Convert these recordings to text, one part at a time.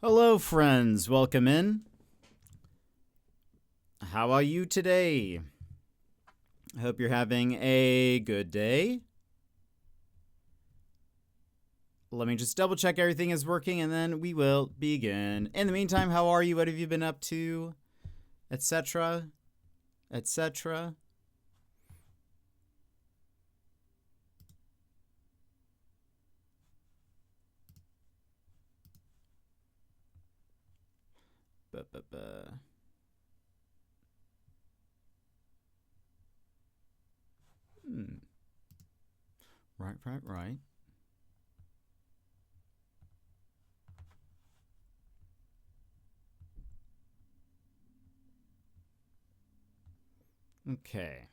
Hello, friends. Welcome in. How are you today? I hope you're having a good day. Let me just double check everything is working and then we will begin. In the meantime, how are you? What have you been up to? Etc. Etc. Right. Okay.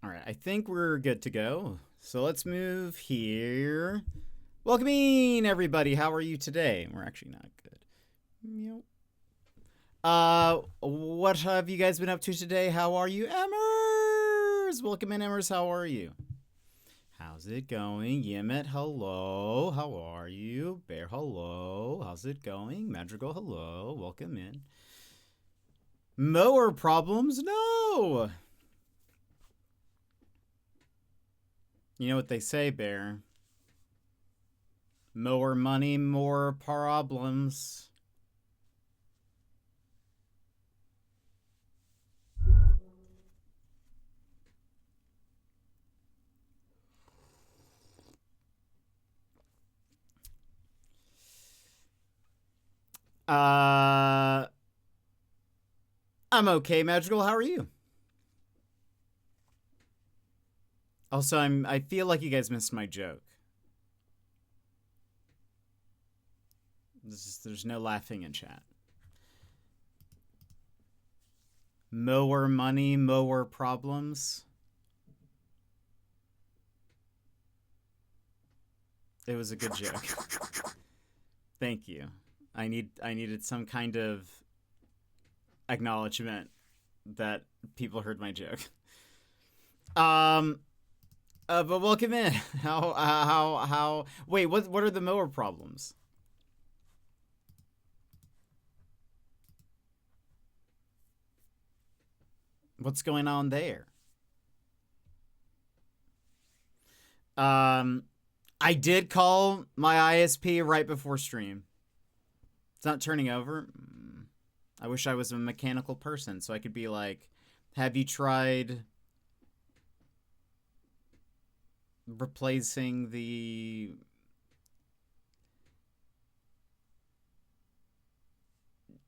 All right, I think we're good to go. So let's move here. Welcoming everybody. How are you today? We're actually not good. Yep. What have you guys been up to today? How are you? Emmers! Welcome in, Emmers. How are you? How's it going? Yimit, hello. How are you? Bear, hello. How's it going? Madrigal, hello. Welcome in. Mower problems? No! You know what they say, Bear. More money, more problems. I'm okay, Madrigal. How are you? Also, I feel like you guys missed my joke. There's no laughing in chat. Mower money, mower problems. It was a good joke. Thank you. I needed some kind of acknowledgement that people heard my joke. But welcome in. How? Wait, what are the mower problems? What's going on there? I did call my ISP right before stream. It's not turning over. I wish I was a mechanical person so I could be like, have you tried replacing the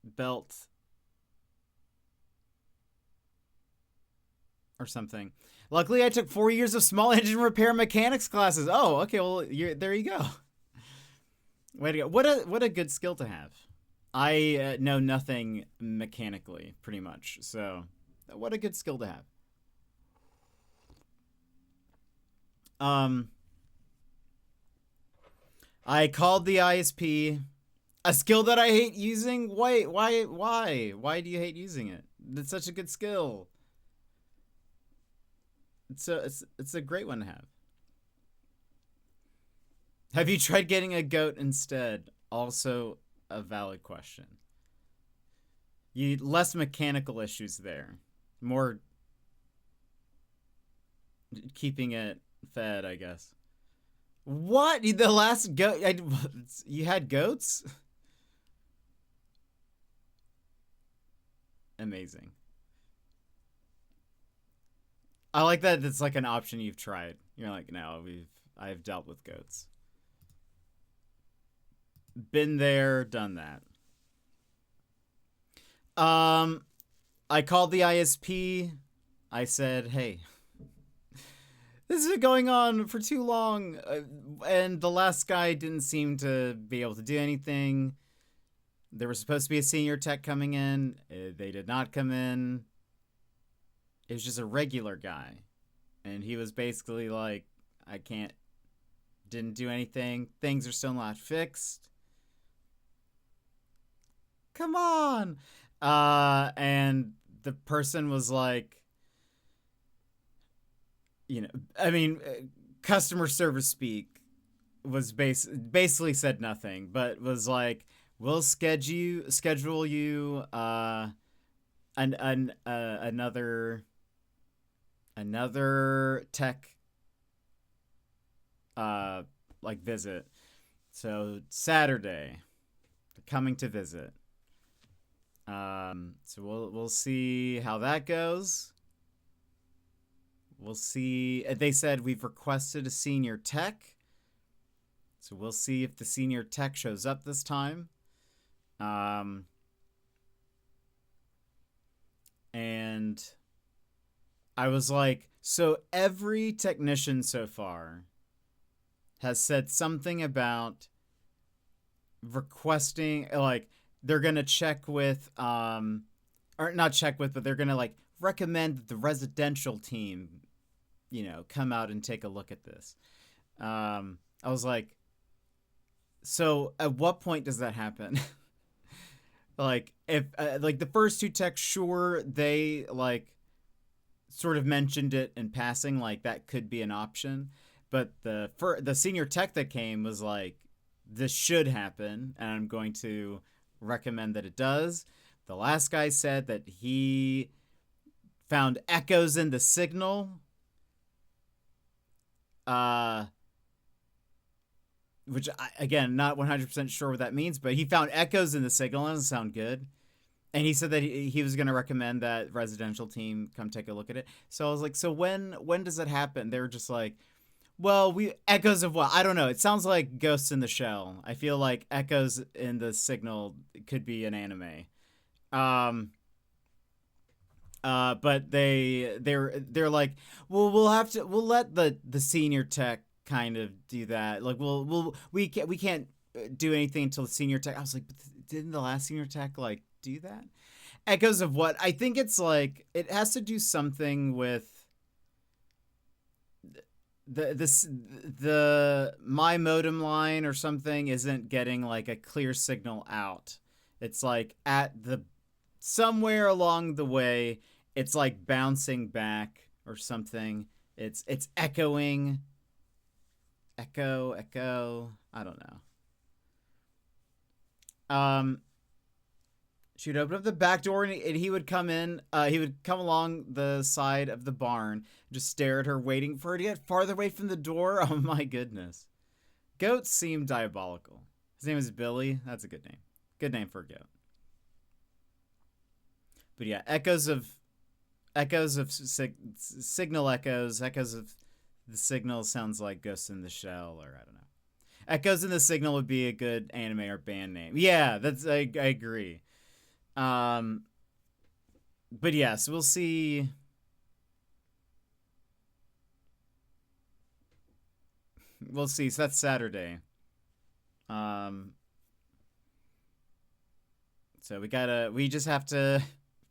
belt or something? Luckily, I took 4 years of small engine repair mechanics classes. Oh, okay. Well, there you go. Way to go. What a good skill to have. I know nothing mechanically, pretty much. So, what a good skill to have. I called the ISP. A skill that I hate using? Why do you hate using it? It's such a good skill. It's a great one to have. Have you tried getting a goat instead? Also a valid question. You less mechanical issues there. More keeping it fed, I guess. What? The last goat? You had goats? Amazing. I like that it's like an option you've tried. You're like, no, I've dealt with goats. Been there, done that. I called the ISP. I said, hey, this has been going on for too long. And the last guy didn't seem to be able to do anything. There was supposed to be a senior tech coming in. They did not come in. It was just a regular guy. And he was basically like, I can't, didn't do anything. Things are still not fixed. Come on. And the person was like, you know, I mean, customer service speak was basically said nothing, but was like, we'll schedule you another tech uh like visit. So Saturday, coming to visit. So we'll see how that goes. We'll see. They said we've requested a senior tech. So we'll see if the senior tech shows up this time. And I was like, so every technician so far has said something about requesting, like, they're going to check with, or not check with, but they're going to, like, recommend that the residential team, you know, come out and take a look at this. I was like, so at what point does that happen? Like, if like the first two texts, sure, they like sort of mentioned it in passing, like that could be an option, but the senior tech that came was like, this should happen, and I'm going to recommend that it does. The last guy said that he found echoes in the signal. Which again, not 100% sure what that means, but he found echoes in the signal. That doesn't sound good. And he said that he was going to recommend that residential team come take a look at it. So I was like, so when does it happen? They were just like, well, we echoes of what? I don't know. It sounds like Ghosts in the Shell. I feel like echoes in the signal could be an anime. But they're like, well, we'll let the senior tech kind of do that. Like, we can't do anything until the senior tech. I was like, but didn't the last senior tech like do that? Echoes of what? I think it's like it has to do something with the my modem line or something isn't getting like a clear signal out. It's like at the somewhere along the way, it's like bouncing back or something. It's echoing. Echo. I don't know. She'd open up the back door and he would come in. He would come along the side of the barn, just stare at her, waiting for her to get farther away from the door. Oh my goodness. Goats seem diabolical. His name is Billy. That's a good name. Good name for a goat. But yeah, echoes of signal echoes of the signal sounds like Ghost in the Shell, or I don't know. Echoes in the Signal would be a good anime or band name. Yeah, I agree. But yes, we'll see. We'll see. So that's Saturday. So we just have to a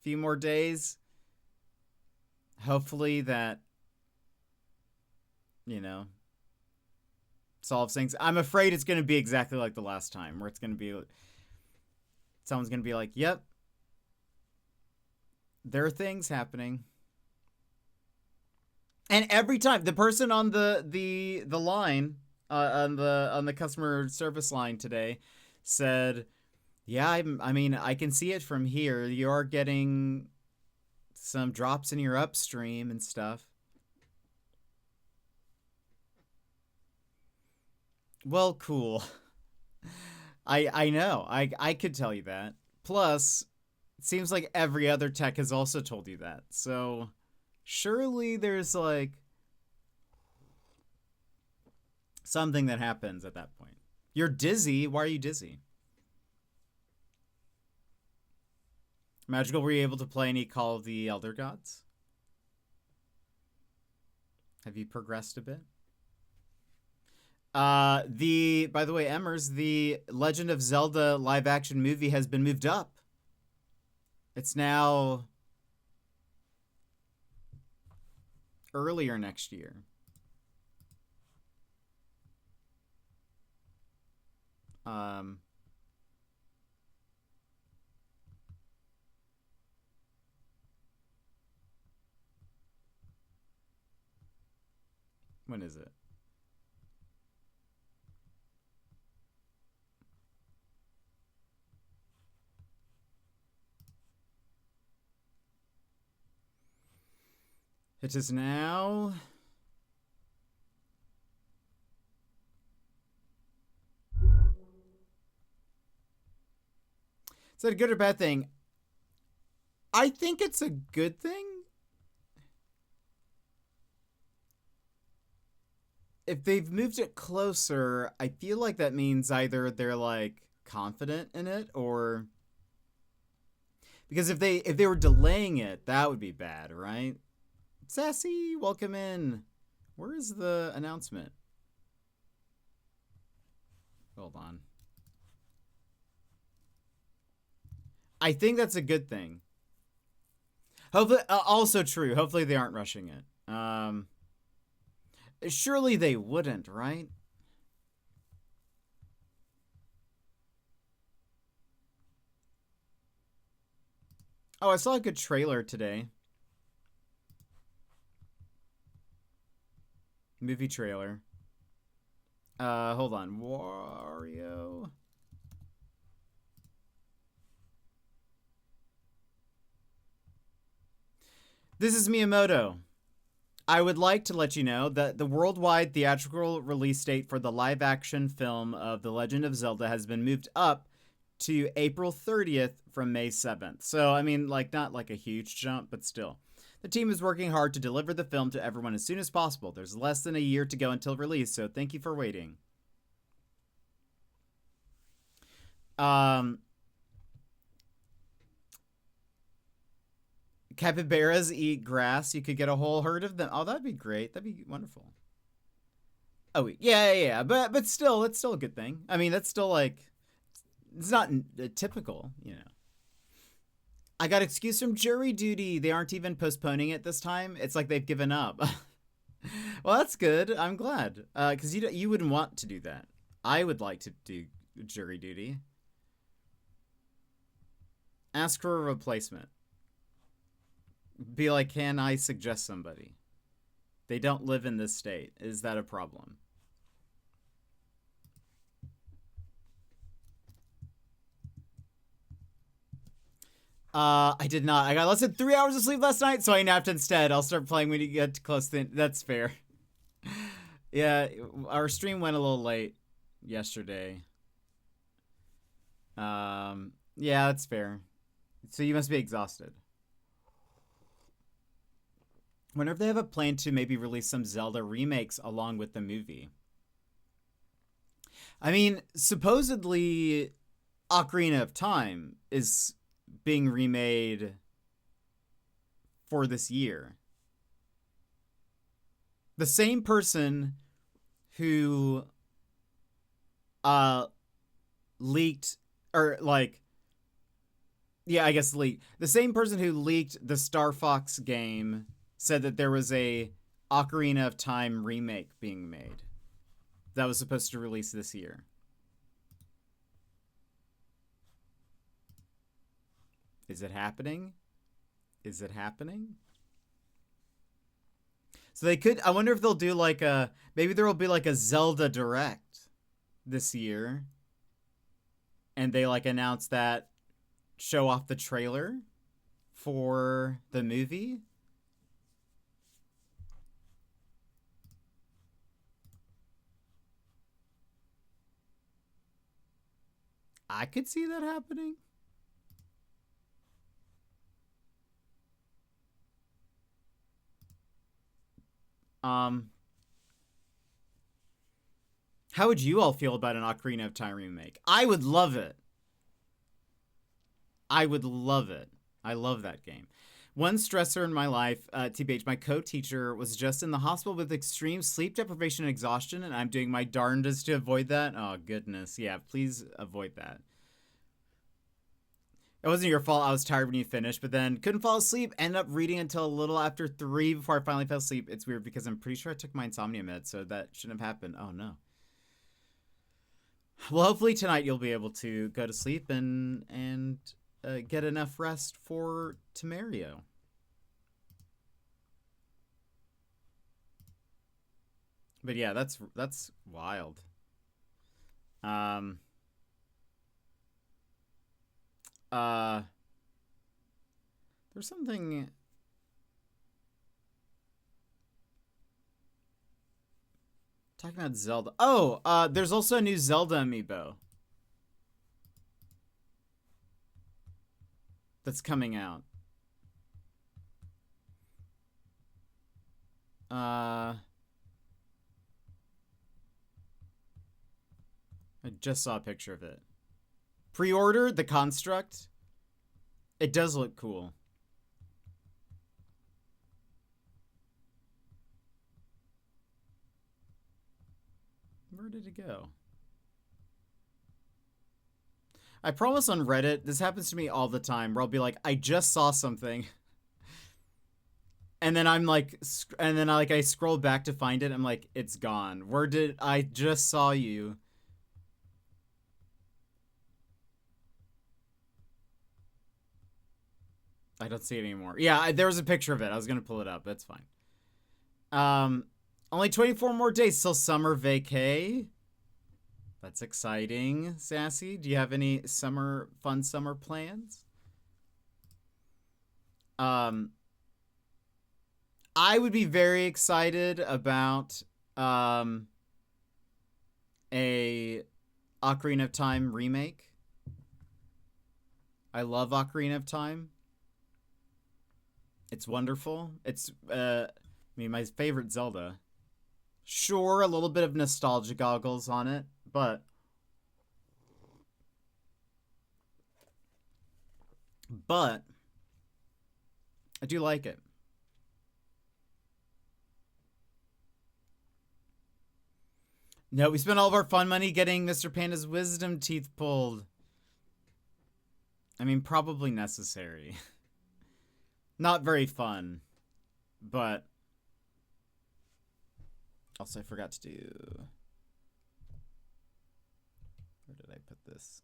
few more days. Hopefully that, you know, solves things. I'm afraid it's going to be exactly like the last time, where it's going to be someone's going to be like, "Yep, there are things happening." And every time the person on the line on the customer service line today said, "Yeah, I mean, I can see it from here. You're getting some drops in your upstream and stuff." Well, cool. I know. I could tell you that. Plus, it seems like every other tech has also told you that. So, surely there's like something that happens at that point. You're dizzy. Why are you dizzy? Magical, were you able to play any Call of the Elder Gods? Have you progressed a bit? By the way, Emmers, the Legend of Zelda live action movie has been moved up. It's now earlier next year. When is it? It is now. Is that a good or bad thing? I think it's a good thing. If they've moved it closer, I feel like that means either they're like confident in it, or because if they were delaying it, that would be bad, right? Sassy, welcome in. Where is the announcement? Hold on. I think that's a good thing. Hopefully, also true. Hopefully they aren't rushing it. Surely they wouldn't, right? Oh, I saw a good trailer today. Movie trailer. Hold on. Wario. This is Miyamoto. I would like to let you know that the worldwide theatrical release date for the live-action film of The Legend of Zelda has been moved up to April 30th from May 7th. So, I mean, like, not like a huge jump, but still. The team is working hard to deliver the film to everyone as soon as possible. There's less than a year to go until release, so thank you for waiting. Capybaras eat grass. You could get a whole herd of them. Oh, that'd be great. That'd be wonderful. Oh, yeah. But still, it's still a good thing. I mean, that's still like, it's not typical, you know. I got excused from jury duty. They aren't even postponing it this time. It's like they've given up. Well, that's good. I'm glad. Because you wouldn't want to do that. I would like to do jury duty. Ask for a replacement. Be like, can I suggest somebody? They don't live in this state. Is that a problem? I did not. I got less than 3 hours of sleep last night, so I napped instead. I'll start playing when you get close to the... That's fair. Yeah, our stream went a little late yesterday. Yeah, that's fair. So you must be exhausted. Wonder if they have a plan to maybe release some Zelda remakes along with the movie. I mean, supposedly Ocarina of Time is being remade for this year. The same person who leaked, or like, yeah, I guess leaked. The same person who leaked the Star Fox game said that there was a Ocarina of Time remake being made that was supposed to release this year. Is it happening? Is it happening? So they could, I wonder if they'll do like a, maybe there will be like a Zelda Direct this year. And they like announce that, show off the trailer for the movie. I could see that happening. How would you all feel about an Ocarina of Time remake? I would love it. I would love it. I love that game. One stressor in my life, TBH, my co-teacher was just in the hospital with extreme sleep deprivation and exhaustion, and I'm doing my darndest to avoid that. Oh, goodness. Yeah, please avoid that. It wasn't your fault. I was tired when you finished, but then couldn't fall asleep. Ended up reading until a little after 3 before I finally fell asleep. It's weird because I'm pretty sure I took my insomnia meds, so that shouldn't have happened. Oh, no. Well, hopefully tonight you'll be able to go to sleep and get enough rest for Tamario. But yeah, that's wild. Um. There's something. Talking about Zelda. Oh, there's also a new Zelda amiibo that's coming out. I just saw a picture of it. Pre-order the construct. It does look cool. Where did it go? I promise on Reddit, this happens to me all the time, where I'll be like, I just saw something. And then I'm like, I scroll back to find it. I'm like, it's gone. Where did I just saw you? I don't see it anymore. Yeah, there was a picture of it. I was gonna pull it up. That's fine. Only 24 more days till summer vacay. That's exciting, Sassy. Do you have any fun summer plans? I would be very excited about a Ocarina of Time remake. I love Ocarina of Time. It's wonderful. It's my favorite Zelda. Sure, a little bit of nostalgia goggles on it, but I do like it. No, we spent all of our fun money getting Mr. Panda's wisdom teeth pulled. I mean, probably necessary. Not very fun, but also I forgot to do. Where did I put this?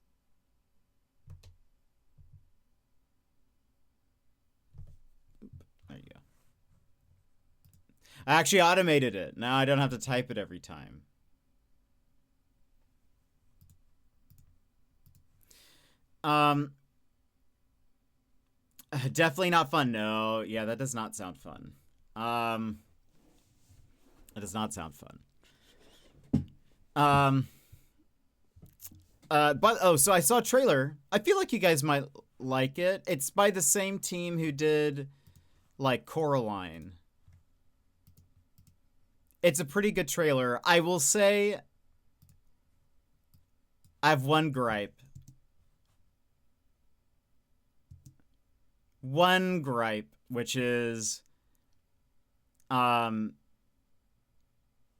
Oop, there you go. I actually automated it. Now I don't have to type it every time. Definitely not fun. No, yeah, that does not sound fun. It does not sound fun. So I saw a trailer. I feel like you guys might like it. It's by the same team who did, like, Coraline. It's a pretty good trailer. I will say, I have one gripe. Which is,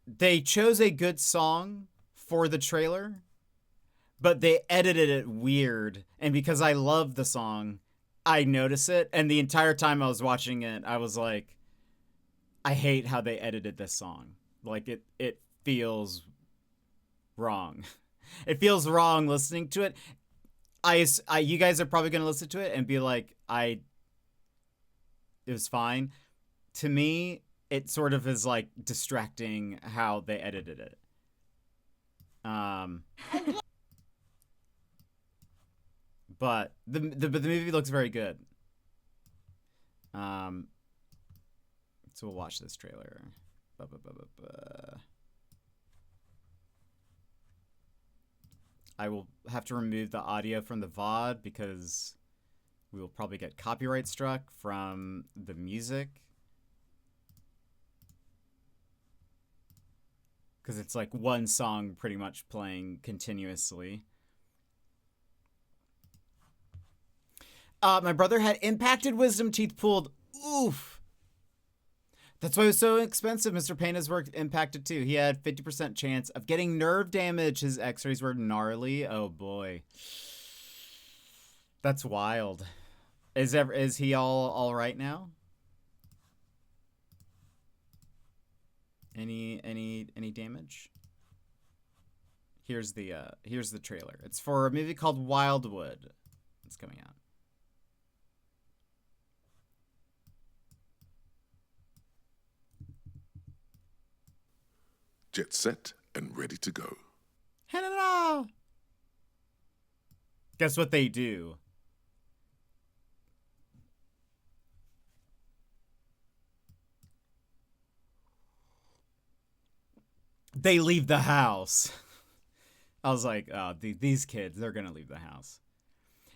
they chose a good song for the trailer, but they edited it weird. And because I love the song, I notice it. And the entire time I was watching it, I was like, I hate how they edited this song. Like, it feels wrong. It feels wrong listening to it. You guys are probably going to listen to it and be like, it was fine. To me, it sort of is like distracting how they edited it. But the movie looks very good. So we'll watch this trailer. I will have to remove the audio from the VOD because we will probably get copyright struck from the music. Because it's like one song pretty much playing continuously. My brother had impacted wisdom teeth pulled. Oof. That's why it was so expensive. Mr. Payne's work impacted too. He had 50% chance of getting nerve damage. His x-rays were gnarly. Oh boy. That's wild. Is he all right now? Any damage? Here's the trailer. It's for a movie called Wildwood. It's coming out. Jet set and ready to go. Hello. Guess what they do? They leave the house. I was like, oh, these kids, they're gonna leave the house.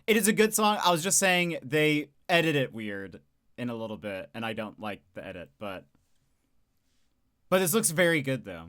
It is a good song. I was just saying they edit it weird in a little bit, and I don't like the edit, but this looks very good though.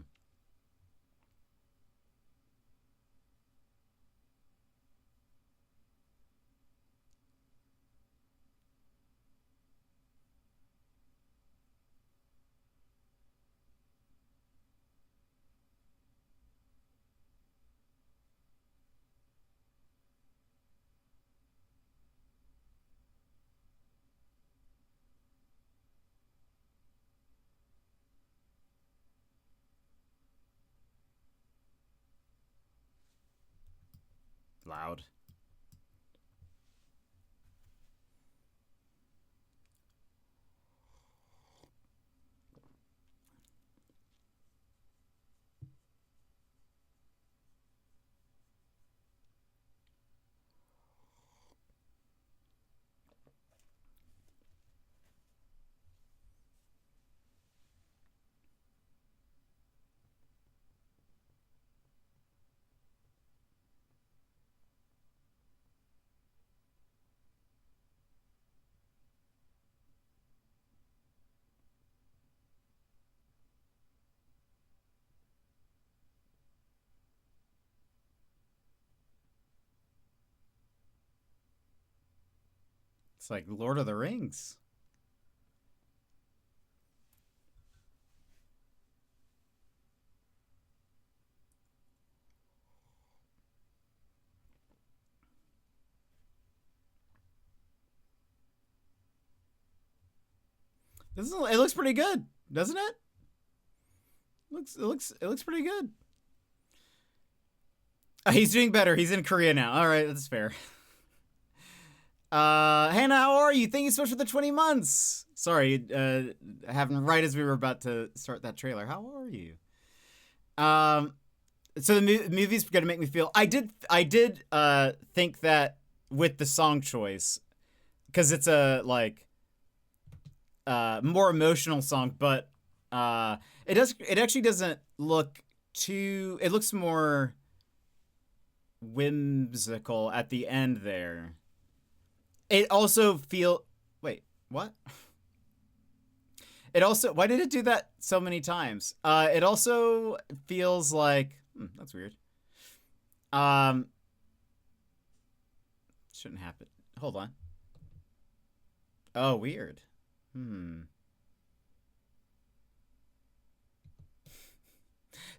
Loud. It's like Lord of the Rings. It looks pretty good, doesn't it? It looks pretty good. He's doing better. He's in Korea now. All right, that's fair. Hannah, how are you? Thank you so much for the 20 months. Sorry, happened right as we were about to start that trailer. How are you? So the movie's gonna make me feel. I did think that with the song choice, because it's a like more emotional song, but it actually doesn't look too. It looks more whimsical at the end there. It also wait, what? It also, why did it do that so many times? It also feels like, that's weird. Shouldn't happen. Hold on. Oh, weird. It's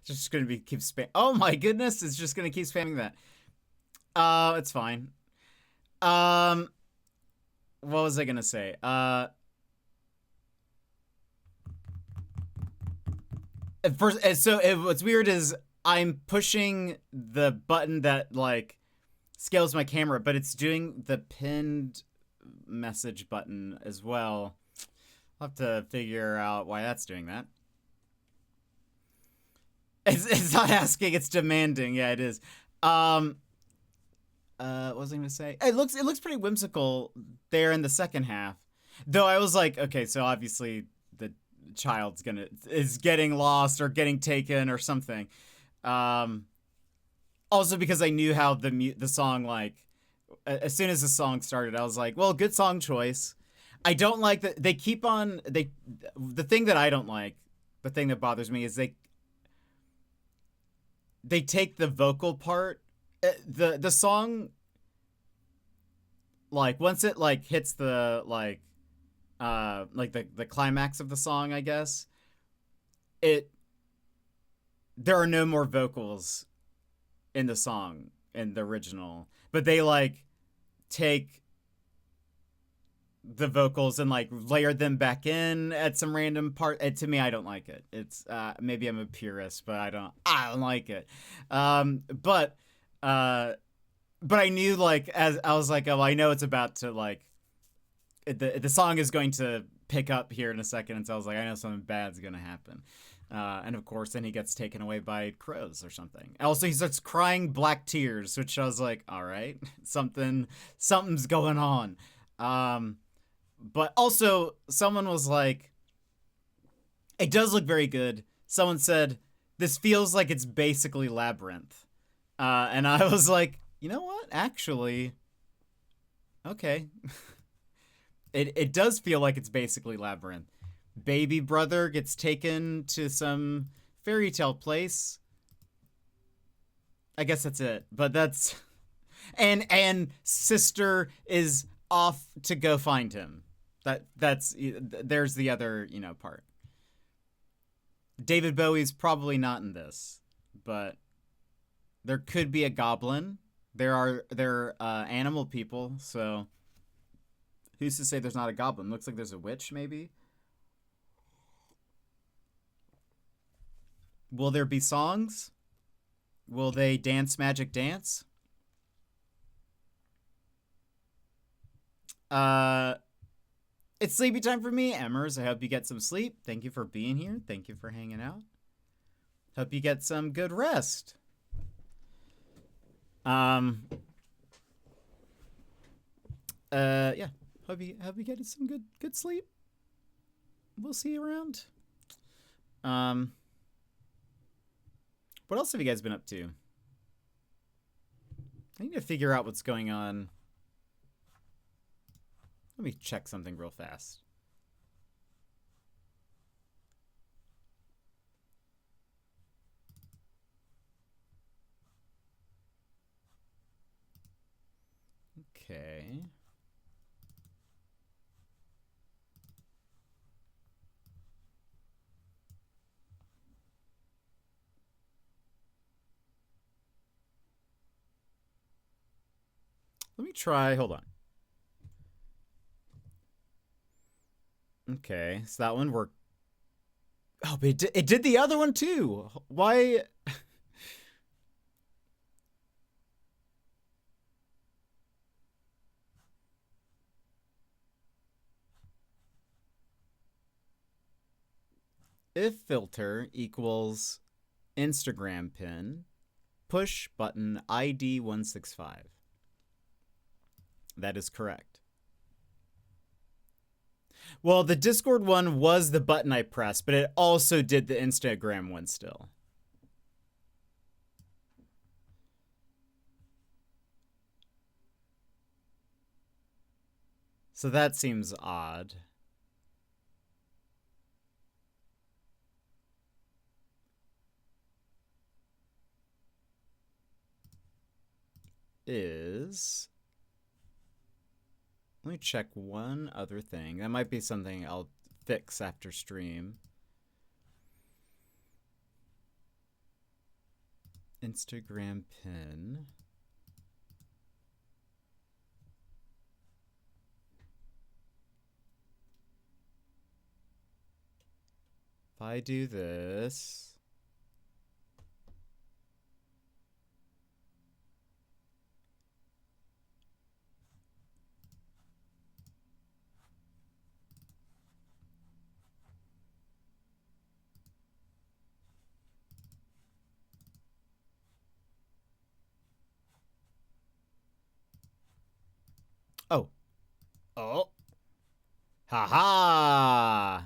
just gonna keep spam. Oh my goodness, it's just gonna keep spamming that. It's fine. What was I gonna say? What's weird is I'm pushing the button that like scales my camera, but it's doing the pinned message button as well. I'll have to figure out why that's doing that. It's not asking, it's demanding. Yeah, it is. What was I gonna say? It looks pretty whimsical there in the second half. Though I was like, okay, so obviously the child's is getting lost or getting taken or something. Also because I knew how the song, like, as soon as the song started, I was like, well, good song choice. I don't like that they keep on the thing that I don't like, the thing that bothers me is they take the vocal part. The song, like, once it like hits the like the climax of the song, I guess there are no more vocals in the song in the original, but they like take the vocals and like layer them back in at some random part. And to me, I don't like it. It's maybe I'm a purist, but I don't like it. But I knew, like, as I was like, oh, I know it's about to, like, the song is going to pick up here in a second, and so I was like, I know something bad's gonna happen. And of course, then he gets taken away by crows or something. Also, he starts crying black tears, which I was like, all right, something's going on. But also, someone was like, it does look very good. Someone said, this feels like it's basically Labyrinth. And I was like, you know what? Actually, okay. It does feel like it's basically Labyrinth. Baby brother gets taken to some fairy tale place. I guess that's it. But that's... And sister is off to go find him. There's the other, part. David Bowie's probably not in this, but there could be a goblin. They're animal people, so who's to say there's not a goblin? Looks like there's a witch, maybe. Will there be songs? Will they dance magic dance? It's sleepy time for me. Emmers, I hope you get some sleep. Thank you for being here. Thank you for hanging out. Hope you get some good rest. Yeah. Hope you get some good sleep. We'll see you around. What else have you guys been up to? I need to figure out what's going on. Let me check something real fast. Okay. Let me try, hold on. Okay, so that one worked. Oh, but it did the other one too. Why? If filter equals Instagram pin, push button ID 165. That is correct. Well, the Discord one was the button I pressed, but it also did the Instagram one still. So that seems odd. Let me check one other thing. That might be something I'll fix after stream. Instagram pin. If I do this... Oh. Oh. Haha.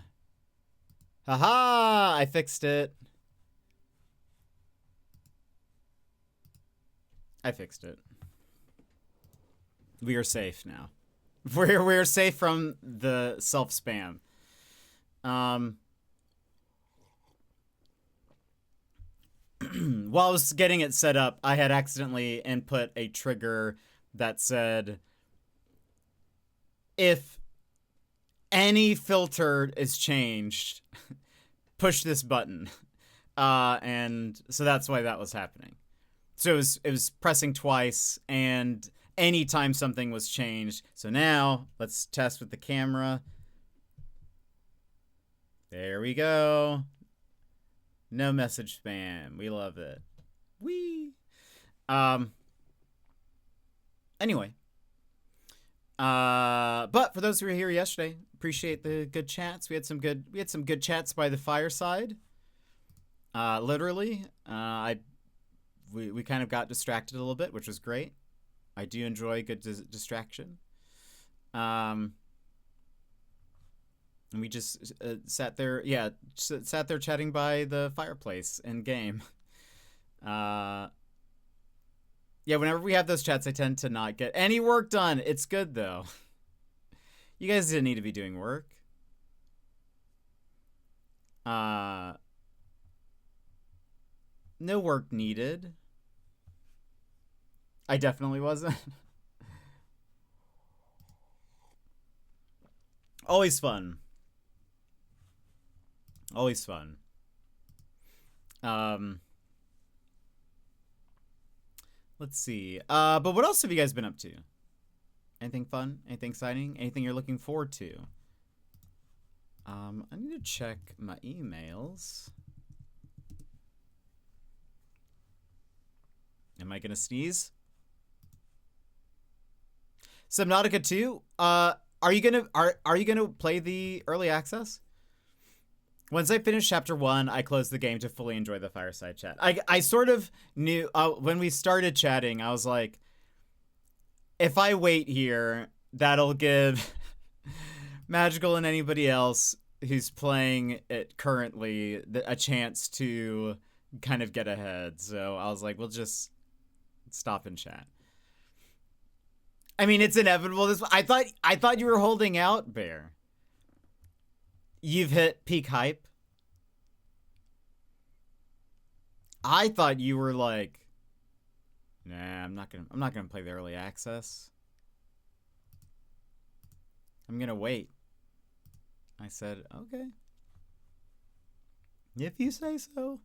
Haha. I fixed it. I fixed it. We are safe now. We're safe from the self-spam. While I was getting it set up, I had accidentally input a trigger that said, if any filter is changed, push this button. And so that's why that was happening. So it was pressing twice, and anytime something was changed. So now let's test with the camera. There we go. No message spam. We love it. Whee! Anyway. But for those who were here yesterday, appreciate the good chats. We had some good chats by the fireside. Literally, we kind of got distracted a little bit, which was great. I do enjoy good distraction. And we just sat there, sat there chatting by the fireplace in game. Yeah, whenever we have those chats, I tend to not get any work done. It's good though. You guys didn't need to be doing work. No work needed. I definitely wasn't. Always fun. Always fun. Let's see. But what else have you guys been up to? Anything fun? Anything exciting? Anything you're looking forward to? I need to check my emails. Am I gonna sneeze? Subnautica 2? Are you gonna play the early access? Once I finished chapter 1, I closed the game to fully enjoy the fireside chat. I sort of knew when we started chatting, I was like, if I wait here, that'll give Magical and anybody else who's playing it currently a chance to kind of get ahead. So I was like, we'll just stop and chat. I mean, it's inevitable. I thought you were holding out, Bear. You've hit peak hype. I thought you were like, nah, I'm not gonna play the early access. I'm gonna wait. I said, okay. If you say so.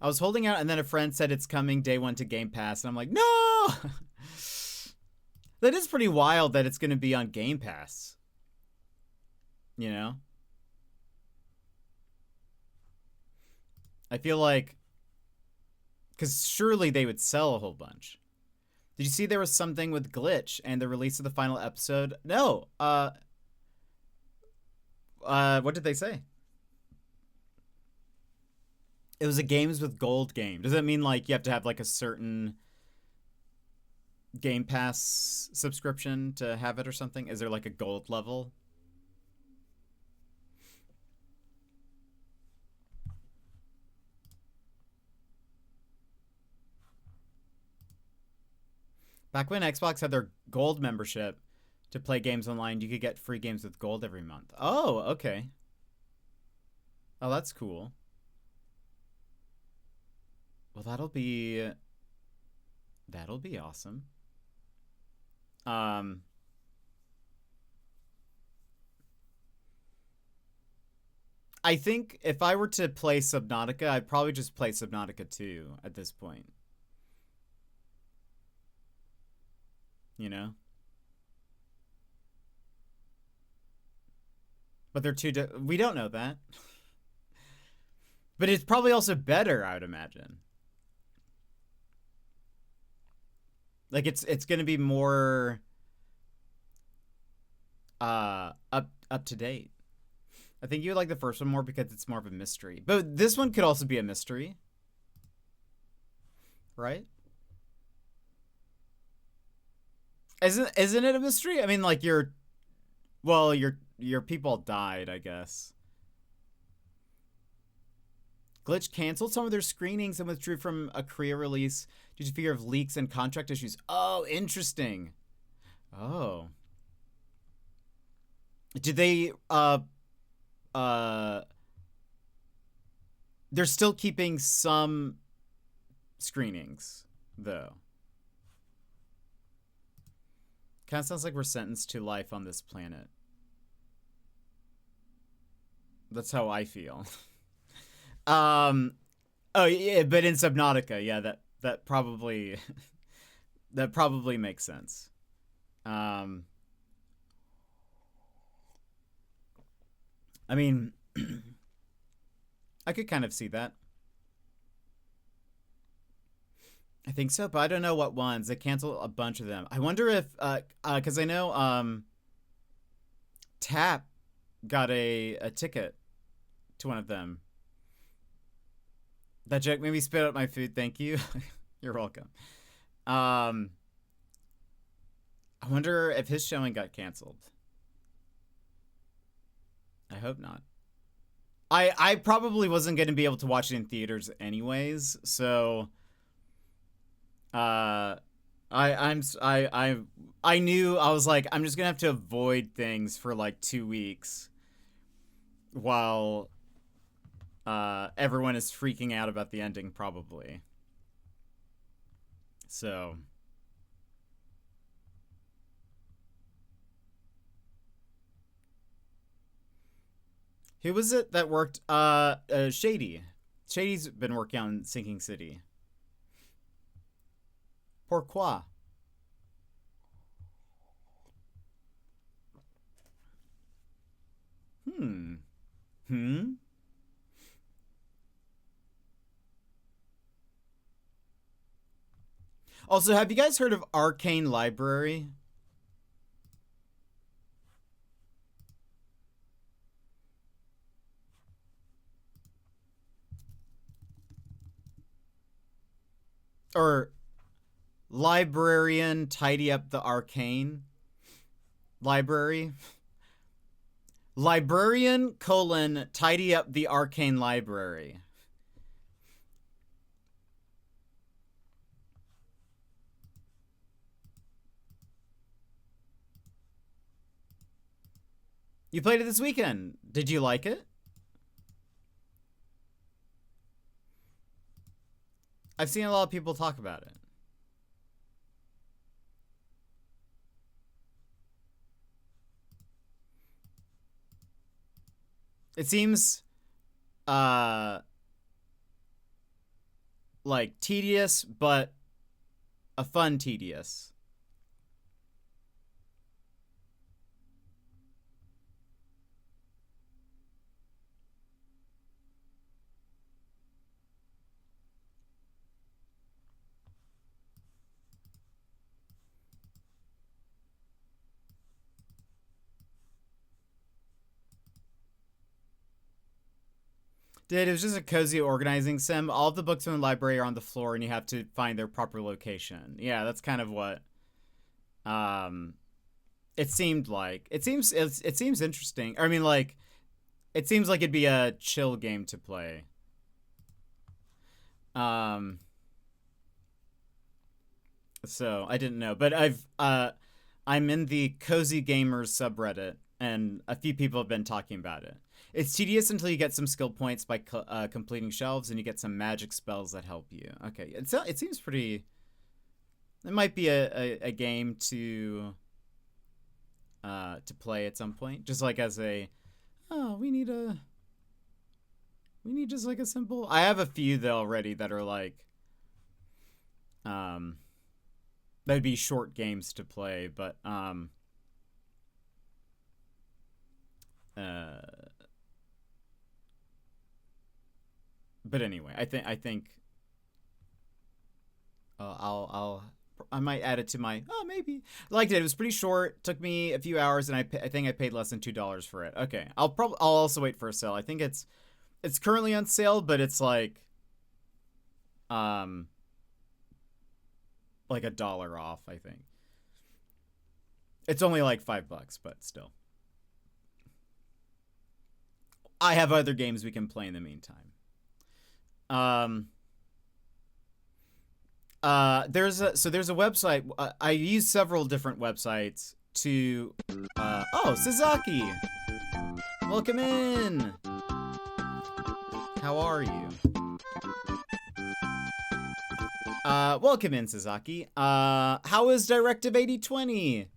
I was holding out, and then a friend said it's coming day 1 to Game Pass, and I'm like, no! That is pretty wild that it's gonna be on Game Pass. You know? I feel like, because surely they would sell a whole bunch. Did you see there was something with Glitch and the release of the final episode? No. What did they say? It was a games with gold game. Does that mean like you have to have like a certain Game Pass subscription to have it or something? Is there like a gold level? Back when Xbox had their gold membership to play games online, you could get free games with gold every month. Oh, okay. Oh, that's cool. Well, that'll be awesome. I think if I were to play Subnautica, I'd probably just play Subnautica 2 at this point. You know? But they're we don't know that. But it's probably also better, I would imagine. Like it's going to be more up to date. I think you would like the first one more because it's more of a mystery. But this one could also be a mystery. Right? Isn't it a mystery? I mean, like your people died, I guess. Glitch canceled some of their screenings and withdrew from a Korea release due to fear of leaks and contract issues. Oh, interesting. Oh. Did they they're still keeping some screenings though. Kind of sounds like we're sentenced to life on this planet. That's how I feel. Oh yeah, but in Subnautica, yeah, that probably that probably makes sense. I mean, I could kind of see that. I think so, but I don't know what ones. They canceled a bunch of them. I wonder if, because I know Tap got a ticket to one of them. That joke made me spit out my food. Thank you. You're welcome. I wonder if his showing got canceled. I hope not. I probably wasn't going to be able to watch it in theaters anyways, so I knew, I was like, I'm just gonna have to avoid things for like 2 weeks while everyone is freaking out about the ending, probably. So who was it that worked? Shady. Shady's been working on Sinking City. Pourquoi? Also, have you guys heard of Arcane Library? Or librarian tidy up the arcane library? Librarian : tidy up the arcane library. You played it this weekend. Did you like it? I've seen a lot of people talk about it. It seems like tedious, but a fun tedious. It was just a cozy organizing sim. All of the books in the library are on the floor and you have to find their proper location. Yeah, that's kind of what it seemed like. It seems interesting. I mean, like, it seems like it'd be a chill game to play. So I didn't know, but I'm in the Cozy Gamers subreddit and a few people have been talking about it. It's tedious until you get some skill points by completing shelves, and you get some magic spells that help you. Okay, it seems pretty. It might be a game to play at some point, just like as a. Oh, we need just like a simple. I have a few though already that are like. That'd be short games to play, but but anyway, I think I might add it to my maybe. I liked it. It was pretty short. Took me a few hours, and I think I paid less than $2 for it. Okay, I'll also wait for a sale. I think it's currently on sale, but it's like $1 off. I think it's only like $5, but still. I have other games we can play in the meantime. There's a website. I use several different websites to Sasaki, welcome in. How are you? Welcome in, Sasaki. How is Directive 8020?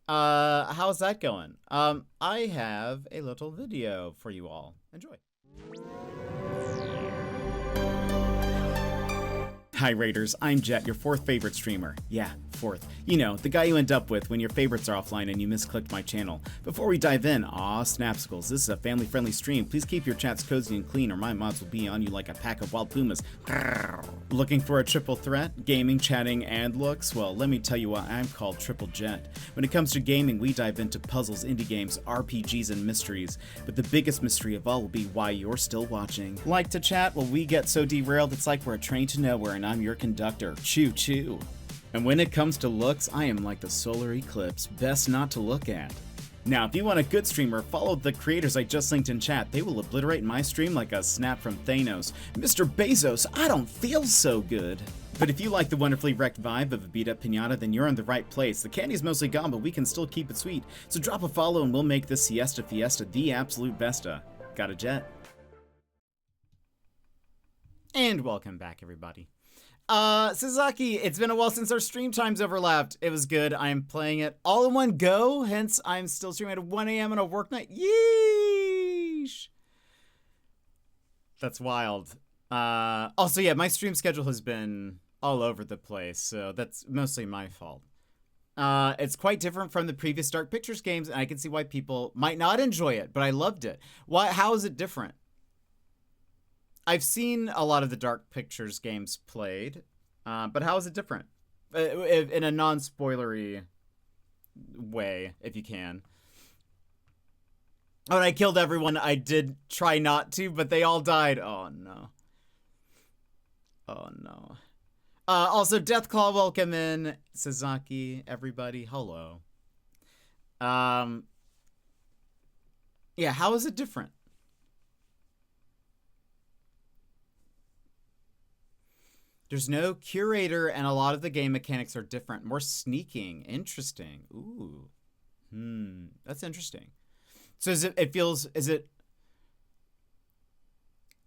How's that going? I have a little video for you all. Enjoy. Hi Raiders, I'm Jet, your 4th favorite streamer. Yeah, 4th. You know, the guy you end up with when your favorites are offline and you misclicked my channel. Before we dive in, snapsicles, this is a family-friendly stream. Please keep your chats cozy and clean or my mods will be on you like a pack of wild pumas. Looking for a triple threat? Gaming, chatting, and looks? Well, let me tell you what, I'm called Triple Jet. When it comes to gaming, we dive into puzzles, indie games, RPGs, and mysteries. But the biggest mystery of all will be why you're still watching. Like to chat? Well, we get so derailed it's like we're a train to nowhere and I'm your conductor. Choo choo. And when it comes to looks, I am like the solar eclipse, best not to look at. Now, if you want a good streamer, follow the creators I just linked in chat. They will obliterate my stream like a snap from Thanos. Mr. Bezos, I don't feel so good. But if you like the wonderfully wrecked vibe of a beat-up pinata, then you're in the right place. The candy's mostly gone, but we can still keep it sweet. So drop a follow and we'll make this Siesta Fiesta the absolute besta. Got a jet? And welcome back, everybody. Sasaki, it's been a while since our stream times overlapped. It was good. I am playing it all in one go, hence I'm still streaming at 1 a.m. on a work night. Yeesh! That's wild. Also, yeah, my stream schedule has been all over the place, so that's mostly my fault. It's quite different from the previous Dark Pictures games, and I can see why people might not enjoy it, but I loved it. How is it different? I've seen a lot of the Dark Pictures games played, but how is it different? In a non-spoilery way, if you can. Oh, and I killed everyone. I did try not to, but they all died. Oh, no. Oh, no. Also, Deathclaw, welcome in. Sasaki, everybody, hello. Yeah, how is it different? There's no curator, and a lot of the game mechanics are different. More sneaking. Interesting. Ooh. That's interesting. So is it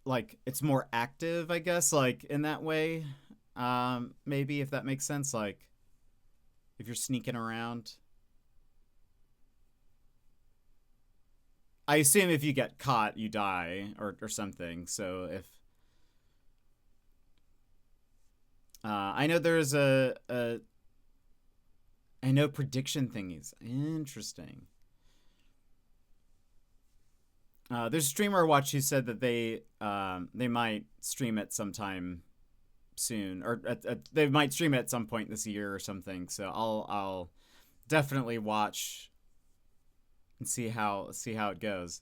like it's more active, I guess, like in that way? Maybe, if that makes sense, like if you're sneaking around. I assume if you get caught, you die or something. So if I know there's I know prediction thingies. Interesting. There's a streamer I watched who said that they might stream it sometime soon, or they might stream it at some point this year or something. So I'll definitely watch and see how it goes.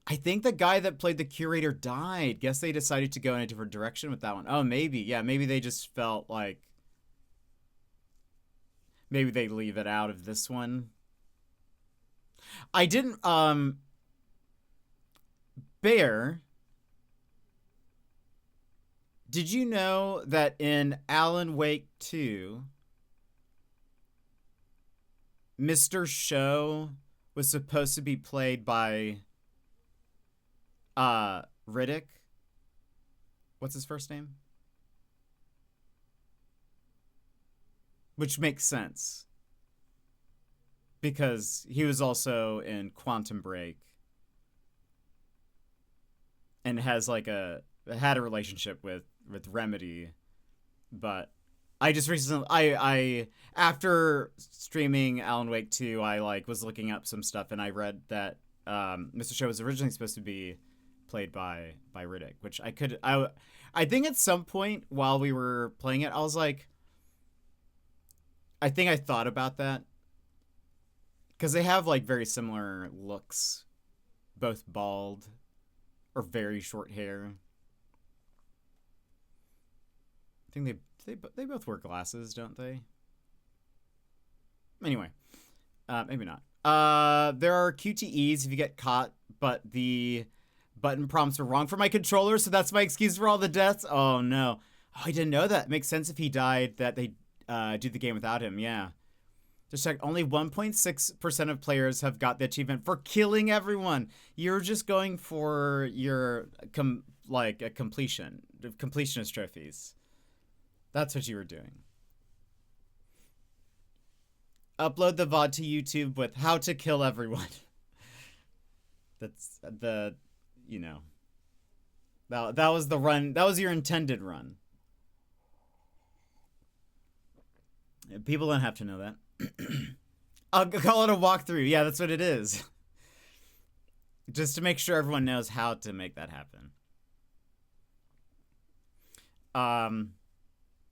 I think the guy that played the curator died. Guess they decided to go in a different direction with that one. Oh, maybe. Yeah, maybe they just felt like maybe they leave it out of this one. I didn't, Bear, did you know that in Alan Wake 2, Mr. Show was supposed to be played by Riddick? What's his first name? Which makes sense. Because he was also in Quantum Break. And has like had a relationship with Remedy. But I just recently I after streaming Alan Wake 2, I like was looking up some stuff and I read that Mr. Show was originally supposed to be played by Riddick, which I think at some point while we were playing it, I was like, I think I thought about that because they have like very similar looks, both bald or very short hair. I think they both wear glasses, don't they? Anyway, maybe not. There are QTEs if you get caught, but the button prompts were wrong for my controller, so that's my excuse for all the deaths. Oh, no. Oh, I didn't know that. Makes sense if he died that they do the game without him, yeah. Just check, only 1.6% of players have got the achievement for killing everyone. You're just going for your, completionist trophies. That's what you were doing. Upload the VOD to YouTube with how to kill everyone. That's the, you know. That was the run. That was your intended run. People don't have to know that. I'll call it a walkthrough. Yeah, that's what it is. Just to make sure everyone knows how to make that happen.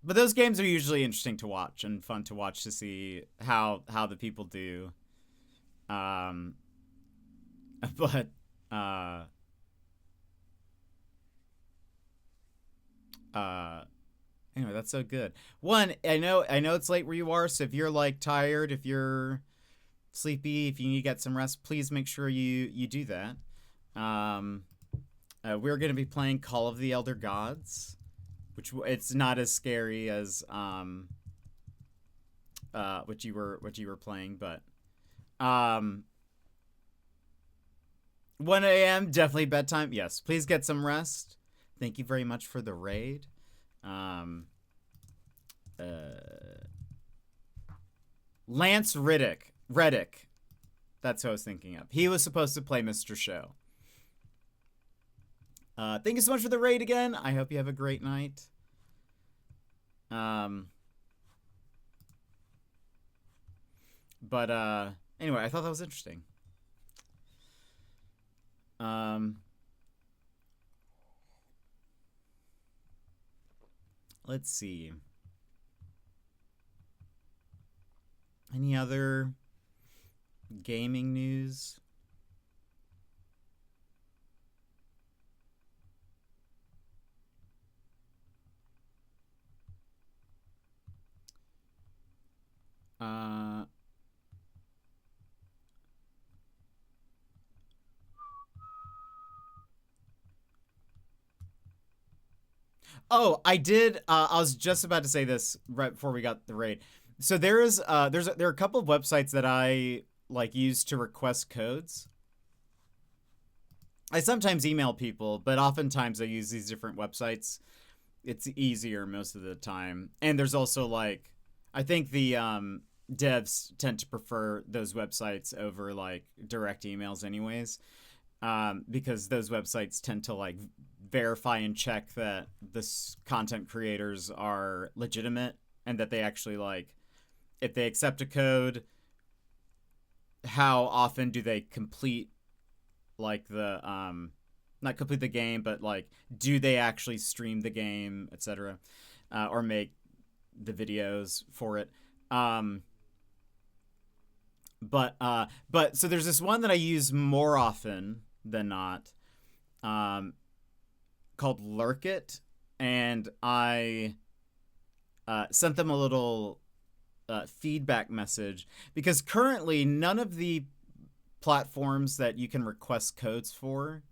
But those games are usually interesting to watch and fun to watch to see how the people do. But anyway, that's so good. One, I know it's late where you are, so if you're like tired, if you're sleepy, if you need to get some rest, please make sure you do that. We're gonna be playing Call of the Elder Gods, which it's not as scary as what you were playing, but 1 a.m. definitely bedtime. Yes, please get some rest. Thank you very much for the raid. Lance Reddick. That's who I was thinking of. He was supposed to play Mr. Show. Thank you so much for the raid again. I hope you have a great night. But anyway, I thought that was interesting. Let's see. Any other gaming news? Oh, I did. I was just about to say this right before we got the raid. So there are a couple of websites that I like use to request codes. I sometimes email people, but oftentimes I use these different websites. It's easier most of the time. And there's also like, I think the devs tend to prefer those websites over like direct emails anyways. Because those websites tend to like verify and check that this content creators are legitimate and that they actually like, if they accept a code, how often do they complete like the not complete the game, but like do they actually stream the game, etc., or make the videos for it. But so there's this one that I use more often than not, called Lurk It, and I sent them a little feedback message because currently none of the platforms that you can request codes for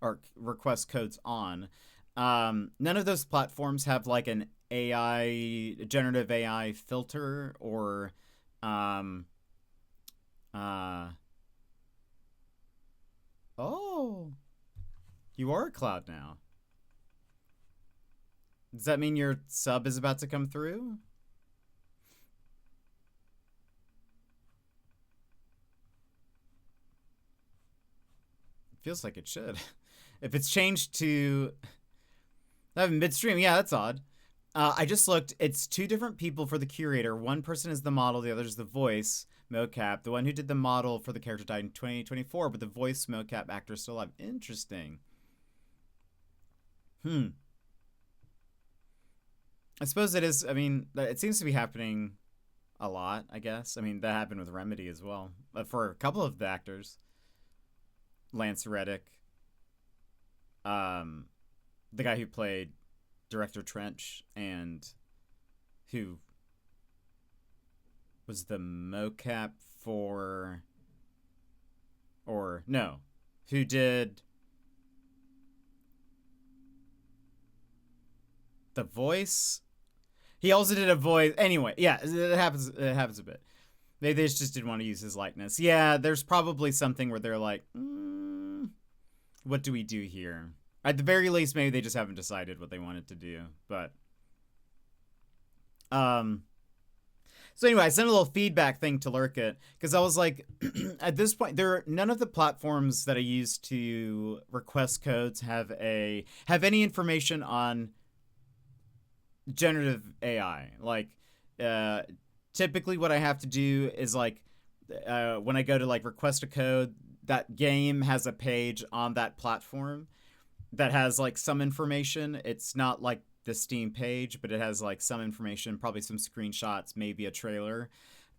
or request codes on, none of those platforms have like an generative AI filter or oh, you are a cloud now. Does that mean your sub is about to come through? Feels like it should. If it's changed to midstream, yeah, that's odd. I just looked. It's two different people for the curator. One person is the model, the other is the voice mocap. The one who did the model for the character died in 2024, but the voice mocap actor is still alive. Interesting. I suppose it is. I mean, it seems to be happening a lot, I guess. I mean, that happened with Remedy as well. But for a couple of the actors. Lance Reddick. The guy who played Director Trench and who was the mocap for... Or, no. Who did... the voice? He also did a voice. Anyway, yeah, it happens a bit. They just didn't want to use his likeness. Yeah, there's probably something where they're like, what do we do here? At the very least, maybe they just haven't decided what they wanted to do. But, so anyway, I sent a little feedback thing to Lurk It because I was like, at this point, none of the platforms that I use to request codes have any information on generative AI. Like, typically what I have to do is like when I go to like request a code, that game has a page on that platform that has like some information. It's not like the Steam page, but it has like some information, probably some screenshots, maybe a trailer.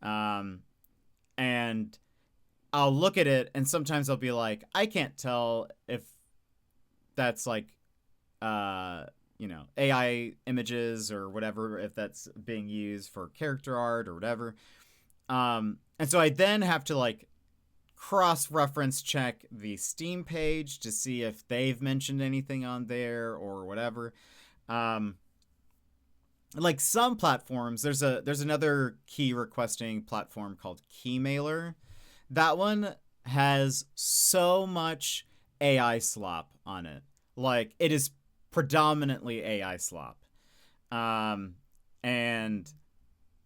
And I'll look at it, and sometimes I'll be like, I can't tell if that's like, AI images or whatever, if that's being used for character art or whatever. And so I then have to like cross-reference check the Steam page to see if they've mentioned anything on there or whatever. Like some platforms, there's another key requesting platform called Keymailer. That one has so much AI slop on it. Like, it is predominantly AI slop. And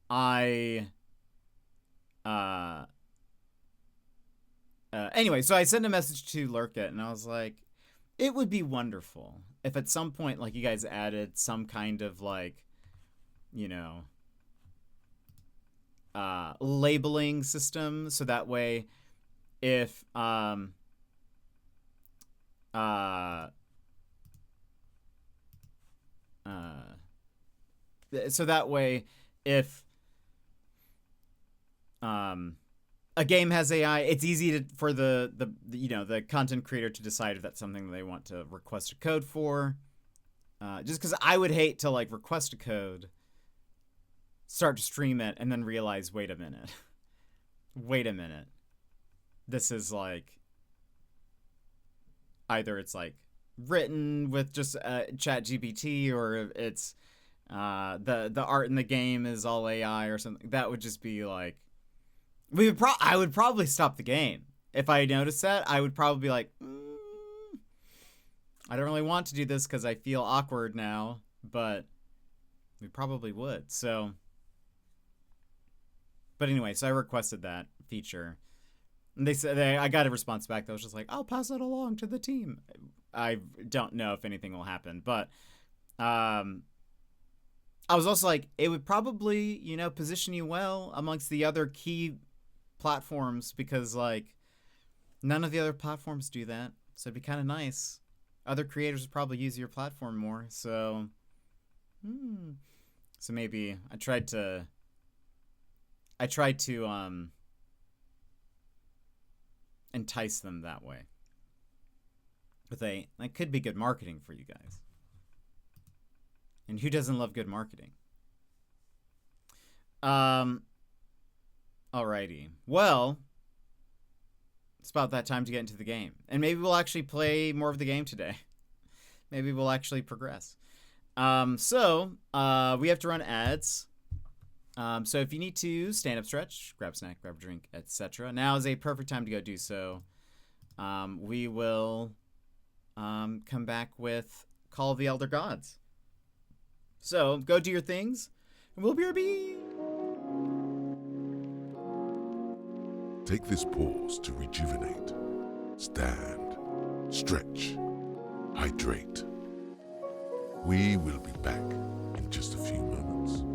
I anyway, so I sent a message to Lurkit, and I was like, it would be wonderful if at some point, like, you guys added some kind of, like, labeling system, so that way if so that way if a game has AI, it's easy for the content creator to decide if that's something that they want to request a code for. Just because I would hate to like request a code, start to stream it, and then realize, wait a minute, this is like either it's like written with just ChatGPT, or it's the art in the game is all AI or something. That would just be like, I would probably stop the game if I noticed that. I would probably be like, I don't really want to do this because I feel awkward now, but we probably would. So, but anyway, so I requested that feature, and they said I got a response back that was just like, I'll pass it along to the team. I don't know if anything will happen, but I was also like, it would probably, position you well amongst the other key platforms, because like none of the other platforms do that. So it'd be kind of nice. Other creators would probably use your platform more. So, so maybe I tried to entice them that way. But that could be good marketing for you guys. And who doesn't love good marketing? Alrighty. Well, it's about that time to get into the game. And maybe we'll actually play more of the game today. Maybe we'll actually progress. So we have to run ads. So if you need to stand up, stretch, grab a snack, grab a drink, etc., now is a perfect time to go do so. We will come back with Call of the Elder Gods. So go do your things, and we'll BRB. Take this pause to rejuvenate. Stand, stretch, hydrate. We will be back in just a few moments.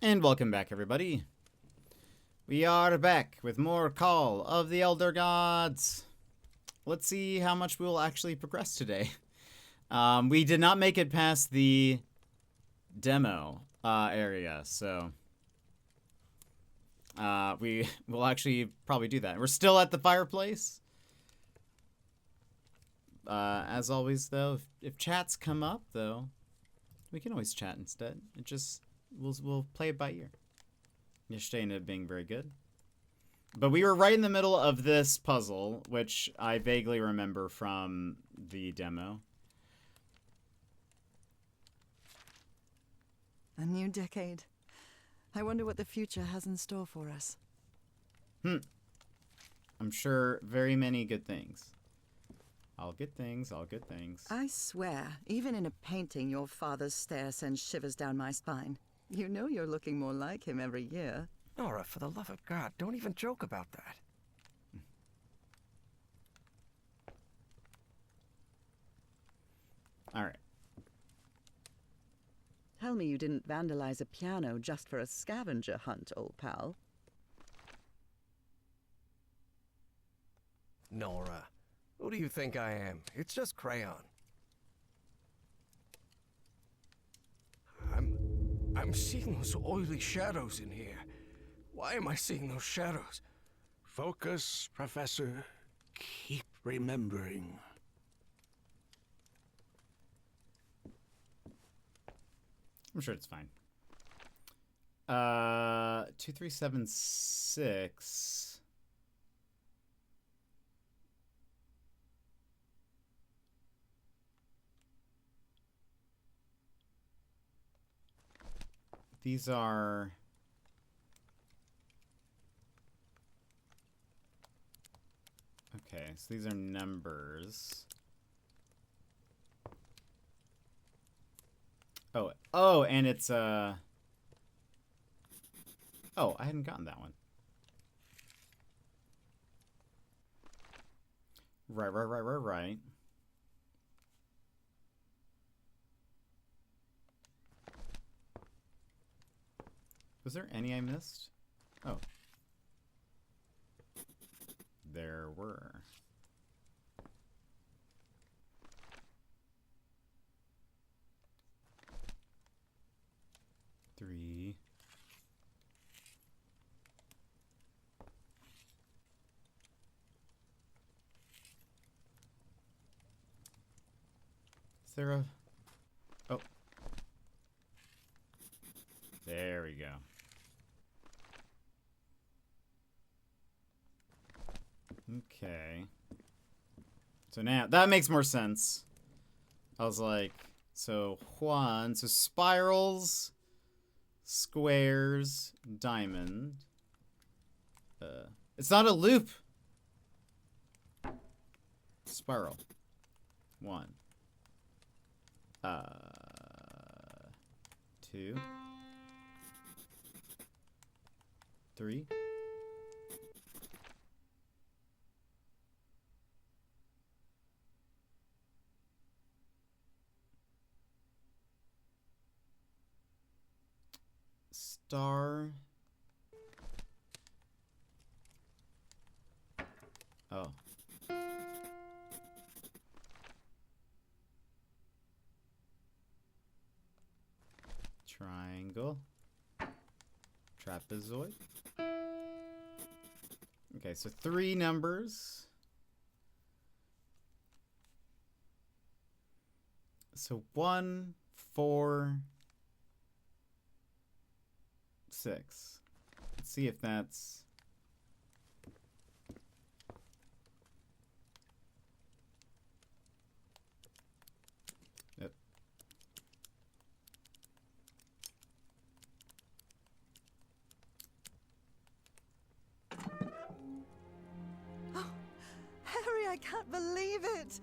And welcome back, everybody. We are back with more Call of the Elder Gods. Let's see how much we will actually progress today. We did not make it past the demo area, so we will actually probably do that. We're still at the fireplace. As always, though, if chats come up, though, we can always chat instead. It just we'll play it by ear. Yesterday ended up being very good. But we were right in the middle of this puzzle, which I vaguely remember from the demo. A new decade. I wonder what the future has in store for us. I'm sure very many good things. All good things, all good things. I swear, even in a painting, your father's stare sends shivers down my spine. You know you're looking more like him every year. Nora, for the love of God, don't even joke about that. All right. Tell me you didn't vandalize a piano just for a scavenger hunt, old pal. Nora, who do you think I am? It's just crayon. I'm seeing those oily shadows in here. Why am I seeing those shadows? Focus, Professor. Keep remembering. I'm sure it's fine. 2376. These are... Okay, so these are numbers. Oh, and it's, Oh, I hadn't gotten that one. Right. Was there any I missed? Oh. There were. Three. Is there a... Oh. There we go. Okay. So now, that makes more sense. I was like, so Juan, so spirals, squares, diamond. It's not a loop. Spiral. 1. 2. 3. Star. Oh. Triangle. Trapezoid. Okay, so 3 numbers. So 1, 4, 6. Let's see if that's... Yep. Oh, Harry, I can't believe it!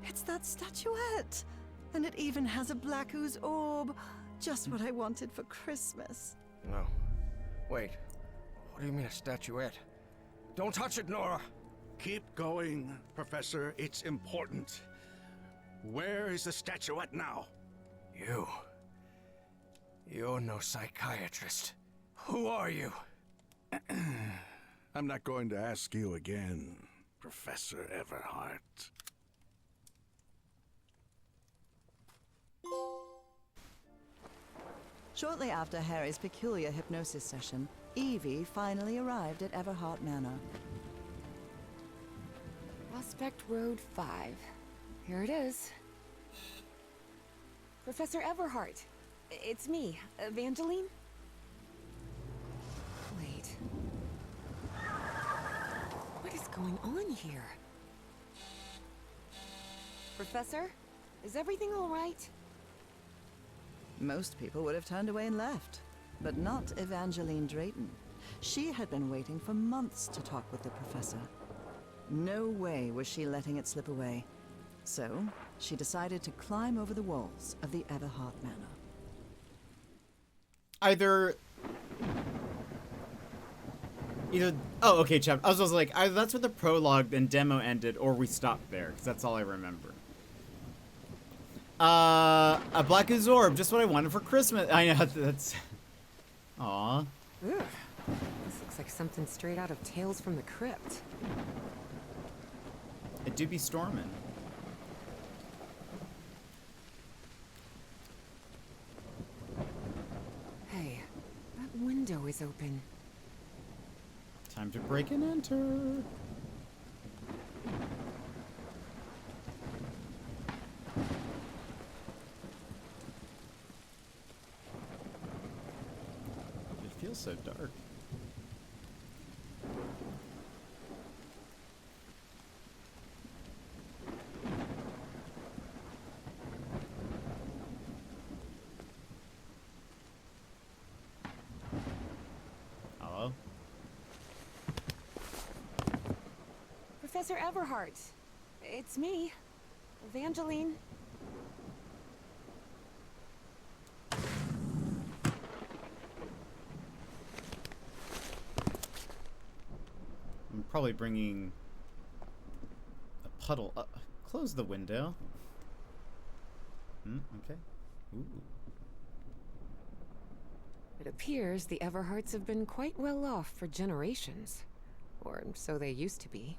It's that statuette! And it even has a black ooze orb. Just what I wanted for Christmas. No. Wait. What do you mean a statuette? Don't touch it, Nora! Keep going, Professor. It's important. Where is the statuette now? You. You're no psychiatrist. Who are you? I'm not going to ask you again, Professor Everhart. Shortly after Harry's peculiar hypnosis session, Evie finally arrived at Everhart Manor. Prospect Road 5. Here it is. Professor Everhart. It's me, Evangeline. Wait. What is going on here? Professor? Is everything all right? Most people would have turned away and left, but not Evangeline Drayton. She had been waiting for months to talk with the professor. No way was she letting it slip away. So, she decided to climb over the walls of the Everhart Manor. Either... Oh, okay, chap. I was like, either that's where the prologue and demo ended, or we stopped there, because that's all I remember. A black ooze orb, just what I wanted for Christmas. I know, that's... Aw. Ugh. This looks like something straight out of Tales from the Crypt. It do be storming. Hey, that window is open. Time to break and enter. It feels so dark. Hello? Professor Everhart. It's me, Evangeline. I'm probably bringing a puddle up. Close the window. Okay. Ooh. It appears the Everharts have been quite well off for generations. Or so they used to be.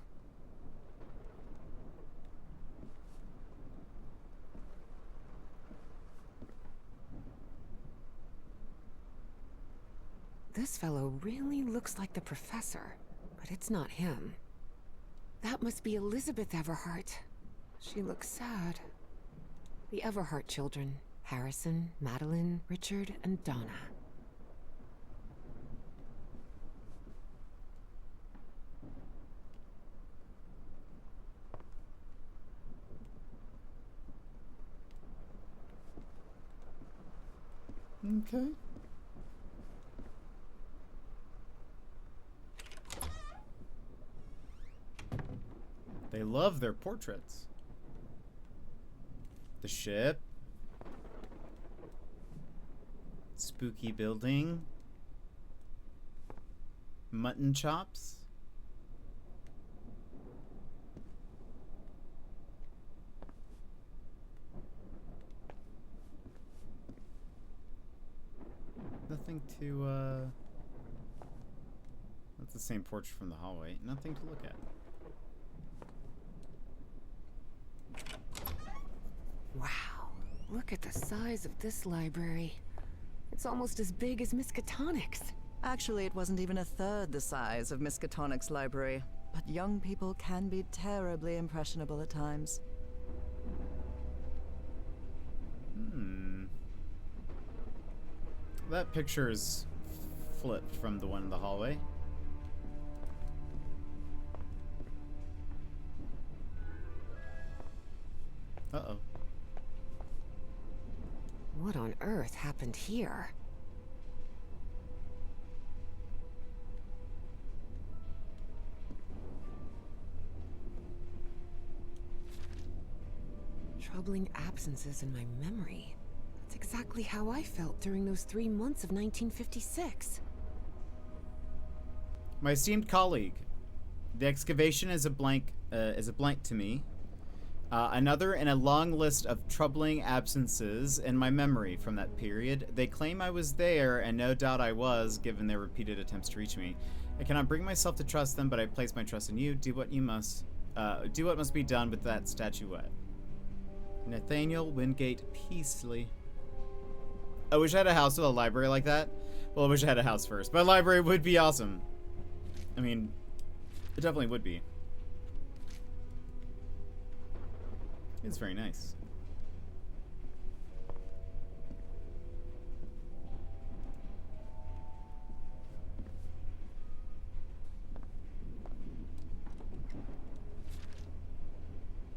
This fellow really looks like the professor, but it's not him. That must be Elizabeth Everhart. She looks sad. The Everhart children, Harrison, Madeline, Richard, and Donna. Okay. They love their portraits. The ship. Spooky building. Mutton chops. Nothing to, that's the same portrait from the hallway. Nothing to look at. Wow, look at the size of this library. It's almost as big as Miskatonic's. Actually, it wasn't even a third the size of Miskatonic's library, but young people can be terribly impressionable at times. That picture is flipped from the one in the hallway. Uh-oh. What on earth happened here? Troubling absences in my memory. That's exactly how I felt during those 3 months of 1956. My esteemed colleague, the excavation is a blank to me. Another in a long list of troubling absences in my memory from that period. They claim I was there, and no doubt I was, given their repeated attempts to reach me. I cannot bring myself to trust them, but I place my trust in you. Do what must be done with that statuette. Nathaniel Wingate Peasley. I wish I had a house with a library like that. Well, I wish I had a house first, but a library would be awesome. I mean, it definitely would be. It's very nice.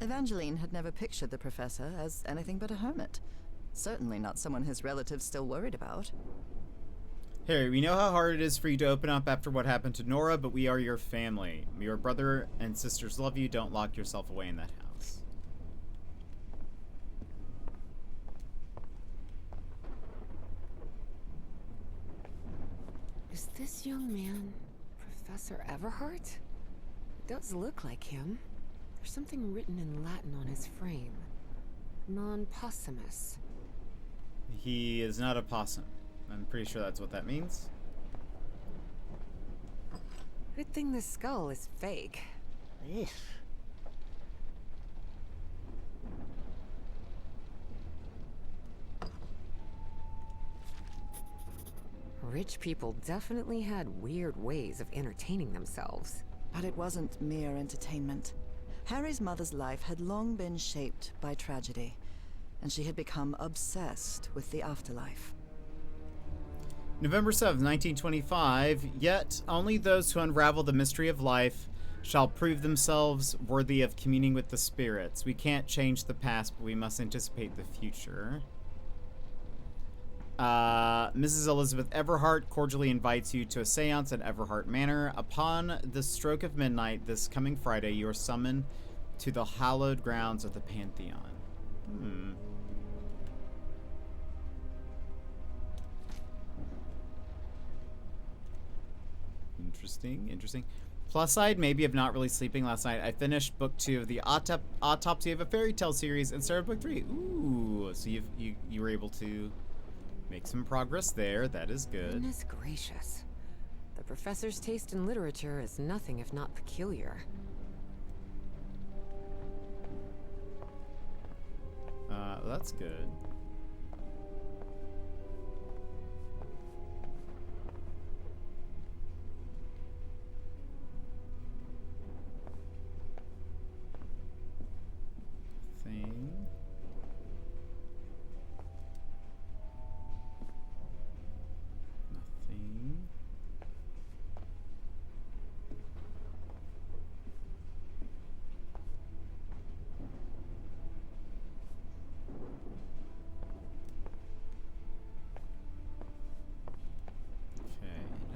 Evangeline had never pictured the professor as anything but a hermit. Certainly not someone his relatives still worried about. Harry, we know how hard it is for you to open up after what happened to Nora, but we are your family. Your brother and sisters love you. Don't lock yourself away in that house. Is this young man Professor Everhart? It does look like him. There's something written in Latin on his frame. Non possumus. He is not a possum. I'm pretty sure that's what that means. Good thing the skull is fake. Ugh. Rich people definitely had weird ways of entertaining themselves. But it wasn't mere entertainment. Harry's mother's life had long been shaped by tragedy, and she had become obsessed with the afterlife. November 7th, 1925. Yet only those who unravel the mystery of life shall prove themselves worthy of communing with the spirits. We can't change the past, but we must anticipate the future. Mrs. Elizabeth Everhart cordially invites you to a seance at Everhart Manor. Upon the stroke of midnight this coming Friday, you are summoned to the hallowed grounds of the Pantheon. Interesting. Plus side, maybe of not really sleeping last night. I finished book 2 of the Autopsy of a Fairy Tale series and started book 3. Ooh, so you were able to make some progress there. That is good. Goodness gracious. The professor's taste in literature is nothing if not peculiar. That's good.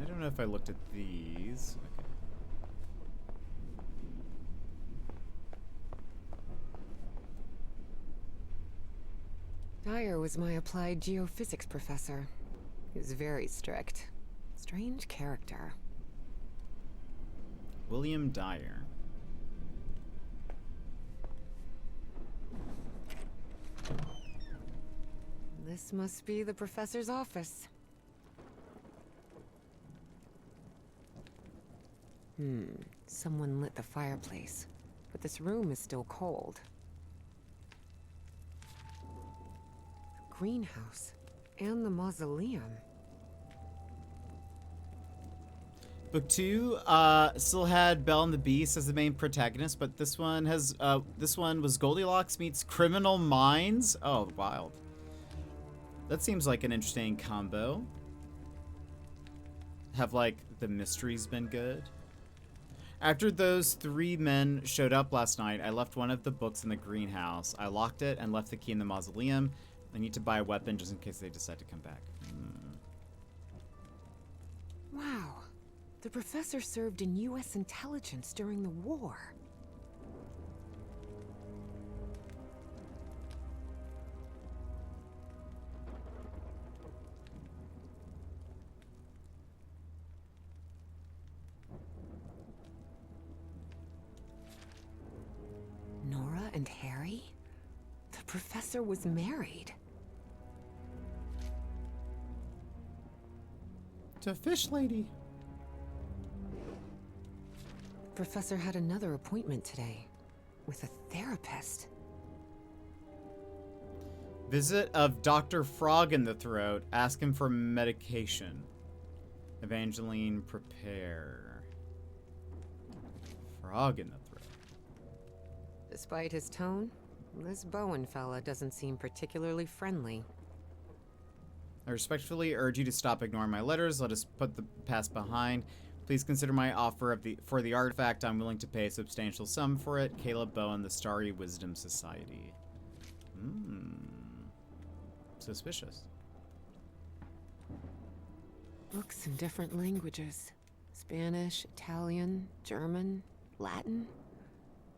I don't know if I looked at these. Okay. Dyer was my applied geophysics professor. He was very strict. Strange character. William Dyer. This must be the professor's office. Someone lit the fireplace, but this room is still cold. The greenhouse and the mausoleum. Book 2 still had Belle and the Beast as the main protagonist, but this one was Goldilocks meets Criminal Minds. Oh, wild. That seems like an interesting combo. Have like the mysteries been good? After those 3 men showed up last night, I left one of the books in the greenhouse. I locked it and left the key in the mausoleum. I need to buy a weapon just in case they decide to come back. Wow. The professor served in U.S. intelligence during the war. and Harry? The professor was married. To a fish lady. The professor had another appointment today with a therapist. Visit of Dr. Frog in the throat. Ask him for medication. Evangeline, prepare. Frog in the throat. Despite his tone, this Bowen fella doesn't seem particularly friendly. I respectfully urge you to stop ignoring my letters. Let us put the past behind. Please consider my offer for the artifact. I'm willing to pay a substantial sum for it. Caleb Bowen, the Starry Wisdom Society. Suspicious. Books in different languages. Spanish, Italian, German, Latin.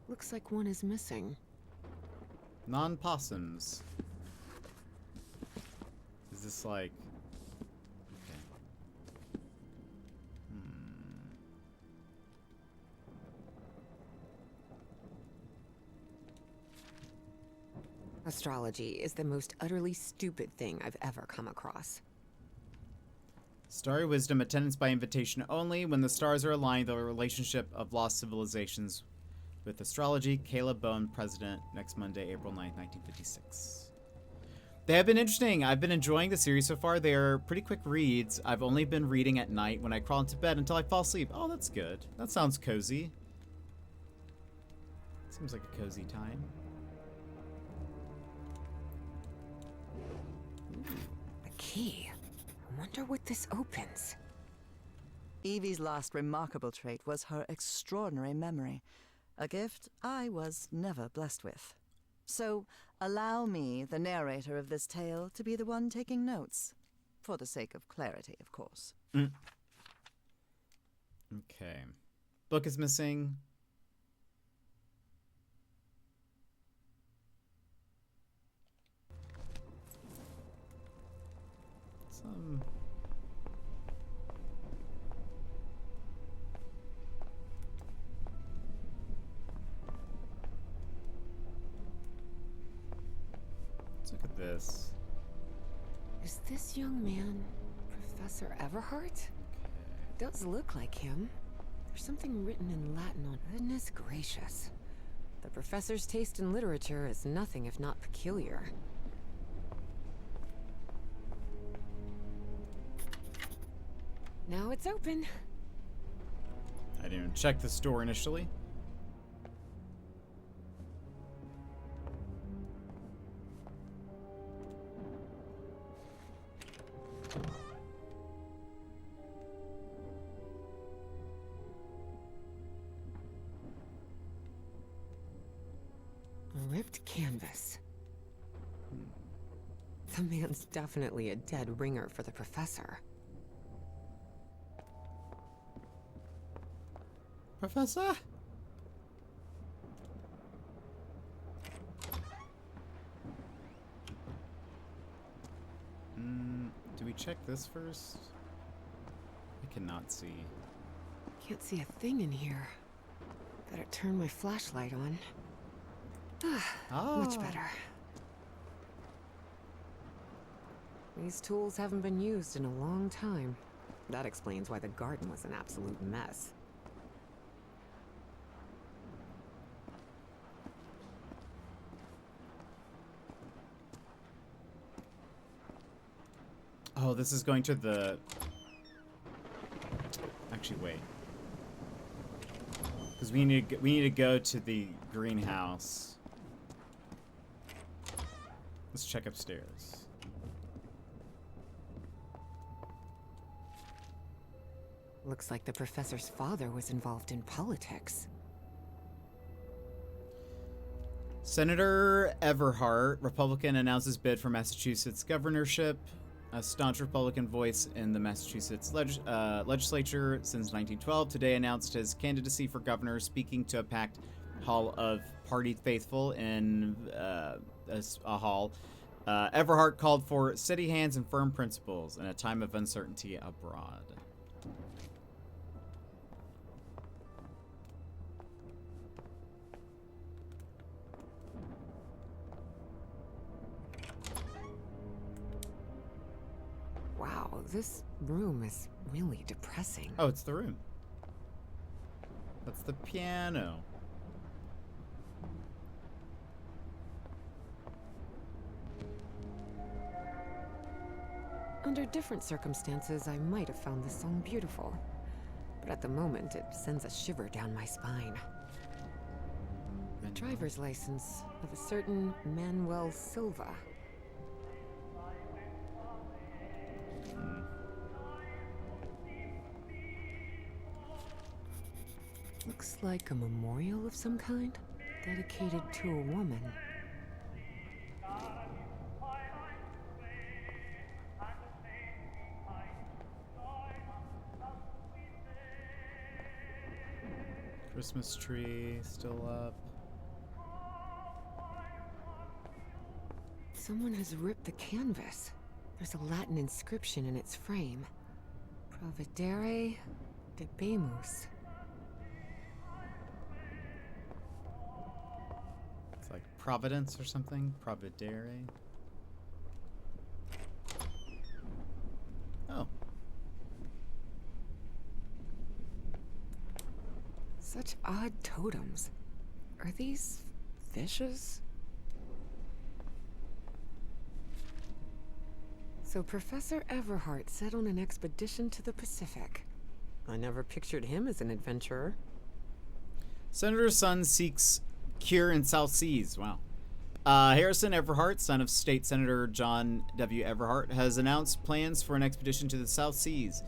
Looks like one is missing. Non-possums. Is this like... Okay. Astrology is the most utterly stupid thing I've ever come across. Starry Wisdom, attendance by invitation only. When the stars are aligned, the relationship of lost civilizations with astrology. Caleb Bowen, President, next Monday, April 9th, 1956. They have been interesting. I've been enjoying the series so far. They are pretty quick reads. I've only been reading at night when I crawl into bed until I fall asleep. Oh, that's good. That sounds cozy. Seems like a cozy time. A key. I wonder what this opens. Evie's last remarkable trait was her extraordinary memory, a gift I was never blessed with. So, allow me, the narrator of this tale, to be the one taking notes. For the sake of clarity, of course. Okay. Book is missing. Let's look at this. Is this young man Professor Everhart? Does look like him. There's something written in Latin on... Goodness gracious. The professor's taste in literature is nothing if not peculiar. Now it's open. I didn't even check the store initially. A ripped canvas. The man's definitely a dead ringer for the professor. Professor? Do we check this first? I cannot see. Can't see a thing in here. Better turn my flashlight on. Much better. These tools haven't been used in a long time. That explains why the garden was an absolute mess. Oh, this is going to the... Actually, wait. Because we need to go to the greenhouse. Let's check upstairs. Looks like the professor's father was involved in politics. Senator Everhart, Republican, announces bid for Massachusetts governorship. A staunch Republican voice in the Massachusetts legislature since 1912, today announced his candidacy for governor, speaking to a packed hall of party faithful in a hall. Everhart called for steady hands and firm principles in a time of uncertainty abroad. Wow, this room is really depressing. Oh, it's the room. That's the piano. Under different circumstances, I might have found this song beautiful. But at the moment, it sends a shiver down my spine. The driver's license of a certain Manuel Silva. Looks like a memorial of some kind, dedicated to a woman. Christmas tree still up. Someone has ripped the canvas. There's a Latin inscription in its frame. Providere debemus. It's like Providence or something. Providere. Oh. Such odd totems. Are these fishes? So Professor Everhart set on an expedition to the Pacific. I never pictured him as an adventurer. Senator's son seeks cure in South Seas. Wow. Harrison Everhart, son of State Senator John W. Everhart, has announced plans for an expedition to the South Seas.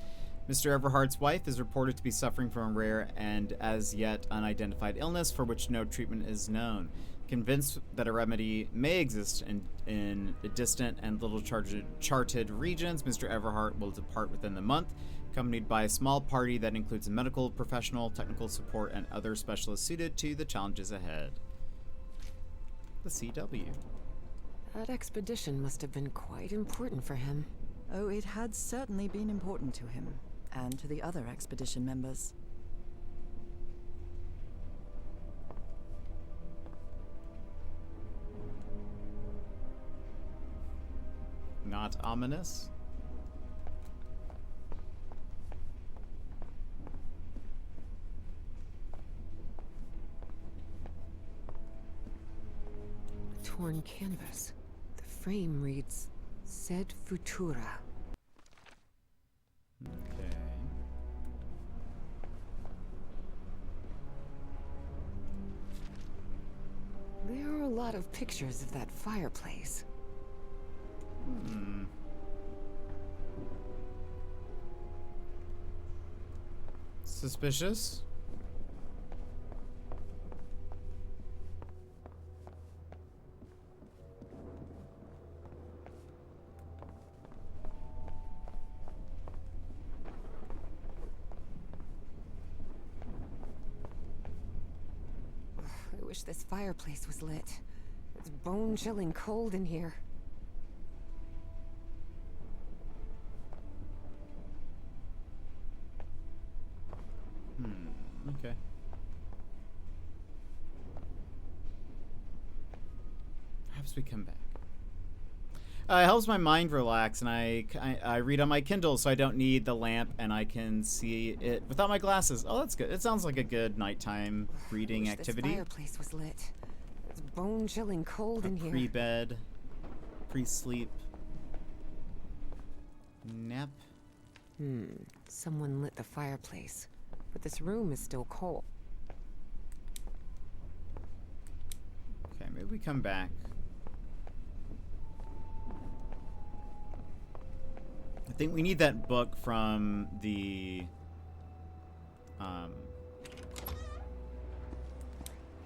Mr. Everhart's wife is reported to be suffering from a rare and as yet unidentified illness for which no treatment is known. Convinced that a remedy may exist in distant and little charted regions, Mr. Everhart will depart within the month, accompanied by a small party that includes a medical professional, technical support, and other specialists suited to the challenges ahead. The CW. That expedition must have been quite important for him. Oh, it had certainly been important to him, and to the other expedition members. Not ominous. A torn canvas. The frame reads, Sed Futura. Okay. There are a lot of pictures of that fireplace. Suspicious? I wish this fireplace was lit. It's bone-chilling cold in here. Okay. Perhaps we come back. It helps my mind relax, and I read on my Kindle, so I don't need the lamp, and I can see it without my glasses. Oh, that's good. It sounds like a good nighttime reading activity. This fireplace was lit. It's bone-chilling cold in here. Pre-bed, pre-sleep, nap. Someone lit the fireplace, but this room is still cold. Okay, maybe we come back. I think we need that book from the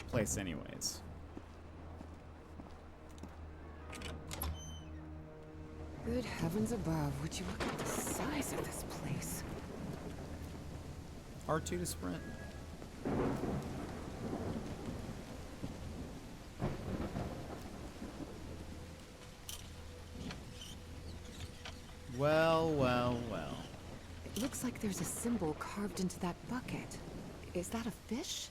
place anyways. Good heavens above, would you look at the size of this place? R2 to sprint. Well, well, well. It looks like there's a symbol carved into that bucket. Is that a fish?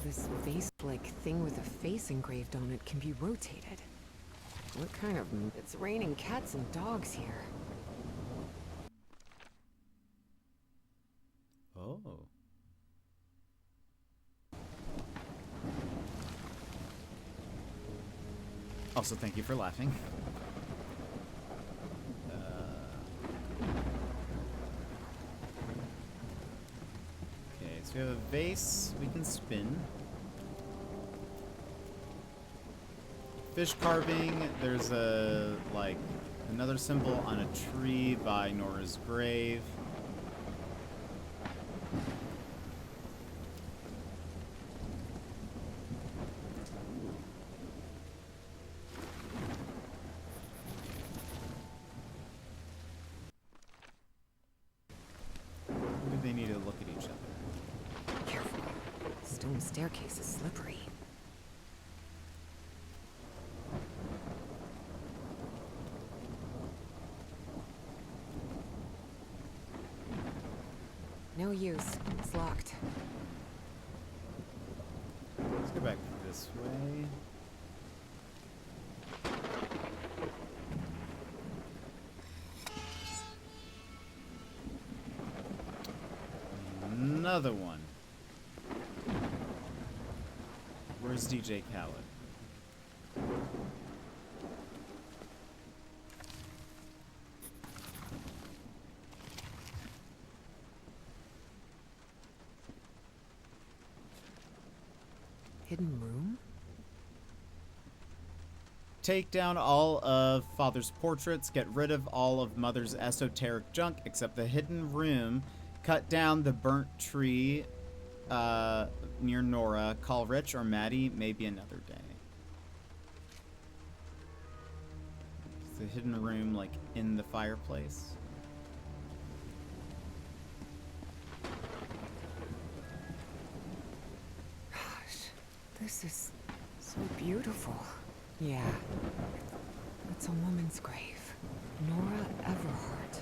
This vase-like thing with a face engraved on it can be rotated. What kind of... It's raining cats and dogs here. Oh. Also, thank you for laughing. Okay, so we have a vase we can spin. Fish carving, there's a, like, another symbol on a tree by Nora's grave. Maybe they need to look at each other. Careful. Stone staircase is slippery. No use. It's locked. Let's go back this way. Another one. Where's DJ Khaled? Hidden room? Take down all of Father's portraits, get rid of all of Mother's esoteric junk except the hidden room, cut down the burnt tree near Nora, call Rich or Maddie, maybe another day. Is the hidden room like in the fireplace? Gosh, this is so beautiful. Yeah, it's a woman's grave. Nora Everhart.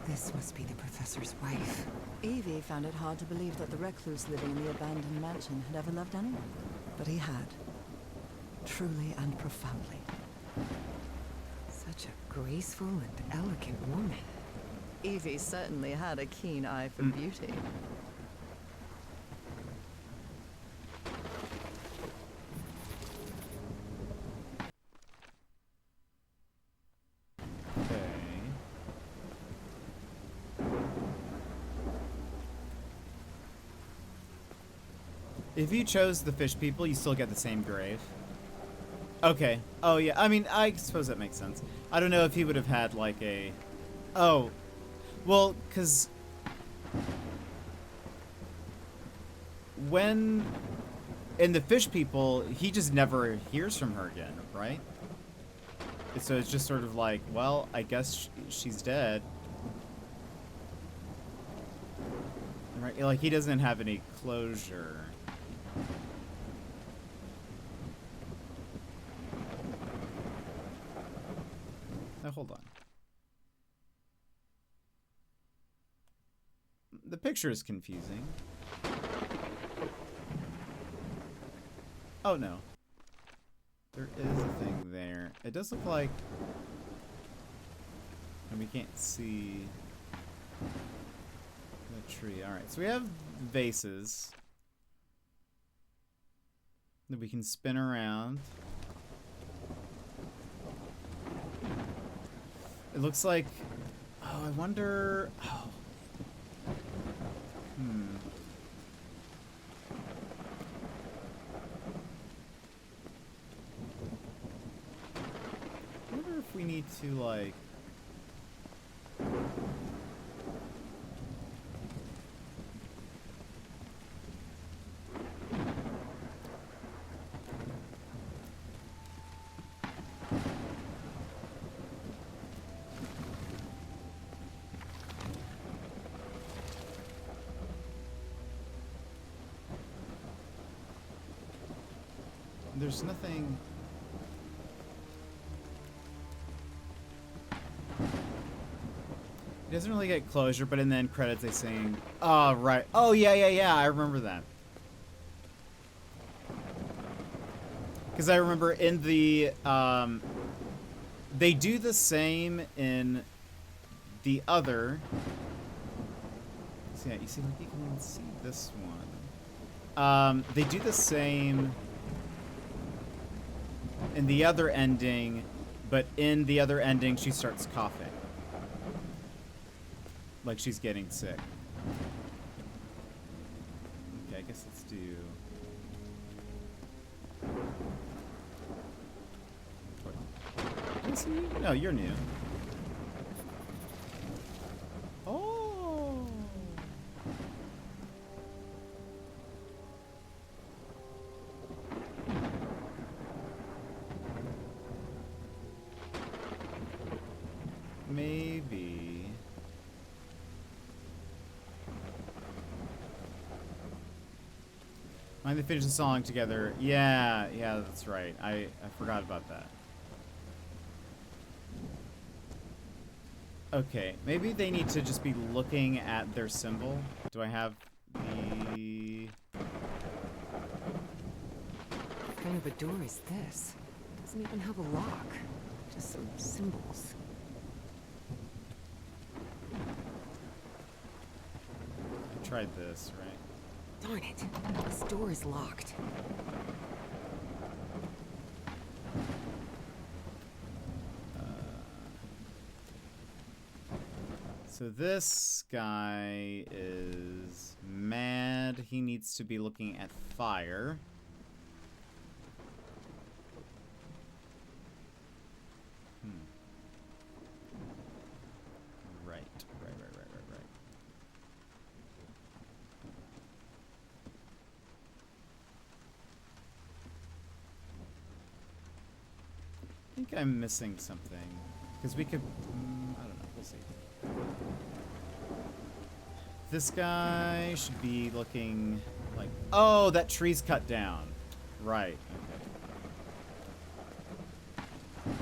This must be the professor's wife. Evie found it hard to believe that the recluse living in the abandoned mansion had ever loved anyone. But he had. Truly and profoundly. Such a graceful and elegant woman. Evie certainly had a keen eye for beauty. Okay. If you chose the fish people, you still get the same grave. Okay. Oh, yeah. I mean, I suppose that makes sense. I don't know if he would have had, like, a... Oh. Well, because... When... In the fish people, he just never hears from her again, right? So it's just sort of like, well, I guess she's dead. Right? Like, he doesn't have any closure. Now, hold on. The picture is confusing. Oh, no. There is a thing there. It does look like... And we can't see... the tree. Alright, so we have vases that we can spin around. It looks like... Oh, I wonder... Oh. I wonder if we need to, like... There's nothing... It doesn't really get closure, but in the end credits they sing... Oh, right. Oh, yeah, I remember that. Because I remember in the They do the same in the other. So yeah, you see, like you can see this one. They do the same in the other ending, but in the other ending, she starts coughing. Like she's getting sick. Okay, I guess let's do... Is he? No, you're new. Oh. Maybe. Mind they finish the song together. Yeah, that's right. I forgot about that. Okay, maybe they need to just be looking at their symbol. Do I have the... What kind of a door is this? Doesn't even have a lock. Just some symbols. I tried this, right? Darn it. This door is locked. So this guy is mad. He needs to be looking at fire. Right. I think I'm missing something. Because we could... I don't know. We'll see. This guy should be looking like... Oh, that tree's cut down. Right. Okay.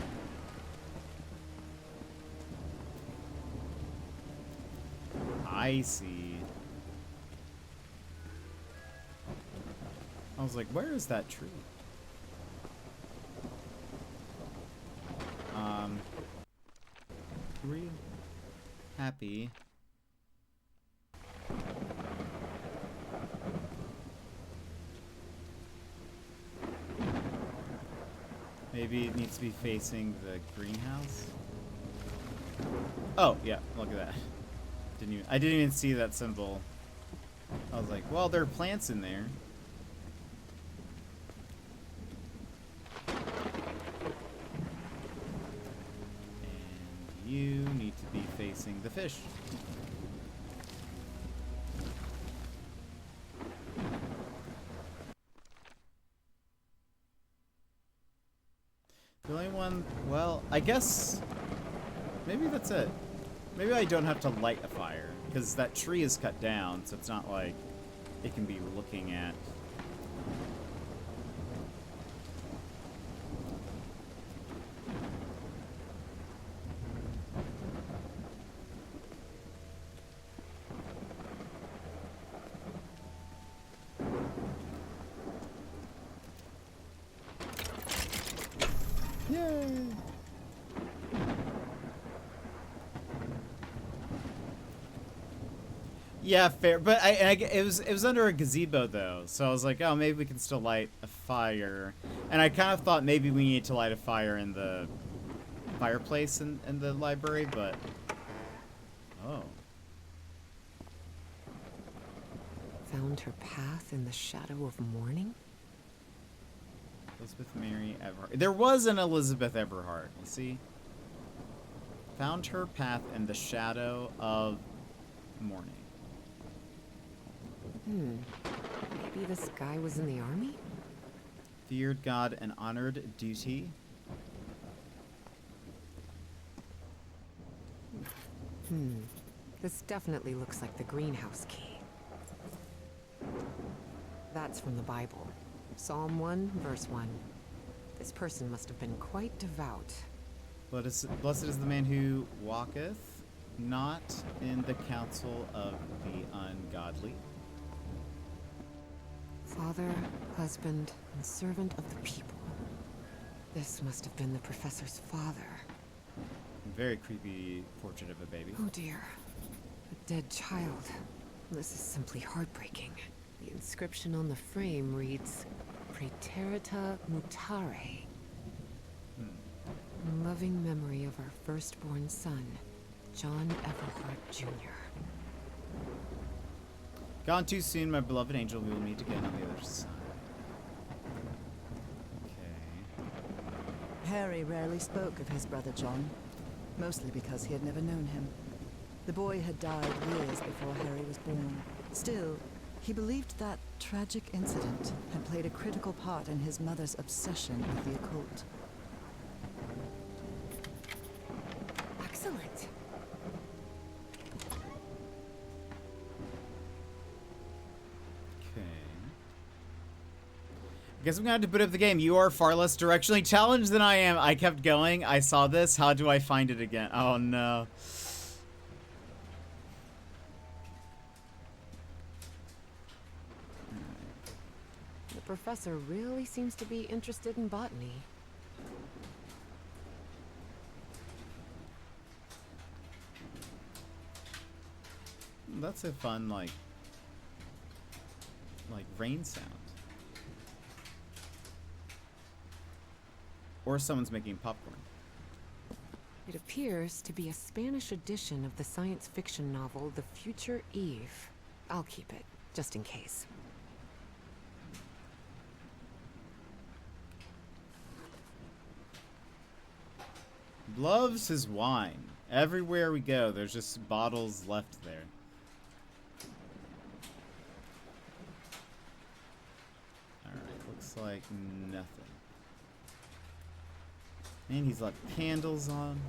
I see. I was like, where is that tree? Were you happy? Maybe it needs to be facing the greenhouse. Oh, yeah, look at that. I didn't even see that symbol. I was like, well, there are plants in there. And you need to be facing the fish. The only one, well, I guess maybe that's it. Maybe I don't have to light a fire because that tree is cut down, so it's not like it can be looking at. Yay! Yeah, fair. But it was under a gazebo though, so I was like, oh, maybe we can still light a fire. And I kind of thought maybe we need to light a fire in the fireplace in the library, but oh. Found her path in the shadow of morning? Elizabeth Mary Everhart. There was an Elizabeth Everhart, you see? Found her path in the shadow of morning. Maybe this guy was in the army? Feared God and honored duty. This definitely looks like the greenhouse key. That's from the Bible. Psalm 1, verse 1. This person must have been quite devout. Blessed is the man who walketh not in the counsel of the ungodly. Father, husband, and servant of the people. This must have been the professor's father. very creepy portrait of a baby. Oh dear. A dead child. This is simply heartbreaking. The inscription on the frame reads, Praeterita Mutare. In loving memory of our firstborn son, John Everhart Jr. Gone too soon, my beloved angel. We will meet again on the other side. Okay. Harry rarely spoke of his brother John, mostly because he had never known him. The boy had died years before Harry was born. Still, he believed that tragic incident had played a critical part in his mother's obsession with the occult. Excellent. Okay. I guess I'm gonna have to boot up the game. You are far less directionally challenged than I am. I kept going. I saw this. How do I find it again? Oh no. The professor really seems to be interested in botany. That's a fun, like rain sound. Or someone's making popcorn. It appears to be a Spanish edition of the science fiction novel The Future Eve. I'll keep it, just in case. Loves his wine. Everywhere we go, there's just bottles left there. Alright, looks like nothing. And he's left candles on.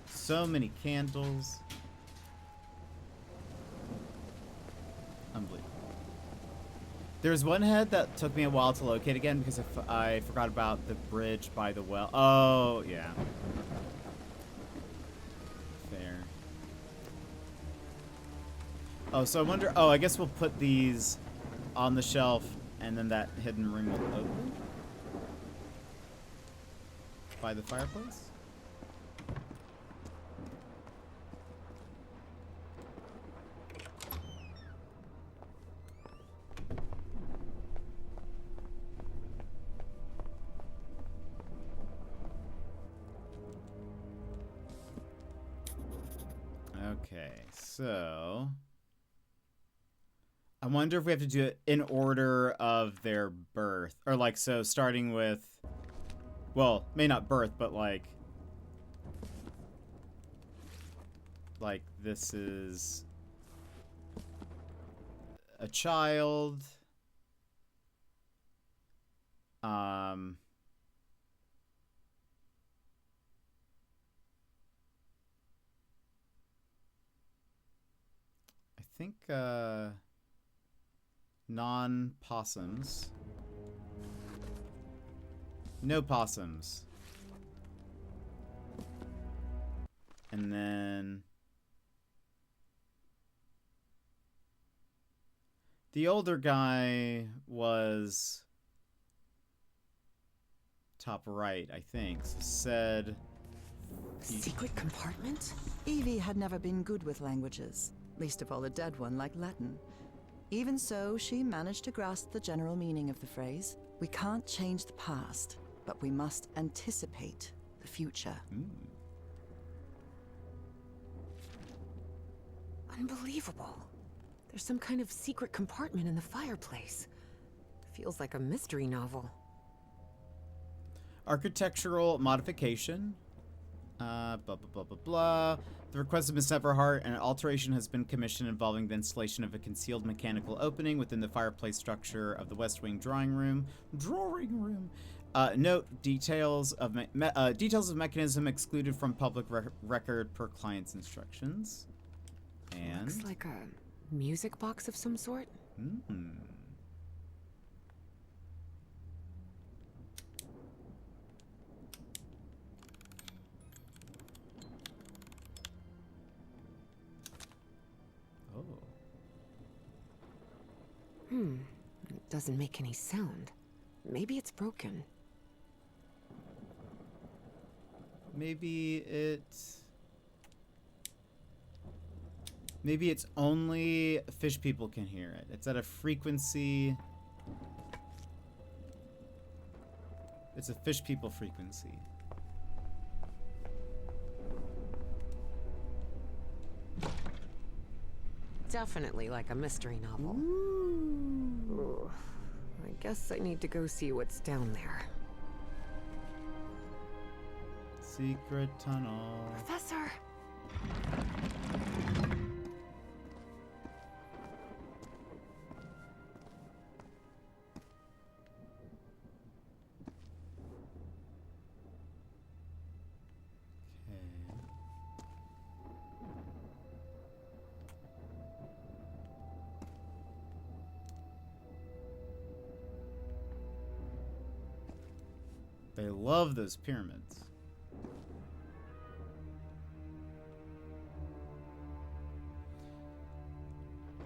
So many candles. Unbelievable. There's one head that took me a while to locate again because I forgot about the bridge by the well. Oh, yeah. Fair. Oh, so I wonder... Oh, I guess we'll put these on the shelf and then that hidden room will open. By the fireplace? Okay, so... I wonder if we have to do it in order of their birth. Or like, so starting with... Well, may not birth, but like this is a child. I think non-possums. No possums. And then the older guy was top right, I think. So said Secret compartment? Evie had never been good with languages, least of all a dead one like Latin. Even so, she managed to grasp the general meaning of the phrase. We can't change the past, but we must anticipate the future. Unbelievable. There's some kind of secret compartment in the fireplace. Feels like a mystery novel. architectural modification. Blah, blah, blah, blah, blah. The request of Miss Everhart, an alteration has been commissioned involving the installation of a concealed mechanical opening within the fireplace structure of the West Wing drawing room. Note details of mechanism excluded from public record per client's instructions. And looks like a music box of some sort. It doesn't make any sound. Maybe it's broken. Maybe it Maybe it's only fish people can hear it. It's at a frequency. It's a fish people frequency. Definitely like a mystery novel. Ooh, I guess I need to go see what's down there. Secret tunnel. Professor! They love those pyramids.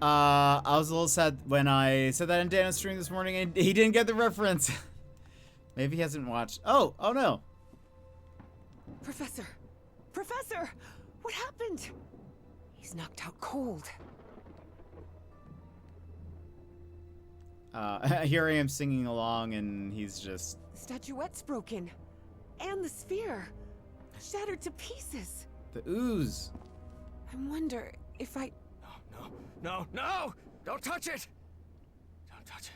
I was a little sad when I said that in Dana's stream this morning and he didn't get the reference. Maybe he hasn't watched. Oh no. Professor! Professor! What happened? He's knocked out cold. Here I am singing along and he's just... The statuette's broken. And the sphere. Shattered to pieces. The ooze. I wonder if I... No! Don't touch it! Don't touch it.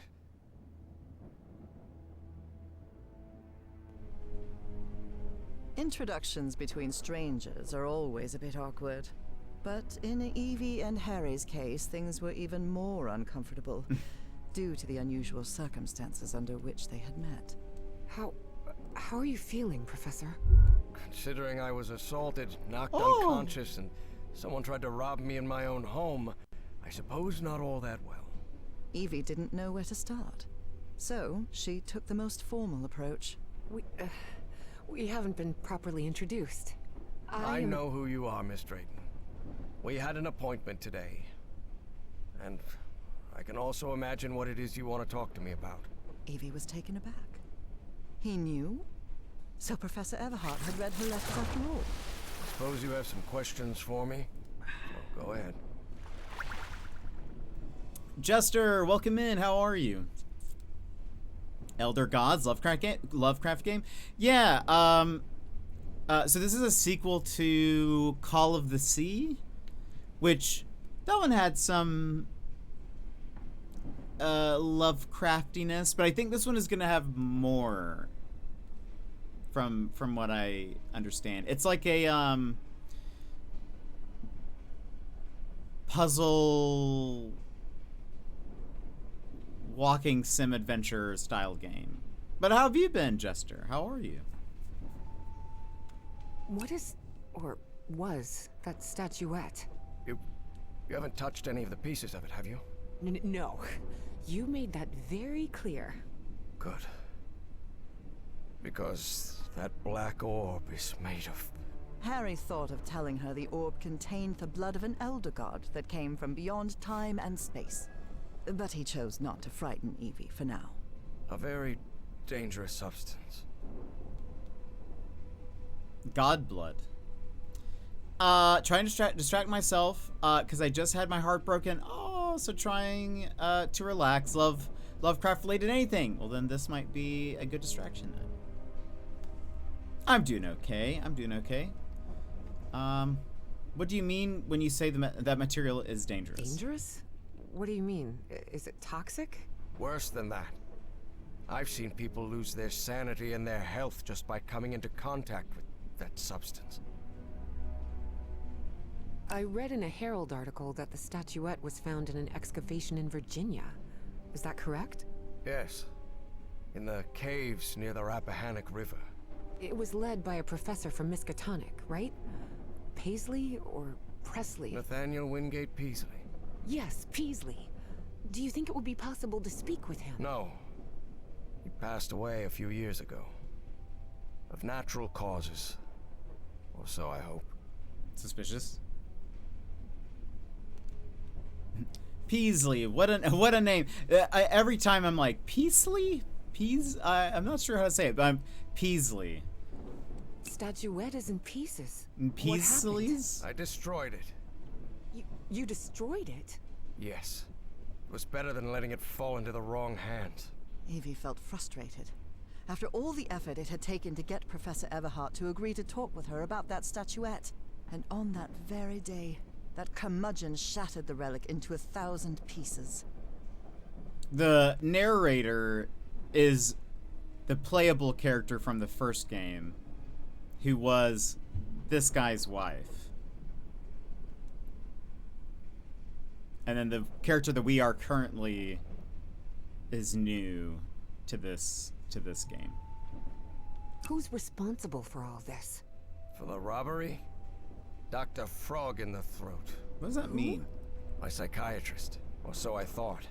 Introductions between strangers are always a bit awkward. But in Evie and Harry's case, things were even more uncomfortable, due to the unusual circumstances under which they had met. How are you feeling, Professor? Considering I was assaulted, knocked unconscious, and someone tried to rob me in my own home, I suppose not all that well. Evie didn't know where to start. So, she took the most formal approach. We haven't been properly introduced. I know who you are, Miss Drayton. We had an appointment today. And I can also imagine what it is you want to talk to me about. Evie was taken aback. He knew? So Professor Everhart had read her letters after all. Suppose you have some questions for me? Well, go ahead. Jester, welcome in. How are you? Elder Gods, Lovecraft game? Yeah, so this is a sequel to Call of the Sea, which that one had some Lovecraftiness, but I think this one is gonna have more from what I understand. It's like a puzzle walking sim adventure style game. But how have you been, Jester? How are you? What is, or was, that statuette? You haven't touched any of the pieces of it, have you? No. You made that very clear. Good. Because that black orb is made of... Harry thought of telling her the orb contained the blood of an elder god that came from beyond time and space. But he chose not to frighten Evie for now. a very dangerous substance. God blood. Trying to distract myself, because I just had my heart broken. Oh, so trying to relax. Lovecraft related anything. Well, then this might be a good distraction then. I'm doing okay. What do you mean when you say that material is dangerous? Dangerous? What do you mean? Is it toxic? Worse than that. I've seen people lose their sanity and their health just by coming into contact with that substance. I read in a Herald article that the statuette was found in an excavation in Virginia. Is that correct? Yes. In the caves near the Rappahannock River. It was led by a professor from Miskatonic, right? Paisley or Presley? Nathaniel Wingate Peasley. Yes, Peasley. Do you think it would be possible to speak with him? No. He passed away a few years ago. Of natural causes. Or so I hope. Suspicious. Peasley, what a name! Every time I'm like Peasley, I'm not sure how to say it, but I'm Peasley. Statuette is in pieces. Peasleys? I destroyed it. You destroyed it? Yes. It was better than letting it fall into the wrong hands. Evie felt frustrated. After all the effort it had taken to get Professor Everhart to agree to talk with her about that statuette. And on that very day, that curmudgeon shattered the relic into 1,000 pieces. The narrator is the playable character from the first game, who was this guy's wife. And then the character that we are currently is new to this game. Who's responsible for all this? For the robbery? Dr. Frog in the throat. What does that mean? My psychiatrist. Or so I thought.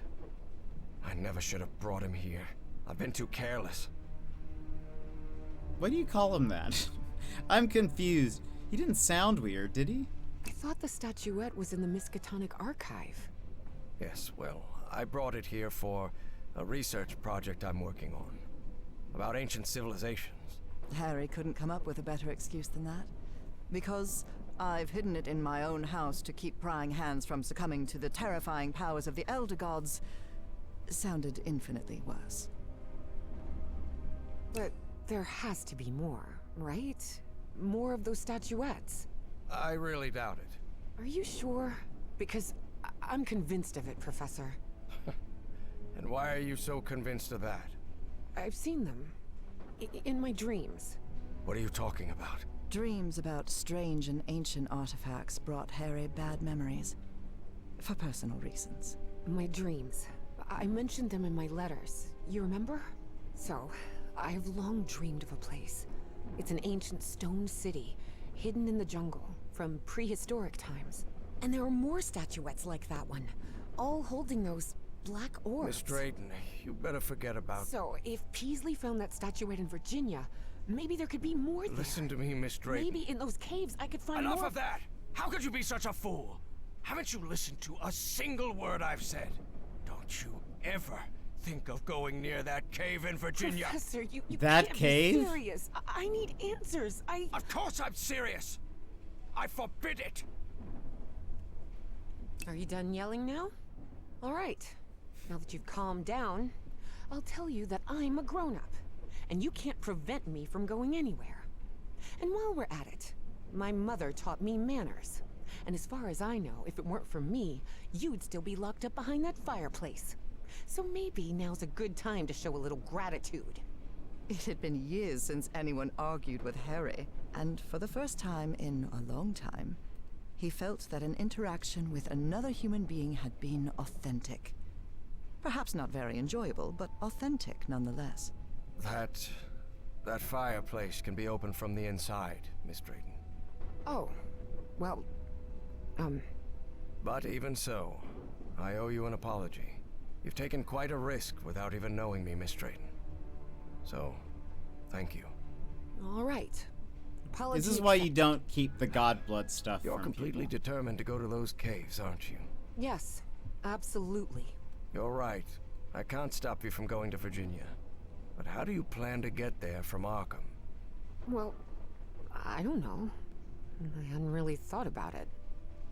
I never should have brought him here. I've been too careless. Why do you call him that? I'm confused. He didn't sound weird, did he? I thought the statuette was in the Miskatonic archive. Yes, well, I brought it here for a research project I'm working on. About ancient civilizations. Harry couldn't come up with a better excuse than that. Because I've hidden it in my own house to keep prying hands from succumbing to the terrifying powers of the Elder Gods sounded infinitely worse. But there has to be more, right? More of those statuettes. I really doubt it. Are you sure? Because I'm convinced of it, Professor. And why are you so convinced of that? I've seen them. In my dreams. What are you talking about? Dreams about strange and ancient artifacts brought Harry bad memories. For personal reasons. My dreams. I mentioned them in my letters. You remember? So, I've long dreamed of a place. It's an ancient stone city, hidden in the jungle, from prehistoric times. And there are more statuettes like that one, all holding those black orbs. Miss Drayton, you better forget about... So, if Peasley found that statuette in Virginia, maybe there could be more there. Listen to me, Miss Drayton. Maybe in those caves I could find Enough more. of that! How could you be such a fool? Haven't you listened to a single word I've said? Don't you ever think of going near that cave in Virginia. Professor, you That can't cave? be serious. I need answers. Of course I'm serious. I forbid it. Are you done yelling now? All right. Now that you've calmed down, I'll tell you that I'm a grown-up, and you can't prevent me from going anywhere. And while we're at it, my mother taught me manners. And as far as I know, if it weren't for me, you'd still be locked up behind that fireplace. So maybe now's a good time to show a little gratitude. It had been years since anyone argued with Harry, and for the first time in a long time, he felt that an interaction with another human being had been authentic. Perhaps not very enjoyable, but authentic nonetheless. That fireplace can be opened from the inside, Miss Drayton. Oh, well, But even so, I owe you an apology. You've taken quite a risk without even knowing me, Miss Drayton. So, thank you. all right. Apology This is why you accepted. don't keep the godblood stuff You're from completely people. determined to go to those caves, aren't you? Yes, absolutely. You're right. I can't stop you from going to Virginia. But how do you plan to get there from Arkham? Well, I don't know. I hadn't really thought about it.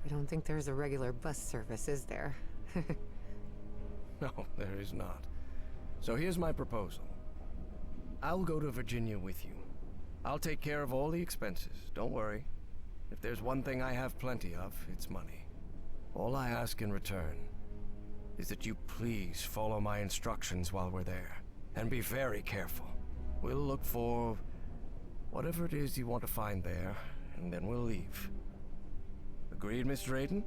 I don't think there's a regular bus service, is there? No, there is not. So here's my proposal. I'll go to Virginia with you. I'll take care of all the expenses, don't worry. If there's one thing I have plenty of, it's money. All I ask in return is that you please follow my instructions while we're there. And be very careful. We'll look for whatever it is you want to find there, and then we'll leave. Agreed, Miss Drayton?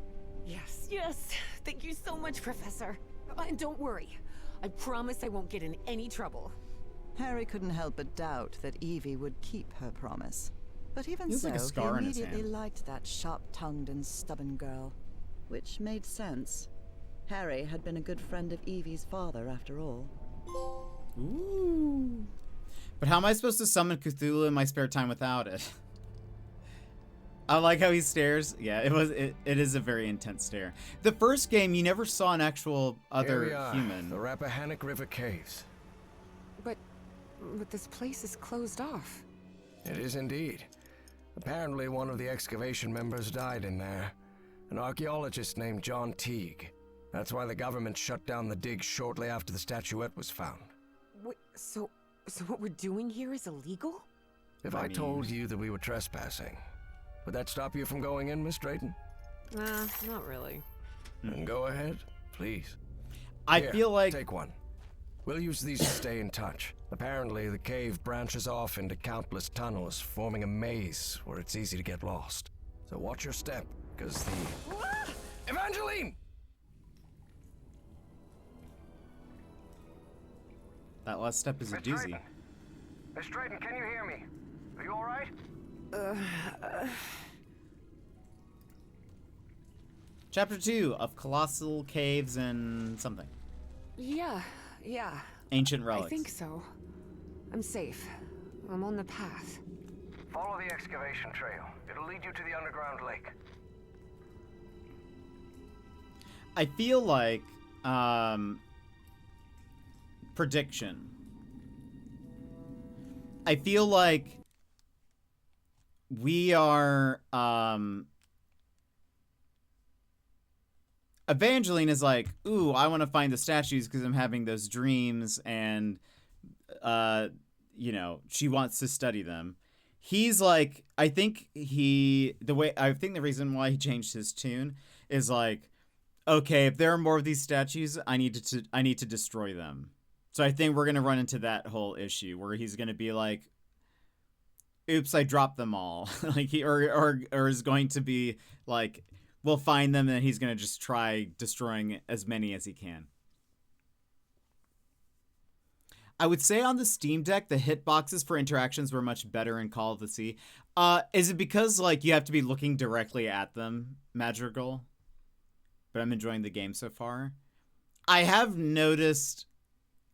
Yes, yes. Thank you so much, Professor. And don't worry. I promise I won't get in any trouble. Harry couldn't help but doubt that Evie would keep her promise. But even He has so, like a scar he on his immediately hand. liked that sharp-tongued and stubborn girl. Which made sense. Harry had been a good friend of Evie's father, after all. Ooh. But how am I supposed to summon Cthulhu in my spare time without it? I like how he stares. Yeah, it is a very intense stare. The first game, you never saw an actual Here we other are, human. the Rappahannock River Caves. But this place is closed off. It is indeed. Apparently one of the excavation members died in there. An archaeologist named John Teague. That's why the government shut down the dig shortly after the statuette was found. Wait, so what we're doing here is illegal? If I told you that we were trespassing, would that stop you from going in, Miss Drayton? Nah, not really. Then go ahead, please. I Here, feel like take one. We'll use these to stay in touch. Apparently, the cave branches off into countless tunnels, forming a maze where it's easy to get lost. So watch your step, because the... Evangeline! that last step is a doozy. Miss Drayton, can you hear me? Are you alright? Chapter 2 of Colossal Caves and something. Yeah. Ancient relics. I think so. I'm safe. I'm on the path. Follow the excavation trail. It'll lead you to the underground lake. I feel like prediction. I feel like we are Evangeline is like, ooh, I want to find the statues because I'm having those dreams, and you know, she wants to study them. He's like, I think the reason why he changed his tune is like, okay, if there are more of these statues, I need to destroy them. So I think we're gonna run into that whole issue where he's gonna be like, oops, I dropped them all. Like or is going to be like, we'll find them and he's gonna just try destroying as many as he can. I would say on the Steam Deck, the hitboxes for interactions were much better in Call of the Sea. Is it because like you have to be looking directly at them, Madrigal? But I'm enjoying the game so far. I have noticed,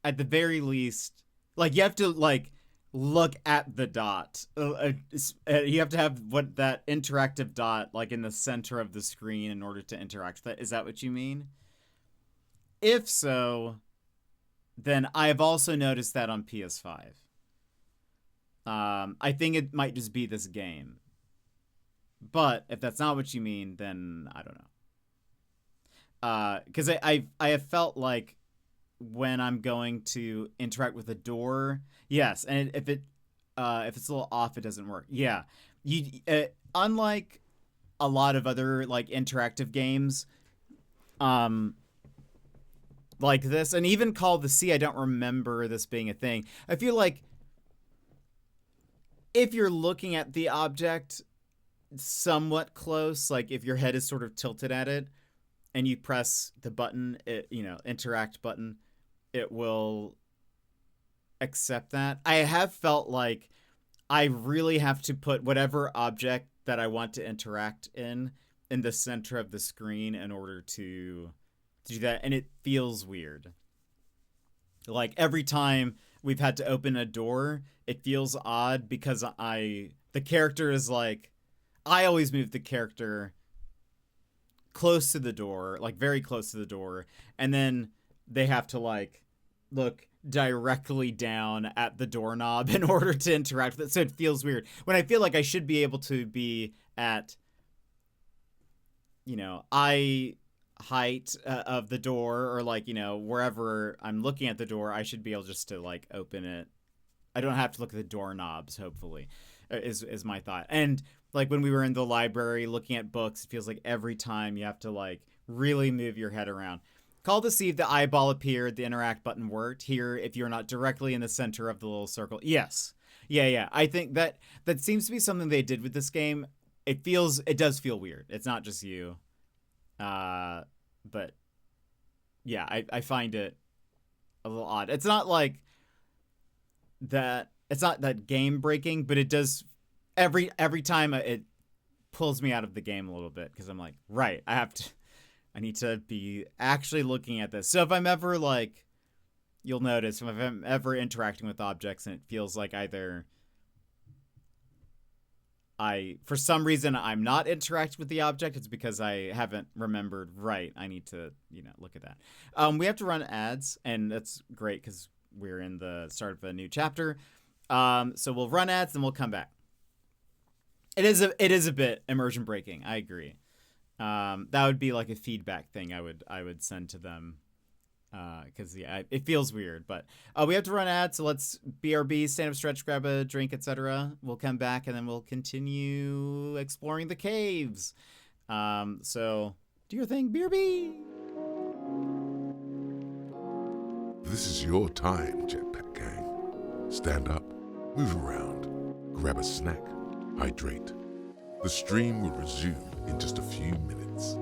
at the very least, like you have to like look at the dot. You have to have that interactive dot like in the center of the screen in order to interact with it. Is that what you mean? If so, then I've also noticed that on PS5. I think it might just be this game. But if that's not what you mean, then I don't know. Because I have felt like when I'm going to interact with a door, yes, and if it's a little off, it doesn't work. Yeah, unlike a lot of other like interactive games, like this, and even Call of the Sea, I don't remember this being a thing. I feel like if you're looking at the object somewhat close, like if your head is sort of tilted at it, and you press the button, interact button, it will accept that. I have felt like I really have to put whatever object that I want to interact in the center of the screen in order to do that, and it feels weird. Like every time we've had to open a door, it feels odd because the character is like, I always move the character close to the door, like very close to the door, and then they have to like look directly down at the doorknob in order to interact with it, so it feels weird. When I feel like I should be able to be at, eye height of the door, or like, wherever I'm looking at the door, I should be able just to like open it. I don't have to look at the doorknobs, hopefully, is my thought. And like when we were in the library looking at books, it feels like every time you have to like really move your head around. Call to see if the eyeball appeared, the interact button worked. Here, if you're not directly in the center of the little circle. Yes. Yeah. I think that seems to be something they did with this game. It does feel weird. It's not just you. But yeah, I find it a little odd. It's not like that. It's not that game breaking, but it does every time it pulls me out of the game a little bit, because I'm like, right, I need to be actually looking at this. So if I'm ever like, you'll notice if I'm ever interacting with objects and it feels like either for some reason I'm not interacting with the object, it's because I haven't remembered, right, I need to, look at that. We have to run ads, and that's great because we're in the start of a new chapter. So we'll run ads and we'll come back. It is a bit immersion breaking, I agree. That would be like a feedback thing I would send to them. Because yeah, it feels weird, but we have to run ads, so let's BRB, stand up, stretch, grab a drink, etc. We'll come back and then we'll continue exploring the caves. So do your thing, BRB. This is your time, Jetpack Gang. Stand up, move around, grab a snack, hydrate. The stream will resume in just a few minutes.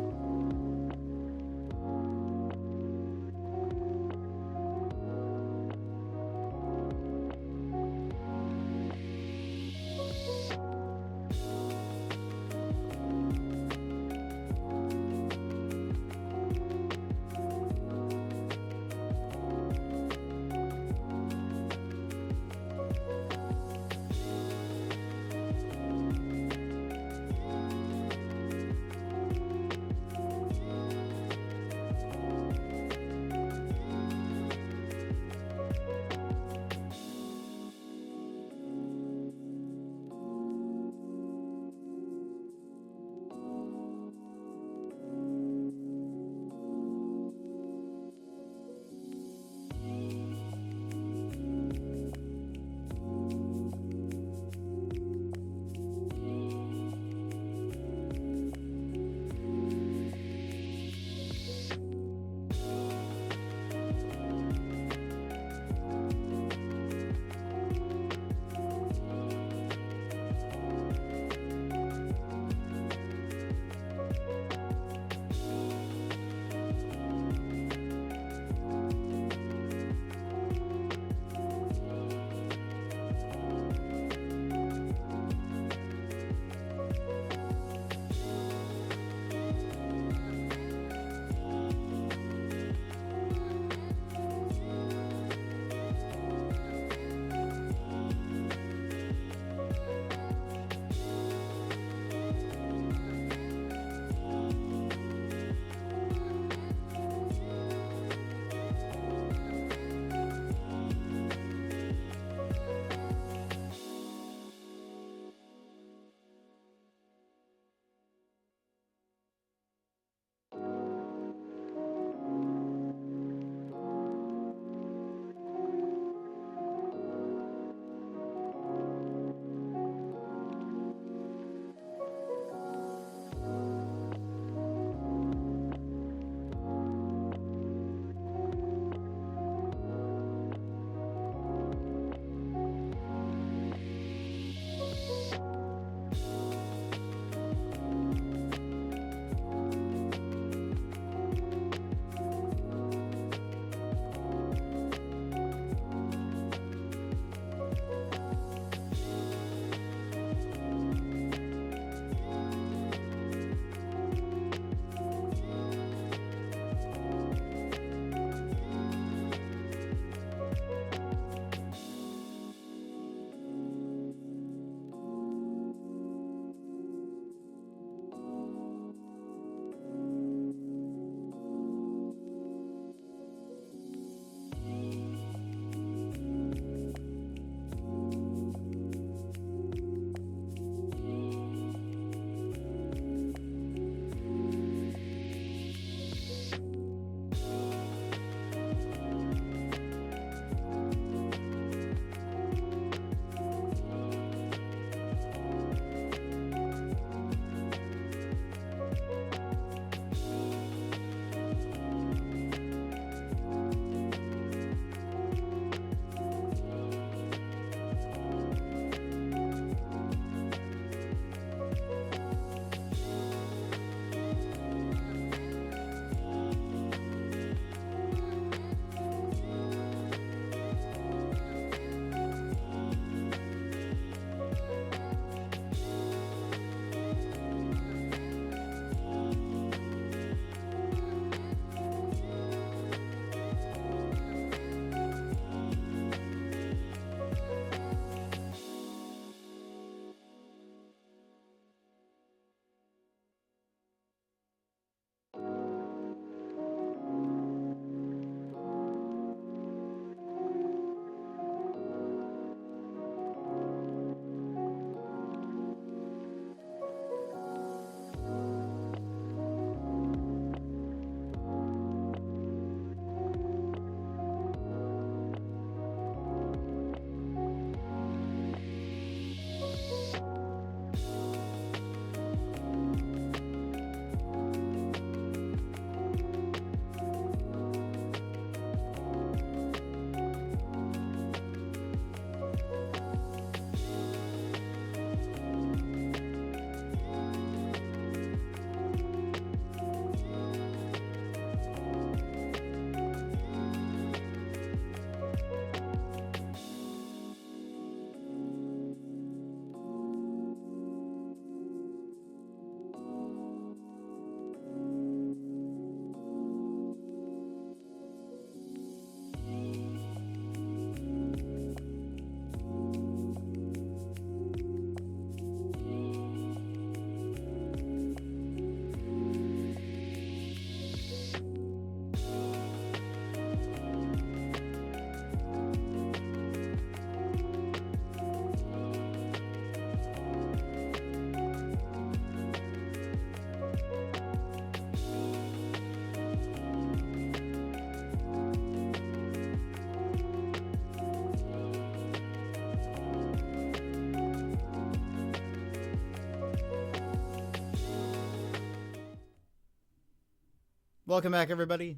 Welcome back, everybody.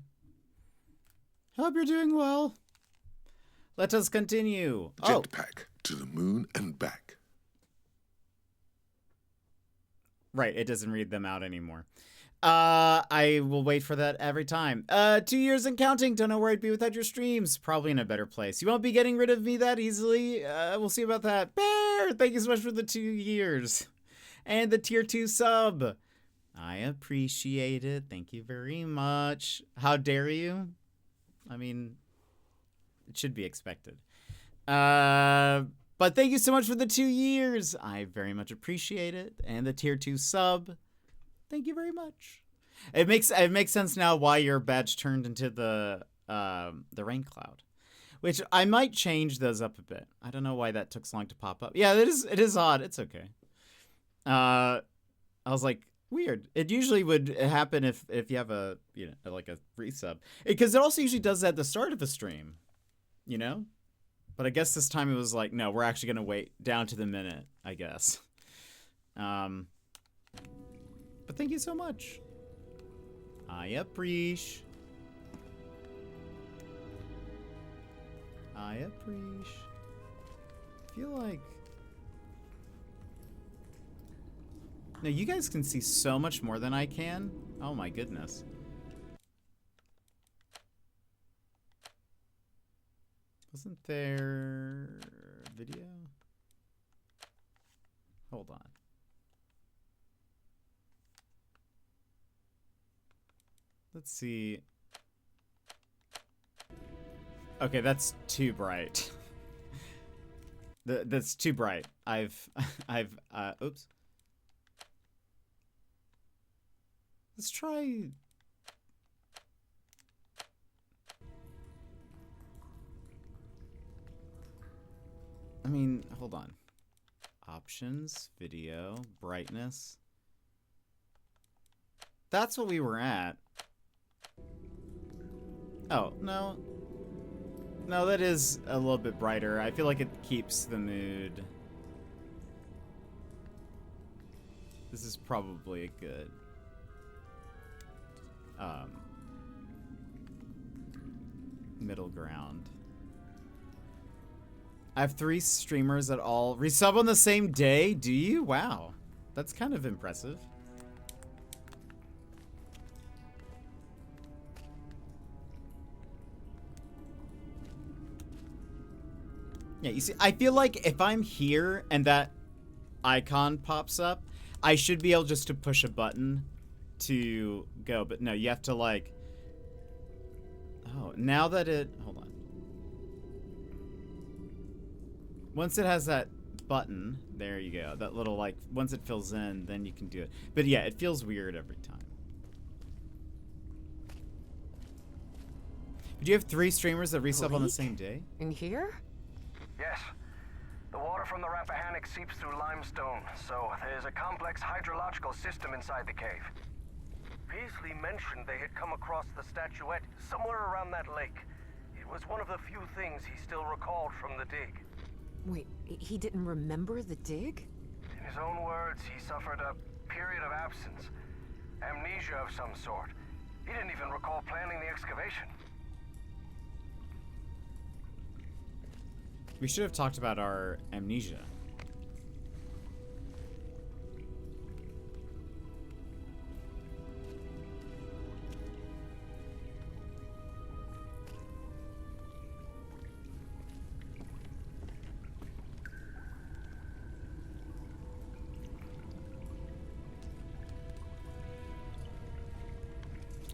Hope you're doing well. Let us continue. Jetpack to the moon and back. Right, it doesn't read them out anymore. I will wait for that every time. 2 years and counting. Don't know where I'd be without your streams. Probably in a better place. You won't be getting rid of me that easily. We'll see about that. Bear, thank you so much for the 2 years. And the tier 2 sub. I appreciate it. Thank you very much. How dare you? I mean, it should be expected. But thank you so much for the 2 years. I very much appreciate it. And the tier 2 sub. Thank you very much. It makes sense now why your badge turned into the rain cloud, which I might change those up a bit. I don't know why that took so long to pop up. Yeah, it is odd. It's okay. I was like, weird. It usually would happen if you have a like a resub, because it also usually does that at the start of a stream, you know. But I guess this time it was like, no, we're actually gonna wait down to the minute, I guess. But thank you so much. I appreciate. I feel like. No, you guys can see so much more than I can. Oh my goodness. Wasn't there video? Hold on. Let's see. Okay, that's too bright. That's too bright. Oops. Let's try. I mean, hold on. Options, video, brightness. That's what we were at. Oh, no. No, that is a little bit brighter. I feel like it keeps the mood. This is probably a good middle ground. I have 3 streamers that all resub on the same day. Do you? Wow. That's kind of impressive. Yeah, you see, I feel like if I'm here and that icon pops up, I should be able just to push a button to go. But no, you have to like... Oh, now that it... Hold on. Once it has that button, there you go. That little, like, once it fills in, then you can do it. But yeah, it feels weird every time. Do you have 3 streamers that resub on the same day? In here? Yes. The water from the Rappahannock seeps through limestone, so there's a complex hydrological system inside the cave. Peasley mentioned they had come across the statuette somewhere around that lake. It was one of the few things he still recalled from the dig. Wait, he didn't remember the dig? In his own words, he suffered a period of absence. Amnesia of some sort. He didn't even recall planning the excavation. We should have talked about our amnesia.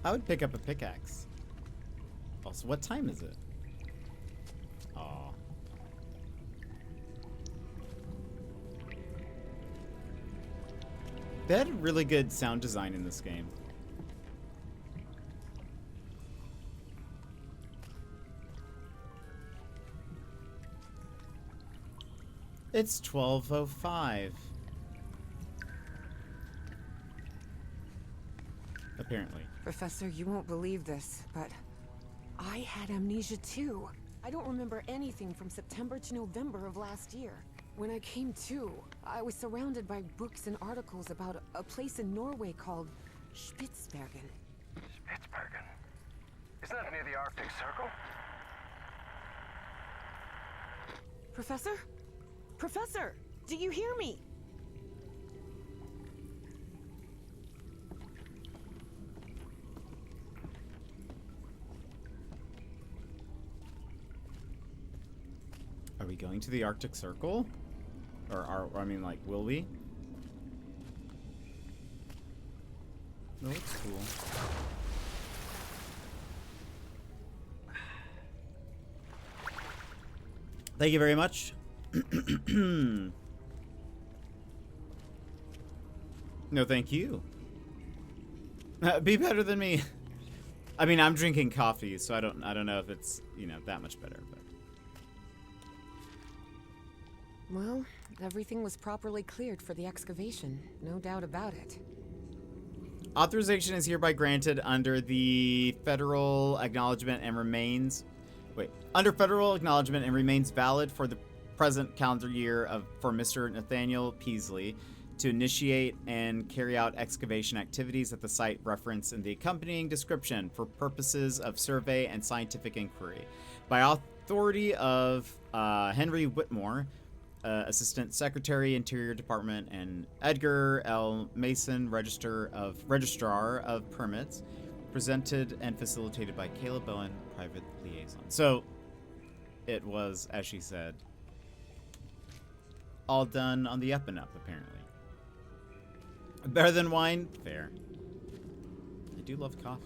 I would pick up a pickaxe. Also, what time is it? Aw. They had really good sound design in this game. It's 12:05. Apparently. Professor, you won't believe this, but I had amnesia too. I don't remember anything from September to November of last year. When I came to, I was surrounded by books and articles about a place in Norway called Spitsbergen. Spitsbergen. Isn't that near the Arctic Circle? Professor? Professor! Do you hear me? Are we going to the Arctic Circle? I mean, like, will we? No, it's cool. Thank you very much. No, thank you. Be better than me. I mean, I'm drinking coffee, so I don't know if it's, you know, that much better, but. Well, everything was properly cleared for the excavation. No doubt about it. Authorization is hereby granted under the federal acknowledgement and remains... under federal acknowledgement and remains valid for the present calendar year for Mr. Nathaniel Peasley to initiate and carry out excavation activities at the site referenced in the accompanying description for purposes of survey and scientific inquiry. By authority of Henry Whitmore, Assistant Secretary, Interior Department, and Edgar L. Mason, Registrar of Permits, presented and facilitated by Caleb Bowen, Private Liaison. So, it was, as she said, all done on the up and up, apparently. Better than wine? Fair. I do love coffee.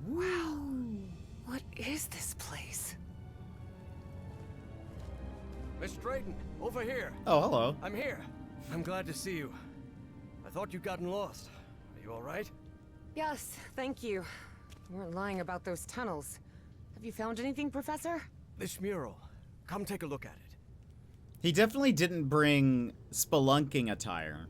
Wow. What is this place? Miss Drayton, over here. Oh, hello. I'm here. I'm glad to see you. I thought you'd gotten lost. Are you all right? Yes, thank you. You weren't lying about those tunnels. Have you found anything, Professor? This mural. Come take a look at it. He definitely didn't bring spelunking attire.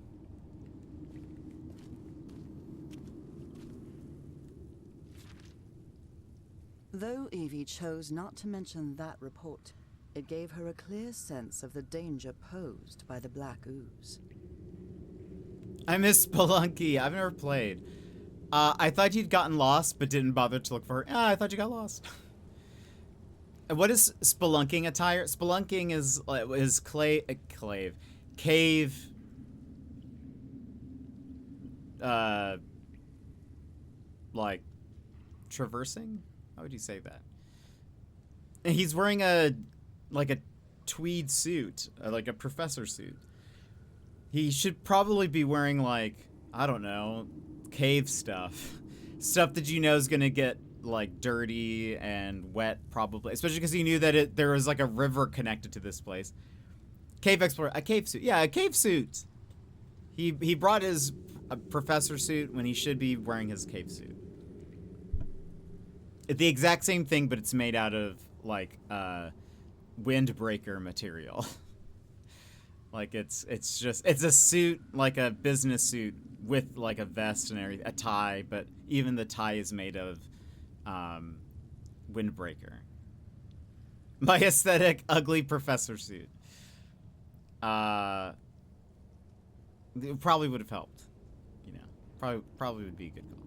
Though Evie chose not to mention that report, it gave her a clear sense of the danger posed by the black ooze. I miss Spelunky. I've never played. I thought you'd gotten lost, but didn't bother to look for her. I thought you got lost. What is spelunking attire? Spelunking is cave. Like traversing. How would you say that? And he's wearing a tweed suit, like a professor suit. He should probably be wearing, like, I don't know, cave stuff. Stuff that you know is gonna get, like, dirty and wet, probably. Especially because he knew that there was, like, a river connected to this place. Cave explorer, a cave suit. Yeah, a cave suit. He brought his professor suit when he should be wearing his cave suit. It's the exact same thing, but it's made out of, like, windbreaker material. Like it's a suit, like a business suit with like a vest and everything, a tie, but even the tie is made of windbreaker. My aesthetic ugly professor suit. It probably would have helped, you know. Probably would be a good call.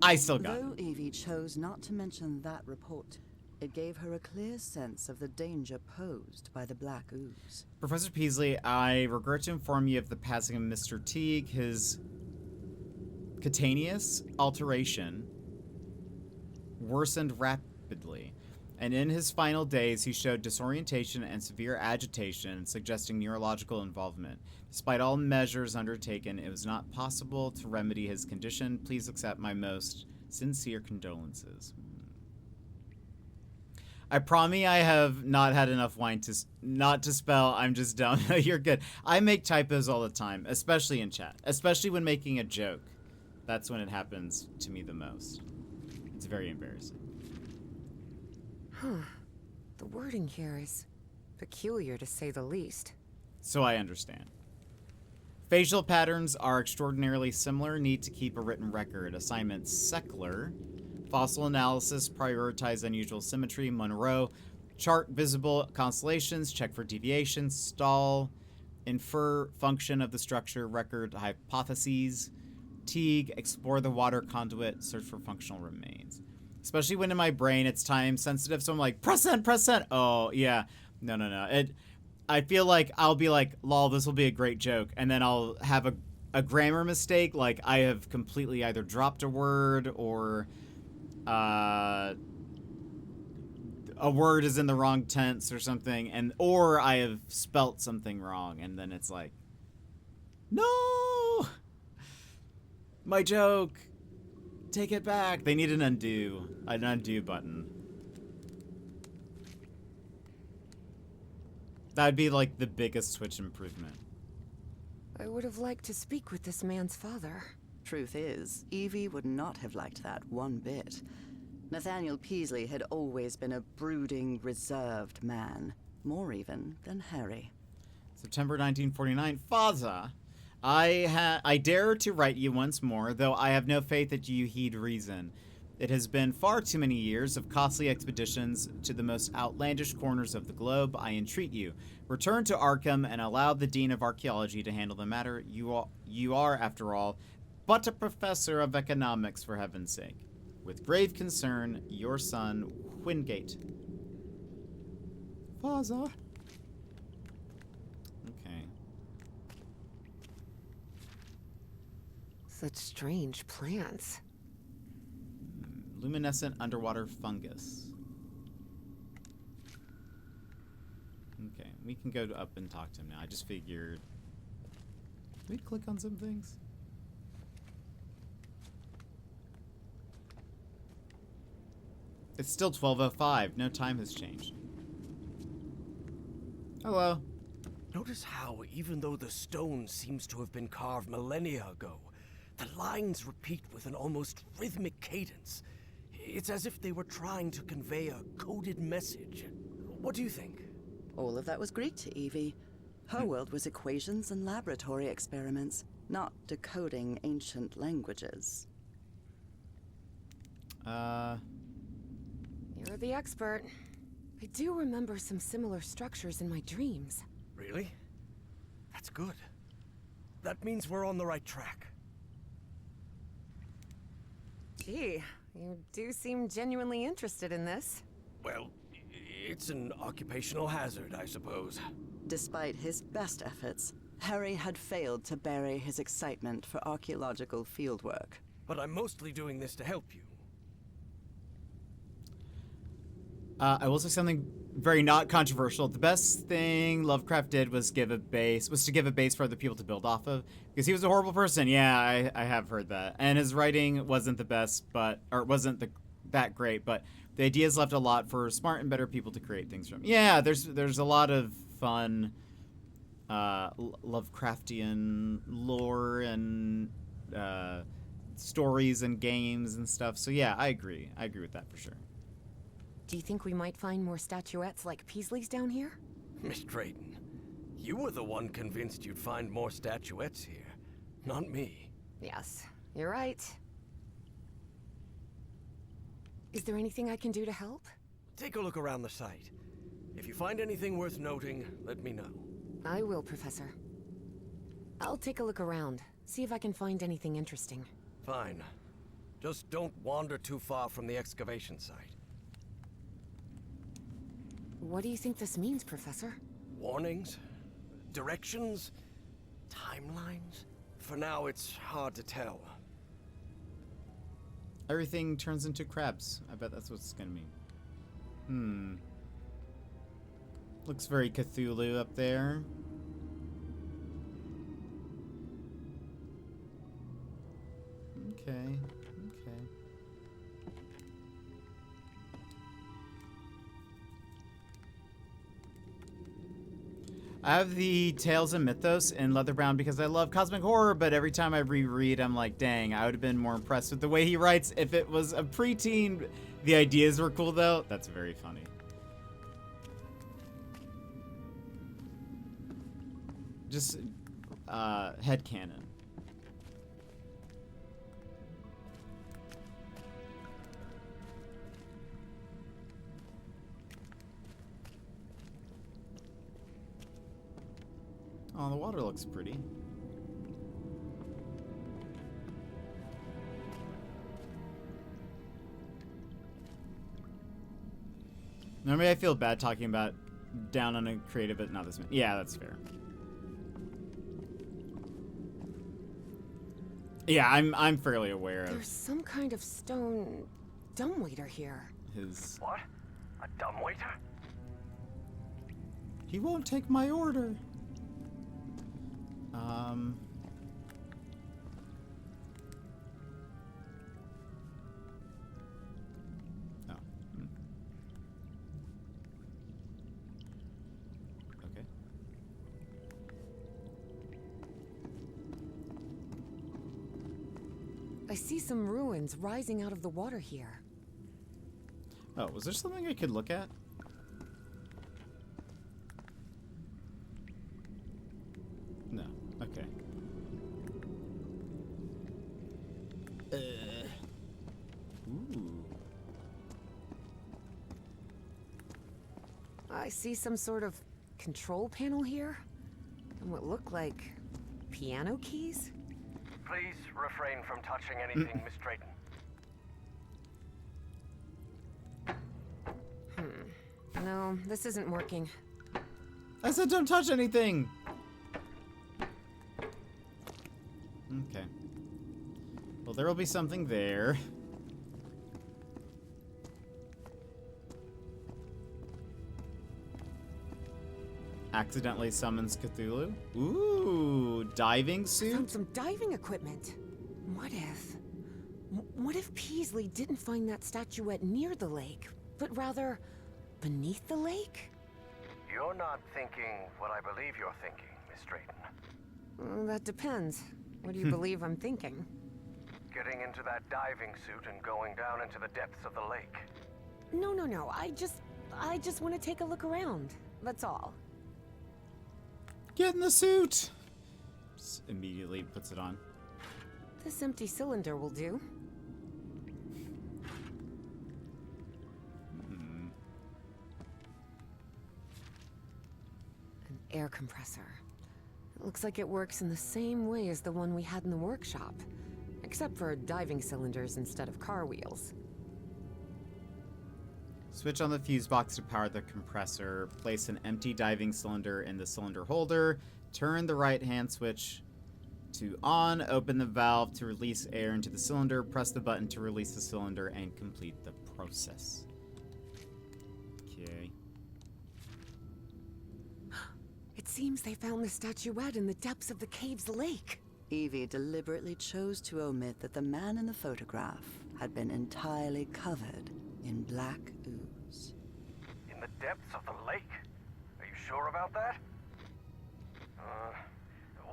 I still got it. Though Evie chose not to mention that report, it gave her a clear sense of the danger posed by the black ooze. Professor Peasley, I regret to inform you of the passing of Mr. Teague. His cutaneous alteration worsened rapidly, and in his final days he showed disorientation and severe agitation, suggesting neurological involvement. Despite all measures undertaken, it was not possible to remedy his condition. Please accept my most sincere condolences. I promise I have not had enough wine not to spell. I'm just dumb. You're good. I make typos all the time, especially in chat, especially when making a joke. That's when it happens to me the most. It's very embarrassing. Huh. The wording here is peculiar, to say the least. So I understand. Facial patterns are extraordinarily similar. Need to keep a written record. Assignment Seckler. Fossil analysis, prioritize unusual symmetry. Monroe, chart visible constellations, check for deviations. Stahl, infer function of the structure, record hypotheses. Teague, explore the water conduit, search for functional remains. Especially when in my brain it's time sensitive, so I'm like, press send, press send. Oh, yeah. No. I feel like I'll be like, lol, this will be a great joke. And then I'll have a grammar mistake, like I have completely either dropped a word or a word is in the wrong tense or something, or I have spelt something wrong, and then it's like, no! My joke! Take it back! They need an undo button. That'd be like the biggest Twitch improvement. I would have liked to speak with this man's father. Truth is, Evie would not have liked that one bit. Nathaniel Peasley had always been a brooding, reserved man. More even than Harry. September 1949. Faza, I dare to write you once more, though I have no faith that you heed reason. It has been far too many years of costly expeditions to the most outlandish corners of the globe. I entreat you, return to Arkham and allow the Dean of Archaeology to handle the matter. You are, after all, but a professor of economics, for heaven's sake. With grave concern, your son, Wingate. Faza. Okay. Such strange plants. Luminescent underwater fungus. Okay, we can go up and talk to him now. I just figured... Did we click on some things? It's still 12:05. No time has changed. Hello. Notice how, even though the stone seems to have been carved millennia ago, the lines repeat with an almost rhythmic cadence. It's as if they were trying to convey a coded message. What do you think? All of that was Greek to Evie. Her world was equations and laboratory experiments, not decoding ancient languages. You're the expert. I do remember some similar structures in my dreams. Really? That's good. That means we're on the right track. Gee, you do seem genuinely interested in this. Well, it's an occupational hazard, I suppose. Despite his best efforts, Harry had failed to bury his excitement for archaeological fieldwork. But I'm mostly doing this to help you. I will say something very not controversial. The best thing Lovecraft did was to give a base for other people to build off of, because he was a horrible person. Yeah, I have heard that. And his writing wasn't the best, that great, but the ideas left a lot for smart and better people to create things from. Yeah, there's a lot of fun Lovecraftian lore and stories and games and stuff. So yeah, I agree with that for sure. Do you think we might find more statuettes like Peasley's down here? Miss Drayton, you were the one convinced you'd find more statuettes here, not me. Yes, you're right. Is there anything I can do to help? Take a look around the site. If you find anything worth noting, let me know. I will, Professor. I'll take a look around, see if I can find anything interesting. Fine. Just don't wander too far from the excavation site. What do you think this means, Professor? Warnings? Directions? Timelines? For now, it's hard to tell. Everything turns into crabs. I bet that's what it's gonna mean. Looks very Cthulhu up there. Okay. I have the Tales and Mythos in Leatherbound because I love cosmic horror, but every time I reread, I'm like, dang, I would have been more impressed with the way he writes if it was a preteen. The ideas were cool, though. That's very funny. Just, headcanon. Oh, the water looks pretty. Normally I feel bad talking about down on a creative, but not this many. Yeah, that's fair. Yeah, I'm fairly aware of There's some kind of stone dumbwaiter here. his... What? A dumbwaiter? He won't take my order. Oh. Okay. I see some ruins rising out of the water here. Oh, was there something I could look at? No. Okay. Ooh. I see some sort of control panel here, and what look like piano keys. Please refrain from touching anything, Miss Drayton. No, this isn't working. I said don't touch anything! Okay. Well, there will be something there. Accidentally summons Cthulhu. Ooh, diving I suit? found some diving equipment. What if Peasley didn't find that statuette near the lake, but rather beneath the lake? You're not thinking what I believe you're thinking, Miss Drayton. That depends. What do you believe I'm thinking? Getting into that diving suit and going down into the depths of the lake. No. I just want to take a look around. That's all. Get in the suit! Just immediately puts it on. This empty cylinder will do. An air compressor. It looks like it works in the same way as the one we had in the workshop, except for diving cylinders instead of car wheels. Switch on the fuse box to power the compressor. Place an empty diving cylinder in the cylinder holder. Turn the right-hand switch to on. Open the valve to release air into the cylinder. Press the button to release the cylinder and complete the process. Okay. It seems they found the statuette in the depths of the cave's lake. Evie deliberately chose to omit that the man in the photograph had been entirely covered in black ooze. In the depths of the lake? Are you sure about that?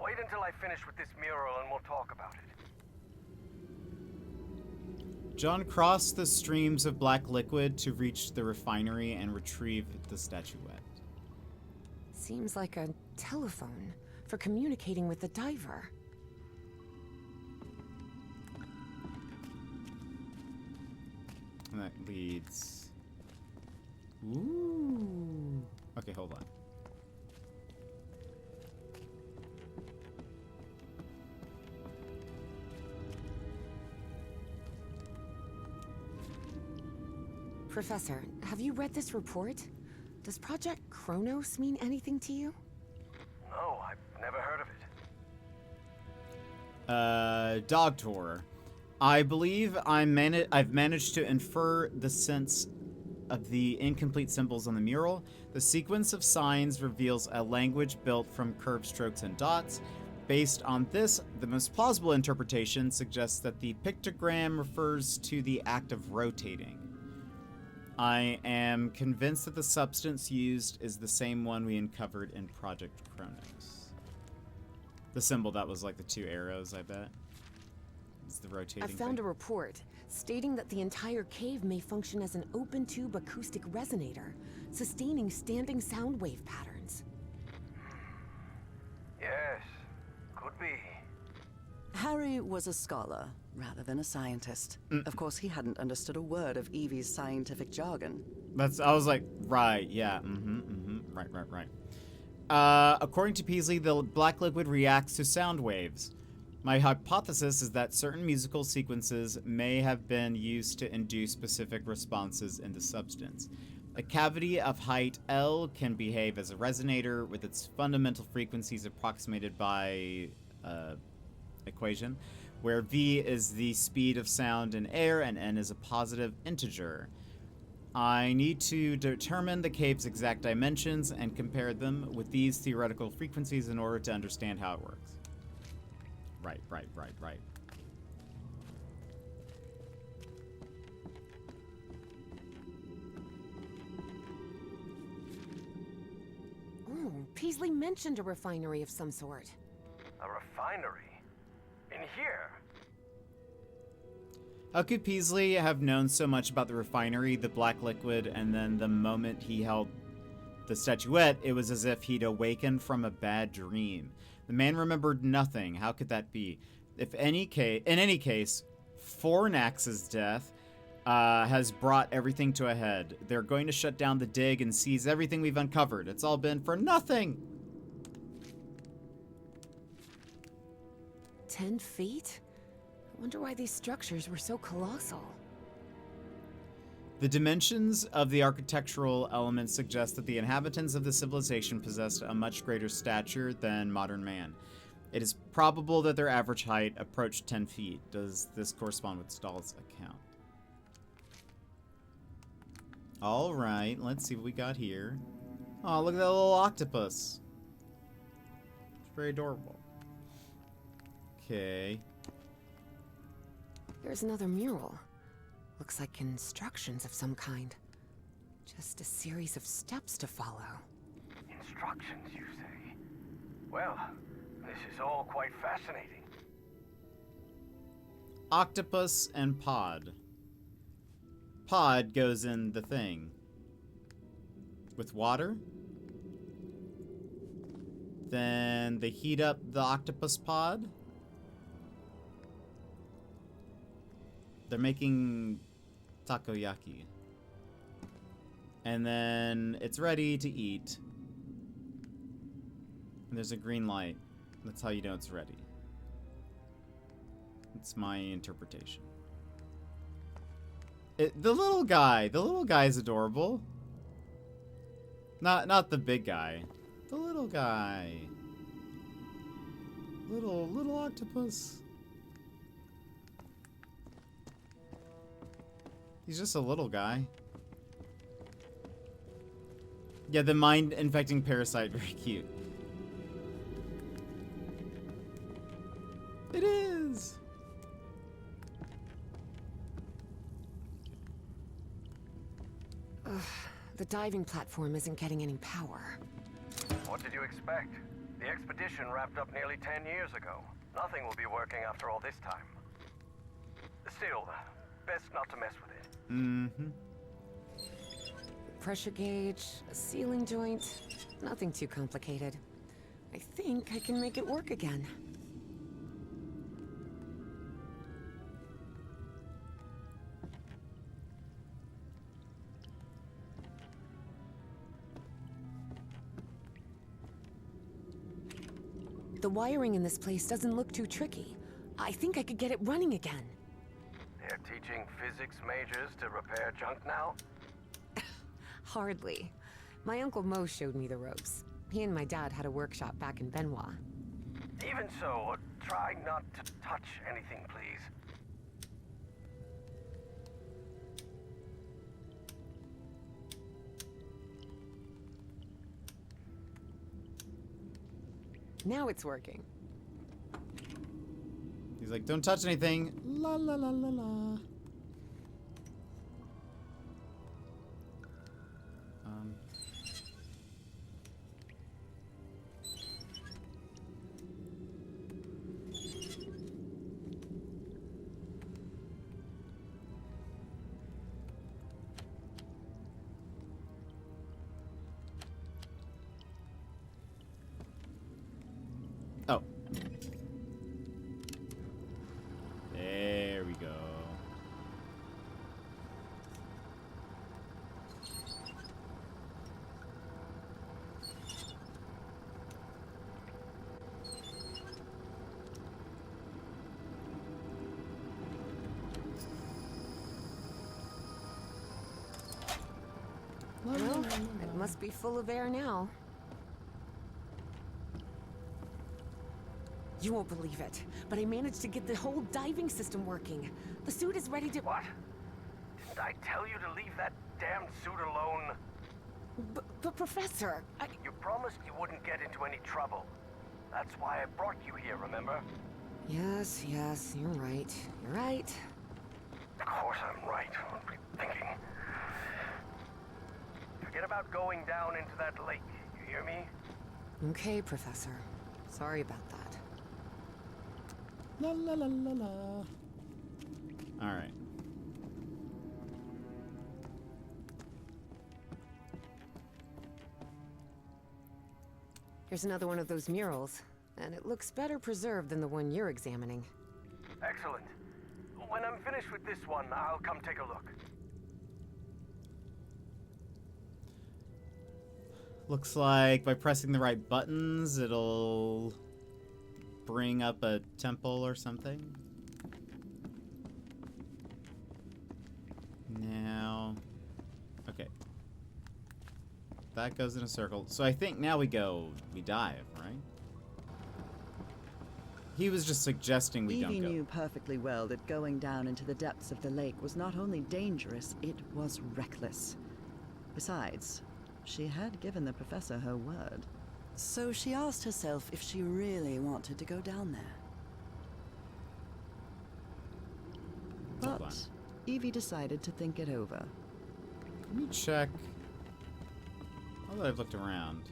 Wait until I finish with this mural and we'll talk about it. John crossed the streams of black liquid to reach the refinery and retrieve the statuette. Seems like a telephone for communicating with the diver. And that leads... Ooh. Okay, hold on. Professor, have you read this report? Does Project Kronos mean anything to you? No, I've never heard of it. Dog tour. I believe I've managed to infer the sense of the incomplete symbols on the mural. The sequence of signs reveals a language built from curved strokes and dots. Based on this, the most plausible interpretation suggests that the pictogram refers to the act of rotating. I am convinced that the substance used is the same one we uncovered in Project Kronos. The symbol that was like the two arrows, I bet. It's the rotating I found thing. a report stating that the entire cave may function as an open tube acoustic resonator, sustaining standing sound wave patterns. Yes, could be. Harry was a scholar rather than a scientist. Of course, he hadn't understood a word of Evie's scientific jargon. I was like, right, yeah, right. According to Peasley, the black liquid reacts to sound waves. My hypothesis is that certain musical sequences may have been used to induce specific responses in the substance. A cavity of height L can behave as a resonator with its fundamental frequencies approximated by equation, where V is the speed of sound in air and N is a positive integer. I need to determine the cave's exact dimensions and compare them with these theoretical frequencies in order to understand how it works. Right. Oh, Peasley mentioned a refinery of some sort. A refinery? In here? How could Peasley have known so much about the refinery, the black liquid, and then the moment he held the statuette, it was as if he'd awakened from a bad dream. The man remembered nothing. How could that be? In any case, Fornax's death has brought everything to a head. They're going to shut down the dig and seize everything we've uncovered. It's all been for nothing. 10 feet? I wonder why these structures were so colossal. The dimensions of the architectural elements suggest that the inhabitants of the civilization possessed a much greater stature than modern man. It is probable that their average height approached 10 feet. Does this correspond with Stahl's account? All right, let's see what we got here. Oh, look at that little octopus. It's very adorable. Okay. Here's another mural. Looks like instructions of some kind. Just a series of steps to follow. Instructions, you say? Well, this is all quite fascinating. Octopus and pod. Pod goes in the thing. With water? Then they heat up the octopus pod. They're making takoyaki. And then it's ready to eat. And there's a green light. That's how you know it's ready. It's my interpretation. The little guy is adorable. Not the big guy. The little guy. Little octopus. He's just a little guy. Yeah, the mind-infecting parasite, very cute. It is! Ugh, the diving platform isn't getting any power. What did you expect? The expedition wrapped up nearly 10 years ago. Nothing will be working after all this time. Still, best not to mess with it. Mm-hmm. Pressure gauge, a sealing joint, nothing too complicated. I think I can make it work again. The wiring in this place doesn't look too tricky. I think I could get it running again. They're teaching physics majors to repair junk now? Hardly. My Uncle Mo showed me the ropes. He and my dad had a workshop back in Benoit. Even so, try not to touch anything, please. Now it's working. He's like, don't touch anything. La la la la la. Oh. There we go. Must be full of air now. You won't believe it, but I managed to get the whole diving system working. The suit is ready to... What? Didn't I tell you to leave that damn suit alone? But Professor, You promised you wouldn't get into any trouble. That's why I brought you here, remember? Yes, you're right. You're right. Of course I'm right. What were you thinking? Forget about going down into that lake. You hear me? Okay, Professor. Sorry about that. La la la la la. All right. Here's another one of those murals, and it looks better preserved than the one you're examining. Excellent. When I'm finished with this one, I'll come take a look. Looks like by pressing the right buttons, it'll bring up a temple or something. Now, okay. That goes in a circle. So I think now we dive, right? He was just suggesting we don't Evie go. knew perfectly well that going down into the depths of the lake was not only dangerous, it was reckless. Besides, she had given the professor her word. So she asked herself if she really wanted to go down there. Hold on. But Evie decided to think it over. Let me check. Now that I've looked around.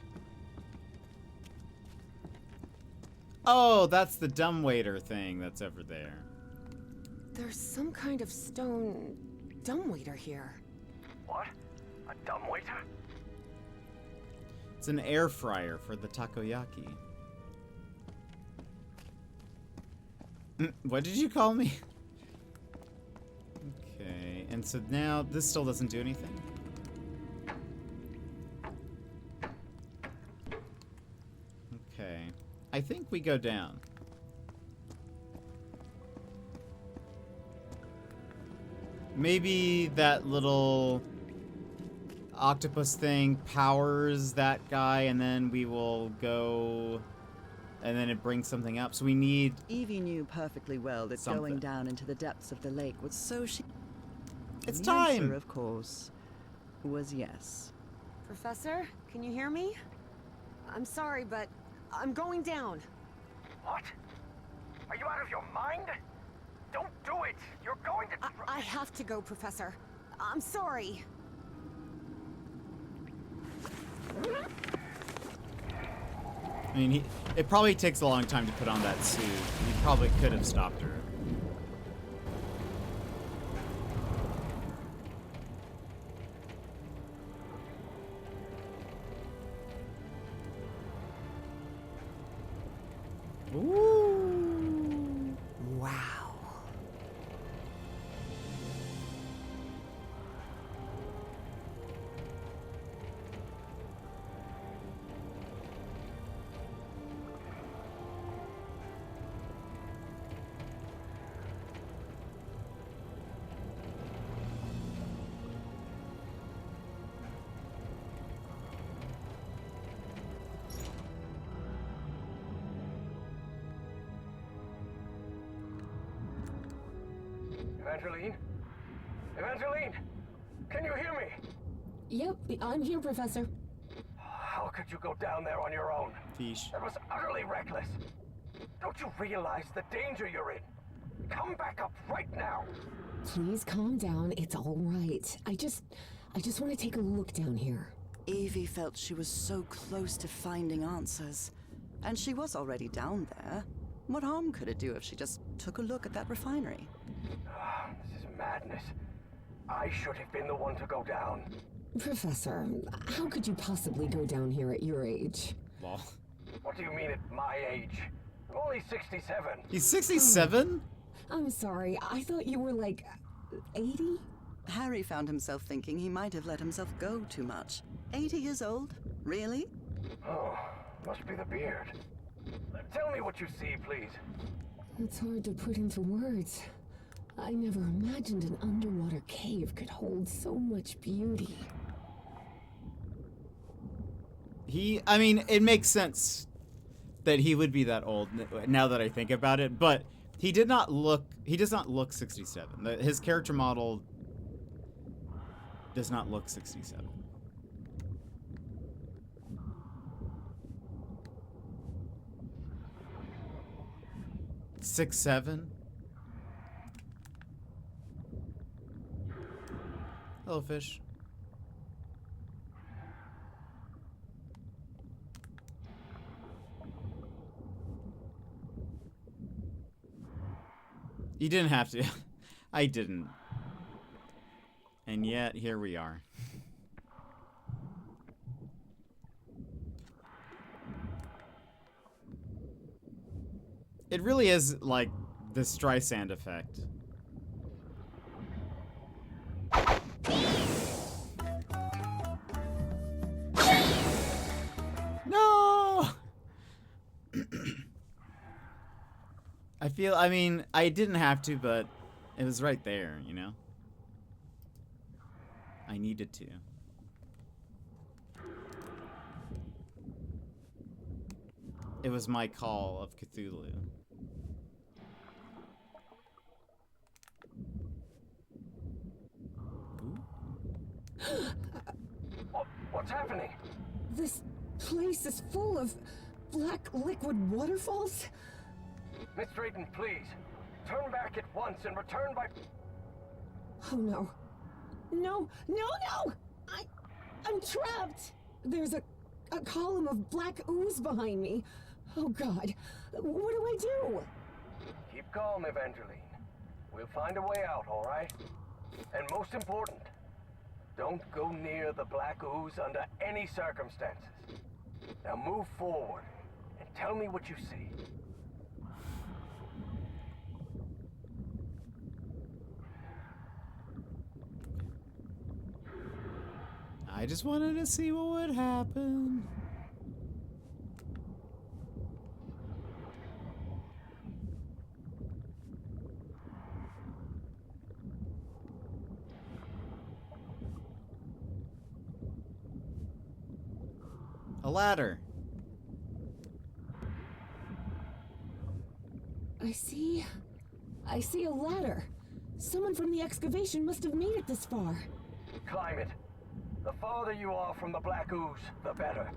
Oh, that's the dumbwaiter thing that's over there. There's some kind of stone dumbwaiter here. What? A dumbwaiter? It's an air fryer for the takoyaki. What did you call me? Okay, and so now this still doesn't do anything. Okay, I think we go down. Maybe that little octopus thing powers that guy, and then we will go, and then it brings something up. So we need... Evie knew perfectly well that Something. going down into the depths of the lake was so she... It's the time! answer, of course, was yes. Professor, can you hear me? I'm sorry, but I'm going down. What? Are you out of your mind? Don't do it! You're going to... I have to go, Professor. I'm sorry. I mean, it probably takes a long time to put on that suit. He probably could have stopped her. Ooh. Wow. Evangeline? Evangeline! Can you hear me? Yep, I'm here, Professor. How could you go down there on your own? Fish. That was utterly reckless. Don't you realize the danger you're in? Come back up right now. Please calm down. It's all right. I just want to take a look down here. Evie felt she was so close to finding answers. And she was already down there. What harm could it do if she just took a look at that refinery? This is madness. I should have been the one to go down. Professor, how could you possibly go down here at your age? Lol. What do you mean at my age? I'm only 67. He's 67? I'm sorry, I thought you were like 80? Harry found himself thinking he might have let himself go too much. 80 years old? Really? Oh, must be the beard. Tell me what you see, please. It's hard to put into words. I never imagined an underwater cave could hold so much beauty. I mean, it makes sense that he would be that old now that I think about it, but he does not look 67. His character model does not look 67. Six, 7. Hello, fish. You didn't have to. I didn't. And yet, here we are. It really is like the Streisand effect. No! I mean, I didn't have to, but it was right there, you know? I needed to. It was my call of Cthulhu. What's happening? This place is full of black liquid waterfalls. Miss Drayton, please. Turn back at once and return by... Oh no. No, no, no! I'm trapped! There's a column of black ooze behind me. Oh god. What do I do? Keep calm, Evangeline. We'll find a way out, all right? And most important, don't go near the black ooze under any circumstances. Now move forward and tell me what you see. I just wanted to see what would happen. A ladder. I see a ladder. Someone from the excavation must have made it this far. Climb it. The farther you are from the black ooze, the better.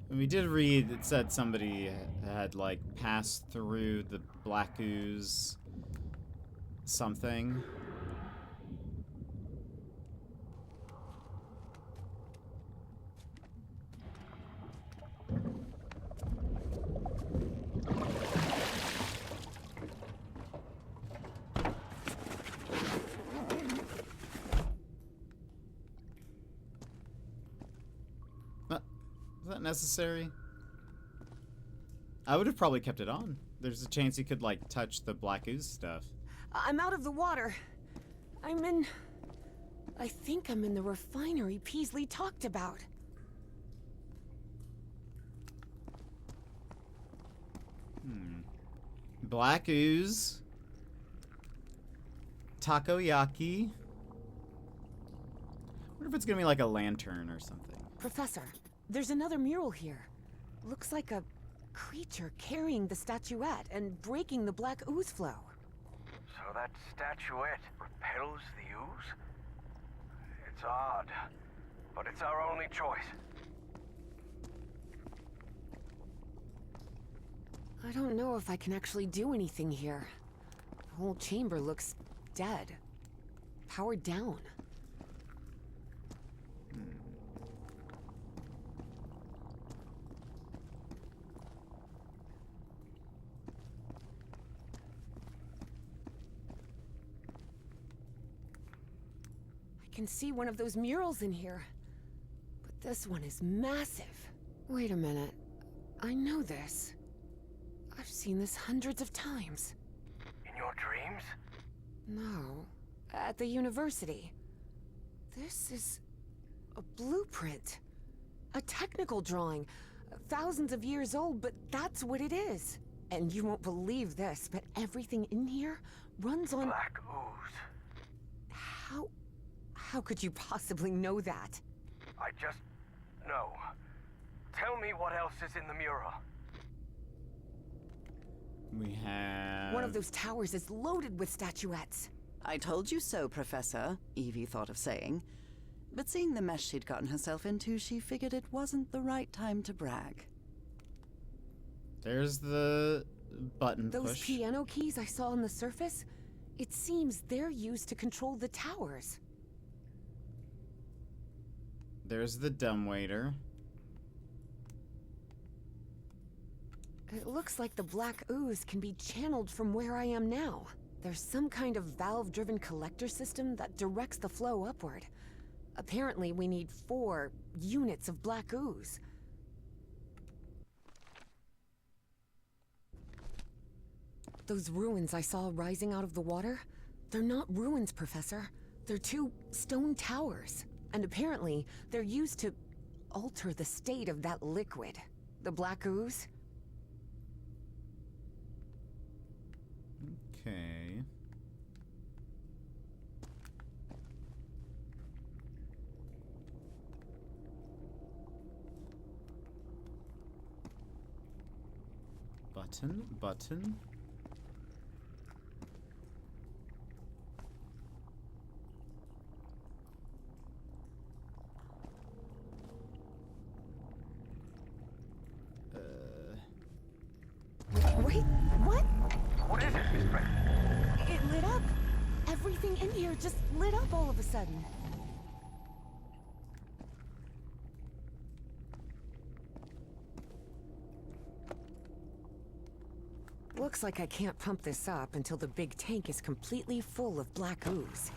We did read, it said somebody had, like, passed through the black ooze something. Is that necessary? I would have probably kept it on. There's a chance he could, like, touch the black ooze stuff. I'm out of the water. I think I'm in the refinery Peasley talked about. Black ooze. Takoyaki. I wonder if it's gonna be like a lantern or something. Professor, there's another mural here. Looks like a creature carrying the statuette and breaking the black ooze flow. So that statuette repels the ooze? It's odd, but it's our only choice. I don't know if I can actually do anything here. The whole chamber looks dead. Powered down. I can see one of those murals in here. But this one is massive. Wait a minute. I know this. I've seen this hundreds of times. In your dreams? No. At the university. This is a blueprint. A technical drawing. Thousands of years old, but that's what it is. And you won't believe this, but everything in here runs on... Black ooze. How could you possibly know that? I just know. Tell me what else is in the mural. We have... One of those towers is loaded with statuettes. I told you so, Professor, Evie thought of saying. But seeing the mess she'd gotten herself into, she figured it wasn't the right time to brag. There's the button Those push. piano keys I saw on the surface, it seems they're used to control the towers. There's the dumbwaiter. It looks like the black ooze can be channeled from where I am now. There's some kind of valve-driven collector system that directs the flow upward. Apparently, we need 4 units of black ooze. Those ruins I saw rising out of the water, they're not ruins, Professor. They're 2 stone towers. And apparently, they're used to alter the state of that liquid. The black ooze. Okay. Button. Wait, what? What is it, Miss Brent? It lit up. Everything in here just lit up all of a sudden. Looks like I can't pump this up until the big tank is completely full of black ooze.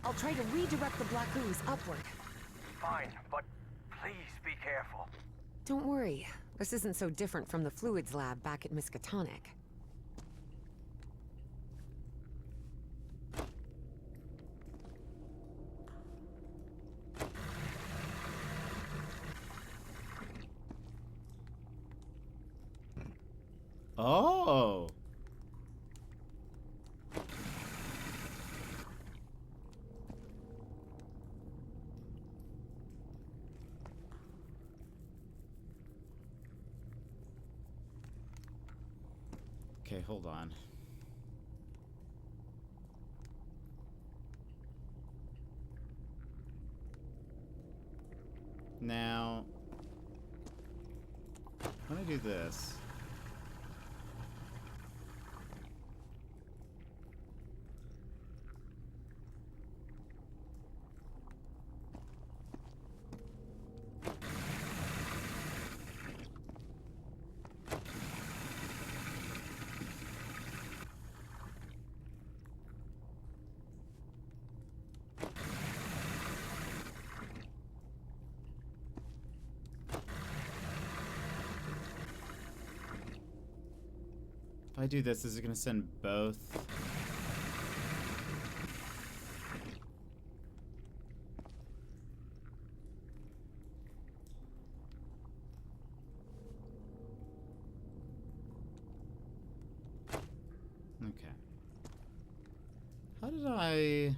I'll try to redirect the black ooze upward. Fine, but please be careful. Don't worry. This isn't so different from the fluids lab back at Miskatonic. Oh. Okay, hold on. Now, when I do this, if I do this, is it going to send both? Okay. How did I...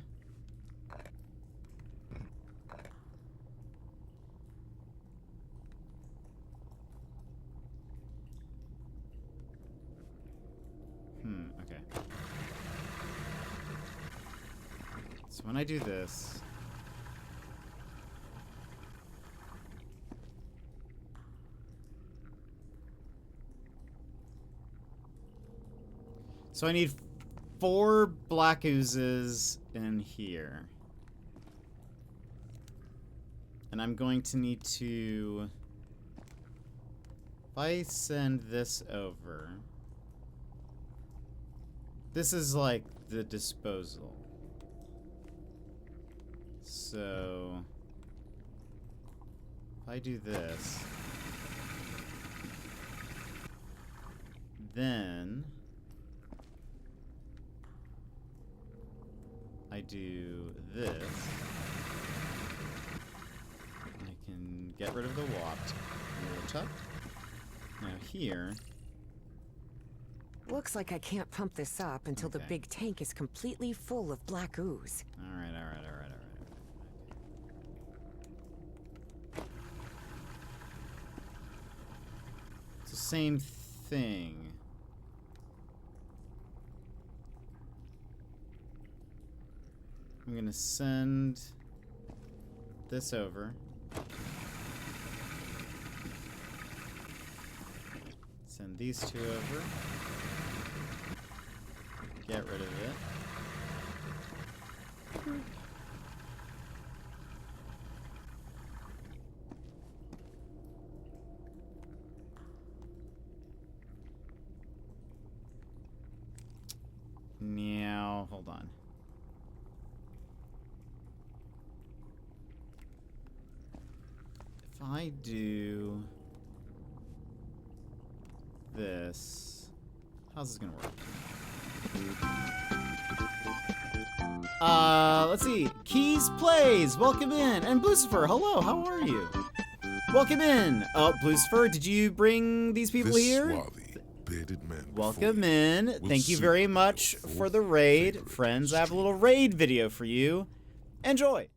okay. So when I do this... So I need 4 black oozes in here. And I'm going to need to... If I send this over... This is like the disposal. So... If I do this... Then... I do this. I can get rid of the water. Now here... Looks like I can't pump this up until the Okay. big tank is completely full of black ooze. All right. It's the same thing. I'm gonna send this over. Send these two over. Get rid of it. Now, hold on. If I do this, how's this gonna work? Let's see. Keys Plays, welcome in. And Lucifer, hello, how are you? Welcome in. Oh, Lucifer, did you bring these people This here? swarthy, bearded man Welcome before you in. will Thank you soon very be much your for fourth the raid. favorite Friends, I have a little streamer. raid video for you. Enjoy.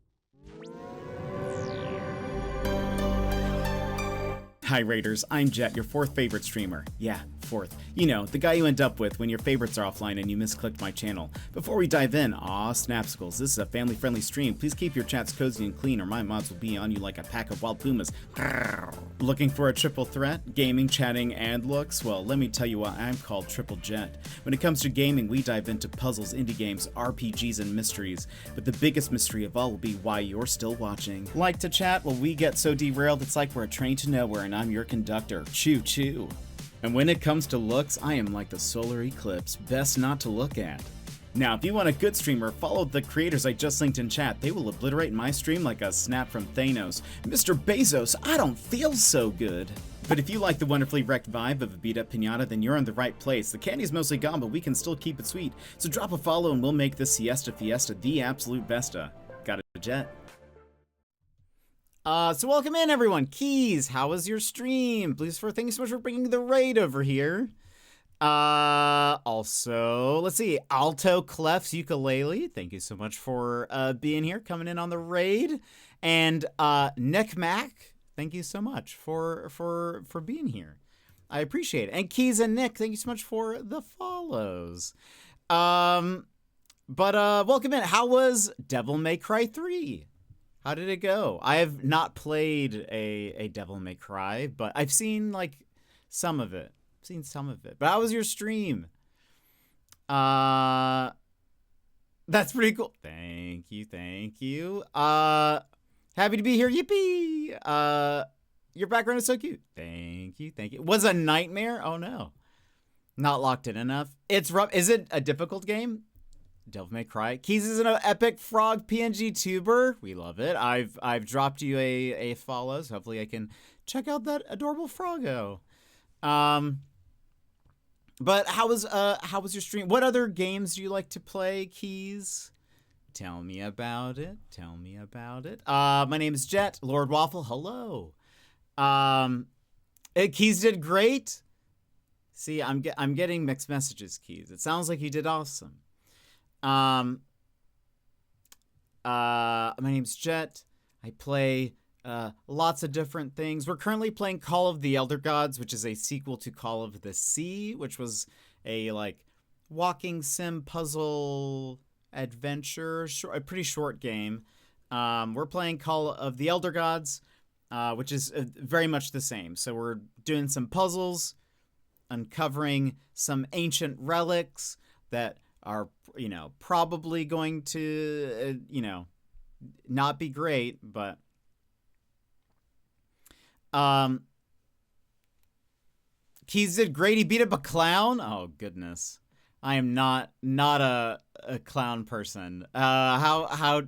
Hi Raiders, I'm Jet, your fourth favorite streamer. Yeah, fourth. You know, the guy you end up with when your favorites are offline and you misclicked my channel. Before we dive in, Snapsicles, this is a family-friendly stream. Please keep your chats cozy and clean or my mods will be on you like a pack of wild pumas. Looking for a triple threat? Gaming, chatting, and looks? Well, let me tell you why I'm called Triple Jet. When it comes to gaming, we dive into puzzles, indie games, RPGs, and mysteries. But the biggest mystery of all will be why you're still watching. Like to chat? Well, we get so derailed it's like we're a train to nowhere and I'm your conductor. Choo choo. And when it comes to looks, I am like the solar eclipse, best not to look at. Now, if you want a good streamer, follow the creators I just linked in chat. They will obliterate my stream like a snap from Thanos. Mr. Bezos, I don't feel so good. But if you like the wonderfully wrecked vibe of a beat-up pinata, then you're in the right place. The candy's mostly gone, but we can still keep it sweet. So drop a follow and we'll make this siesta fiesta the absolute besta. Got a jet. So welcome in everyone. Keys, how was your stream? Lucifer, thank you so much for bringing the raid over here. Also, let's see, Alto Clef's Ukulele, thank you so much for being here, coming in on the raid. And Nick Mac, thank you so much for being here. I appreciate it. And Keys and Nick, thank you so much for the follows. But welcome in. How was Devil May Cry 3? How did it go? I have not played a Devil May Cry, but I've seen like some of it. But how was your stream? That's pretty cool. Thank you. Happy to be here. Yippee! Your background is so cute. Thank you. Was a nightmare? Oh no. Not locked in enough. It's rough. Is it a difficult game? Devil May Cry. Keys is an epic frog PNG tuber. We love it. I've dropped you a follow, so hopefully I can check out that adorable froggo. But how was your stream? What other games do you like to play, Keys? Tell me about it. My name is Jet, Lord Waffle. Hello. Keys did great. See, I'm getting mixed messages, Keys. It sounds like you did awesome. My name's Jet. I play lots of different things. We're currently playing Call of the Elder Gods, which is a sequel to Call of the Sea, which was a like walking sim puzzle adventure, a pretty short game. We're playing Call of the Elder Gods, which is very much the same. So we're doing some puzzles, uncovering some ancient relics that are, probably going to, not be great, but Keys did great. He beat up a clown. Oh goodness, I am not a clown person. How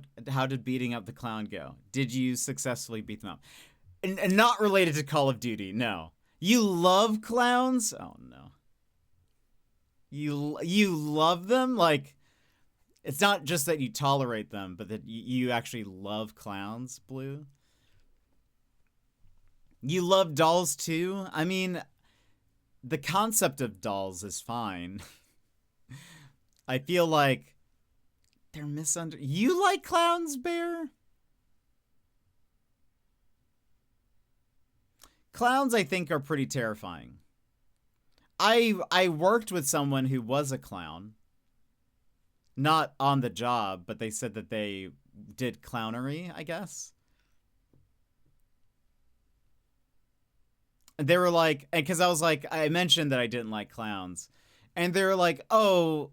did beating up the clown go? Did you successfully beat them up? And not related to Call of Duty. No. You love clowns? Oh no. You love them? Like, it's not just that you tolerate them, but that you actually love clowns, Blue? You love dolls too? I mean, the concept of dolls is fine. I feel like they're You like clowns, Bear? Clowns, I think, are pretty terrifying. I worked with someone who was a clown. Not on the job, but they said that they did clownery, I guess. And they were like, because I was like, I mentioned that I didn't like clowns. And they were like, oh,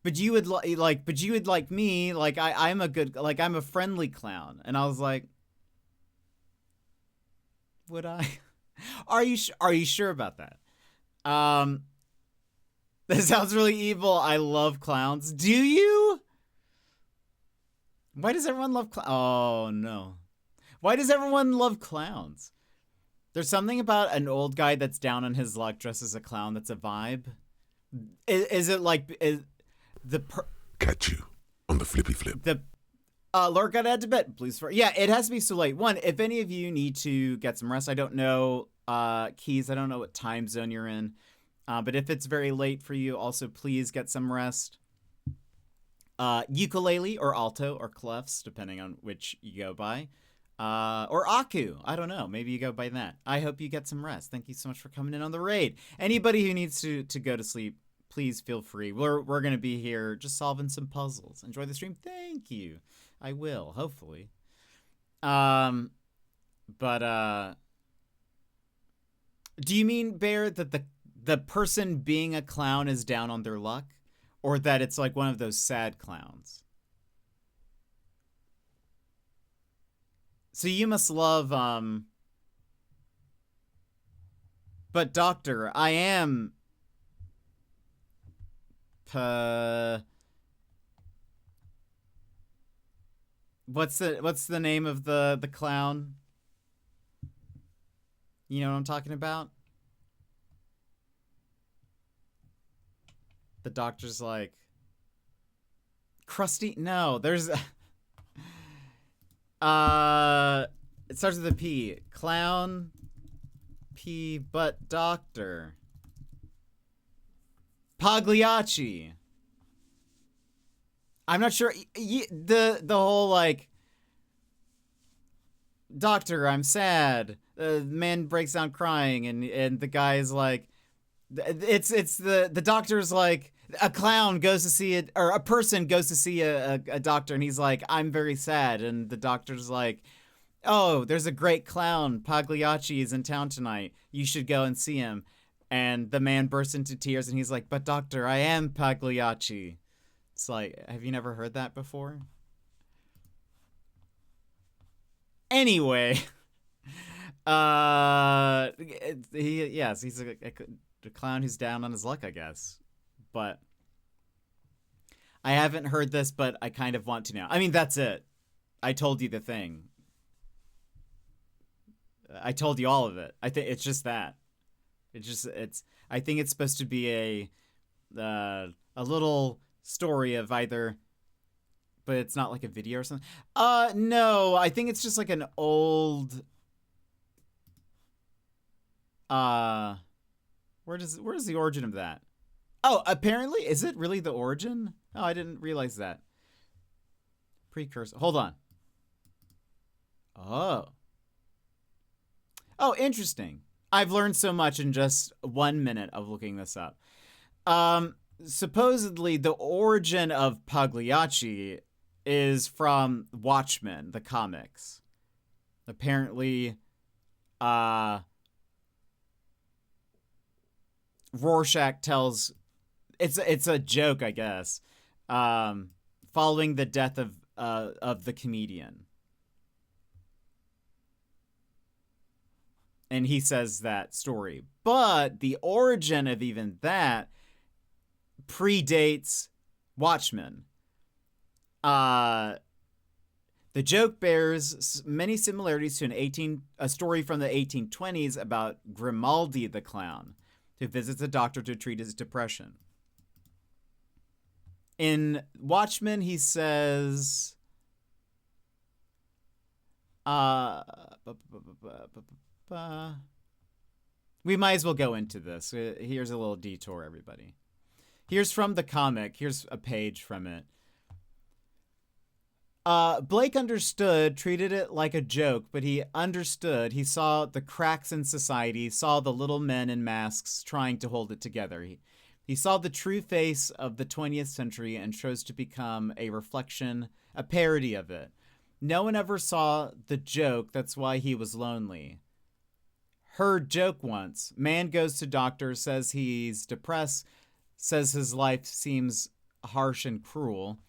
but you would but you would like me, like I'm a good, like I'm a friendly clown. And I was like, would I? Are you sure about that? That sounds really evil. I love clowns. Do you? Why does everyone love Oh no. Why does everyone love clowns? There's something about an old guy that's down on his luck dressed as a clown that's a vibe. Is it like Catch you on the flippy flip. Lord got out to bed. Please yeah, it has to be so late. One, if any of you need to get some rest, I don't know, Keys, I don't know what time zone you're in. But if it's very late for you, also please get some rest. Ukulele or alto or clefs, depending on which you go by. Or Aku. I don't know. Maybe you go by that. I hope you get some rest. Thank you so much for coming in on the raid. Anybody who needs to go to sleep, please feel free. We're going to be here just solving some puzzles. Enjoy the stream. Thank you. I will, hopefully. But do you mean, Bear, that the person being a clown is down on their luck? Or that it's like one of those sad clowns? So you must love, but Doctor, I am, what's the name of the clown? You know what I'm talking about? The Doctor's like, Krusty? No, there's, it starts with a P. Clown, P, but Doctor. Pagliacci. I'm not sure. The whole, like, Doctor, I'm sad. The man breaks down crying, and the guy's like, it's the Doctor's like, a clown goes to see it, or a person goes to see a doctor, and he's like, I'm very sad, and the Doctor's like, oh, there's a great clown, Pagliacci is in town tonight, you should go and see him. And the man bursts into tears, and he's like, but Doctor, I am Pagliacci. It's like, have you never heard that before? Anyway, he's a clown who's down on his luck, I guess. But I haven't heard this, but I kind of want to now. I mean, that's it. I told you the thing. I told you all of it. I think it's just that. I think it's supposed to be a little story of either, but it's not like a video or something. No, I think it's just like an old, where's the origin of that? Oh, apparently, is it really the origin? Oh, I didn't realize that. Precursor. Hold on. Oh, interesting. I've learned so much in just 1 minute of looking this up. Supposedly, the origin of Pagliacci is from Watchmen, the comics. Apparently, Rorschach tells, it's a joke, I guess, following the death of the comedian. And he says that story. But the origin of even that predates Watchmen. The joke bears many similarities to a story from the 1820s about Grimaldi the clown, who visits a doctor to treat his depression. In Watchmen, he says, we might as well go into this. Here's a little detour, everybody. Here's from the comic. Here's a page from it. Blake understood, treated it like a joke, but he understood. He saw the cracks in society, saw the little men in masks trying to hold it together. He saw the true face of the 20th century and chose to become a reflection, a parody of it. No one ever saw the joke, that's why he was lonely. Heard joke once. Man goes to doctor, says he's depressed, says his life seems harsh and cruel.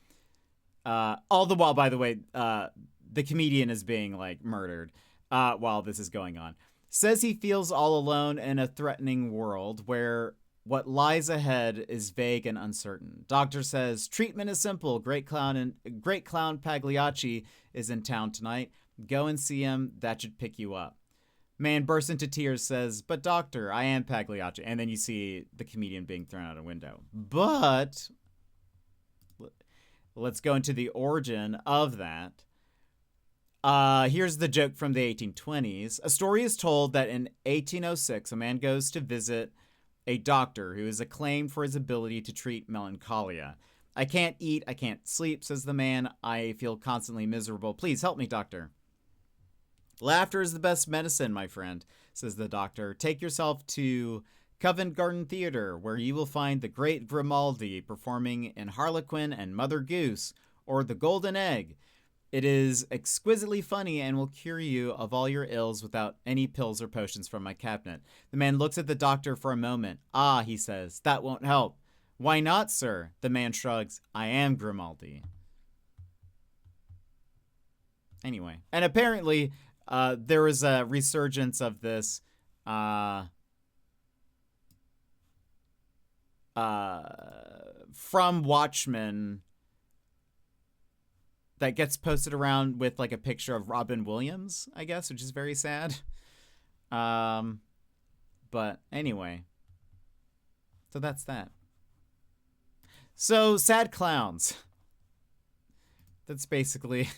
All the while, by the way, the comedian is being, like, murdered while this is going on. Says he feels all alone in a threatening world where what lies ahead is vague and uncertain. Doctor says, treatment is simple. Great clown Pagliacci is in town tonight. Go and see him. That should pick you up. Man bursts into tears, says, but doctor, I am Pagliacci. And then you see the comedian being thrown out a window. But let's go into the origin of that. Here's the joke from the 1820s. A story is told that in 1806, a man goes to visit a doctor who is acclaimed for his ability to treat melancholia. I can't eat, I can't sleep, says the man. I feel constantly miserable. Please help me, doctor. Laughter is the best medicine, my friend, says the doctor. Take yourself to Covent Garden Theatre, where you will find the great Grimaldi performing in Harlequin and Mother Goose, or The Golden Egg. It is exquisitely funny and will cure you of all your ills without any pills or potions from my cabinet. The man looks at the doctor for a moment. Ah, he says, that won't help. Why not, sir? The man shrugs. I am Grimaldi. Anyway, and apparently there was a resurgence of this from Watchmen that gets posted around with, like, a picture of Robin Williams, I guess, which is very sad. But anyway, so that's that. So sad clowns. That's basically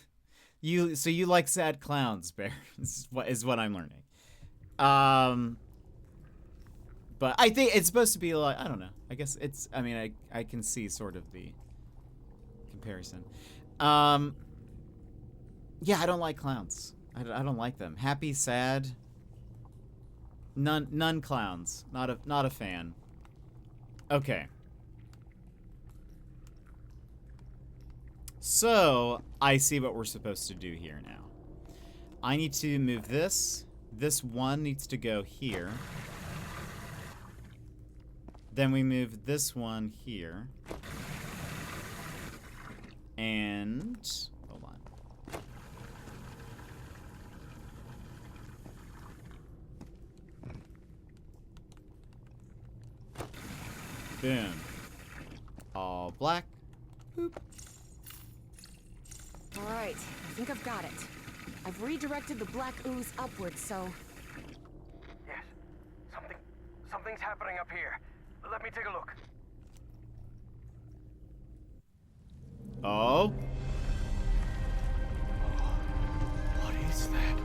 you. So you like sad clowns, Bear? Is what I'm learning. But I think it's supposed to be like, I don't know. I guess it's. I mean, I can see sort of the comparison. Yeah, I don't like clowns. I don't like them. Happy, sad. None clowns. Not a fan. Okay. So, I see what we're supposed to do here now. I need to move this. This one needs to go here. Then we move this one here. And hold on. Boom. All black. Boop. All right, I think I've got it. I've redirected the black ooze upwards, so... Yes. Something's happening up here. Let me take a look. Oh. What is that?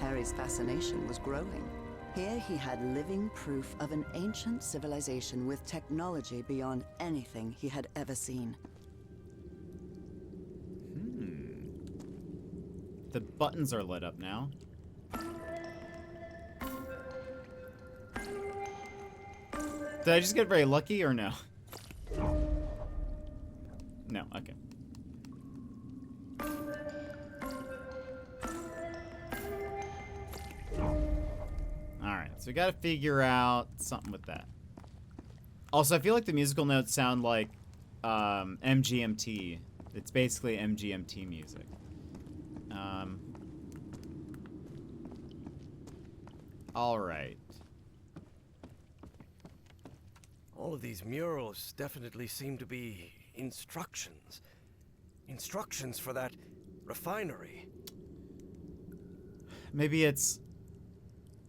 Harry's fascination was growing. Here he had living proof of an ancient civilization with technology beyond anything he had ever seen. The buttons are lit up now. Did I just get very lucky or no? No, okay. Alright, so we gotta figure out something with that. Also, I feel like the musical notes sound like MGMT. It's basically MGMT music. Alright. All of these murals definitely seem to be instructions. Instructions for that refinery. Maybe it's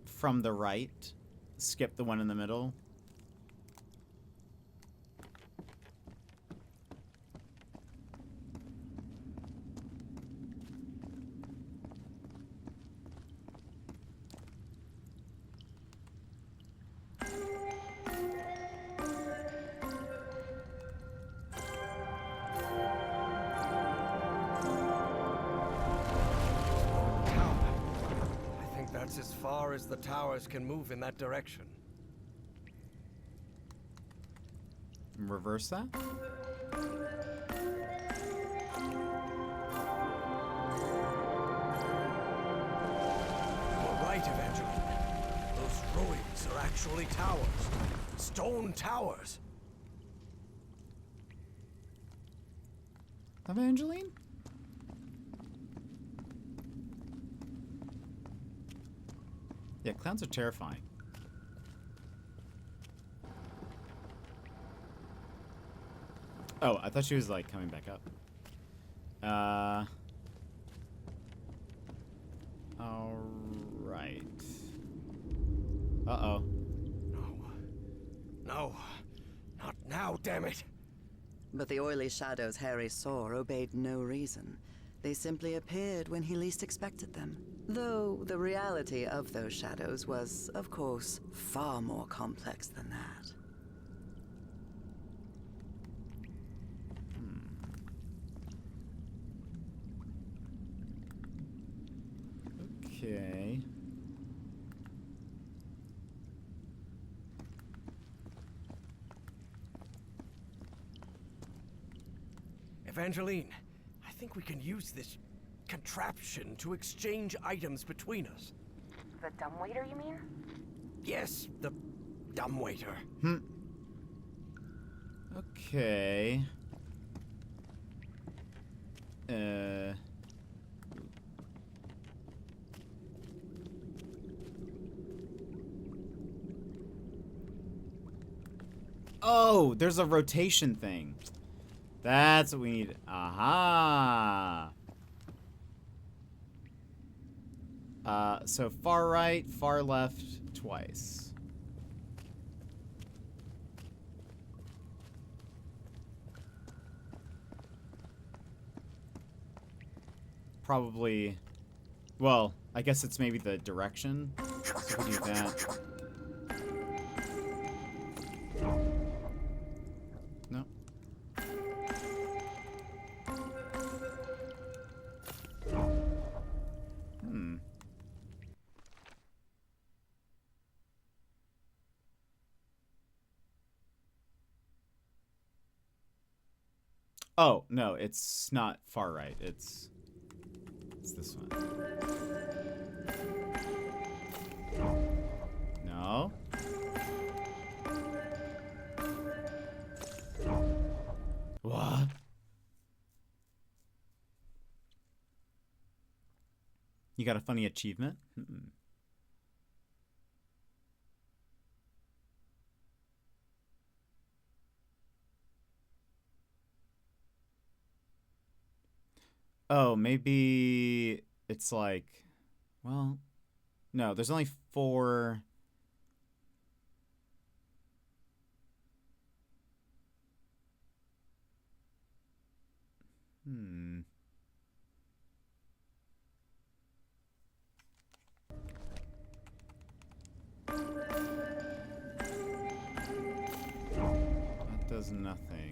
from the right. Skip the one in the middle. That's as far as the towers can move in that direction. Reverse that? You're right, Evangeline. Those ruins are actually towers. Stone towers. Evangeline? Yeah, clowns are terrifying. Oh, I thought she was like coming back up. All right. Uh-oh. No, not now, damn it. But the oily shadows Harry saw obeyed no reason. They simply appeared when he least expected them. Though the reality of those shadows was, of course, far more complex than that. Okay. Evangeline, I think we can use this contraption to exchange items between us. The dumbwaiter, you mean? Yes, the dumbwaiter. Okay. Oh, there's a rotation thing. That's what we need. Aha. So far right, far left, twice. Probably, well, I guess it's maybe the direction. So we do that. No. Oh, no, it's not far right. It's this one. No. What? You got a funny achievement? Oh, maybe it's like, well, no, there's only 4. That does nothing.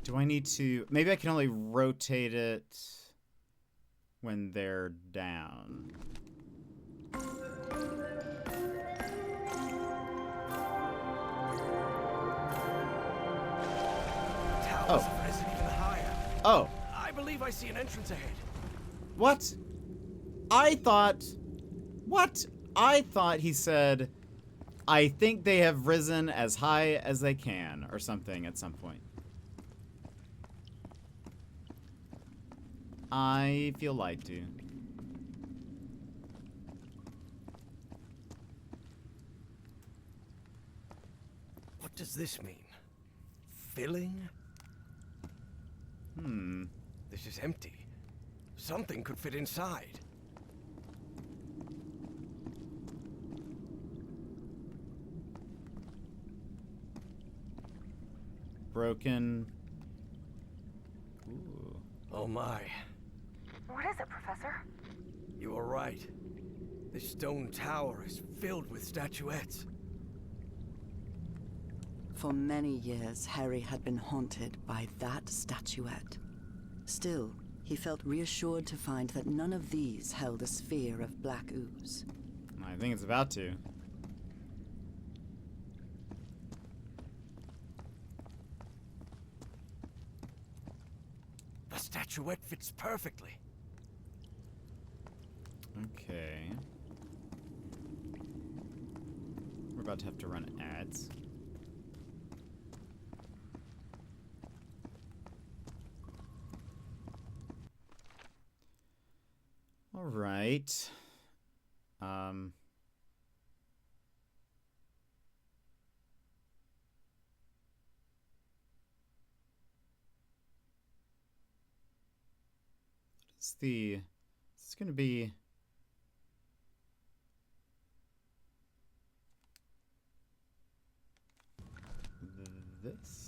Do I need to... Maybe I can only rotate it when they're down. Towers have risen even higher. Oh. I believe I see an entrance ahead. What? I thought... What? I thought he said, I think they have risen as high as they can, or something at some point. I feel lied to. does this mean? Filling? This is empty. Something could fit inside. Broken. Ooh. Oh my. What is it, Professor? You were right. This stone tower is filled with statuettes. For many years, Harry had been haunted by that statuette. Still, he felt reassured to find that none of these held a sphere of black ooze. I think it's about to. The statuette fits perfectly. Okay. We're about to have to run ads. All right. It's going to be this.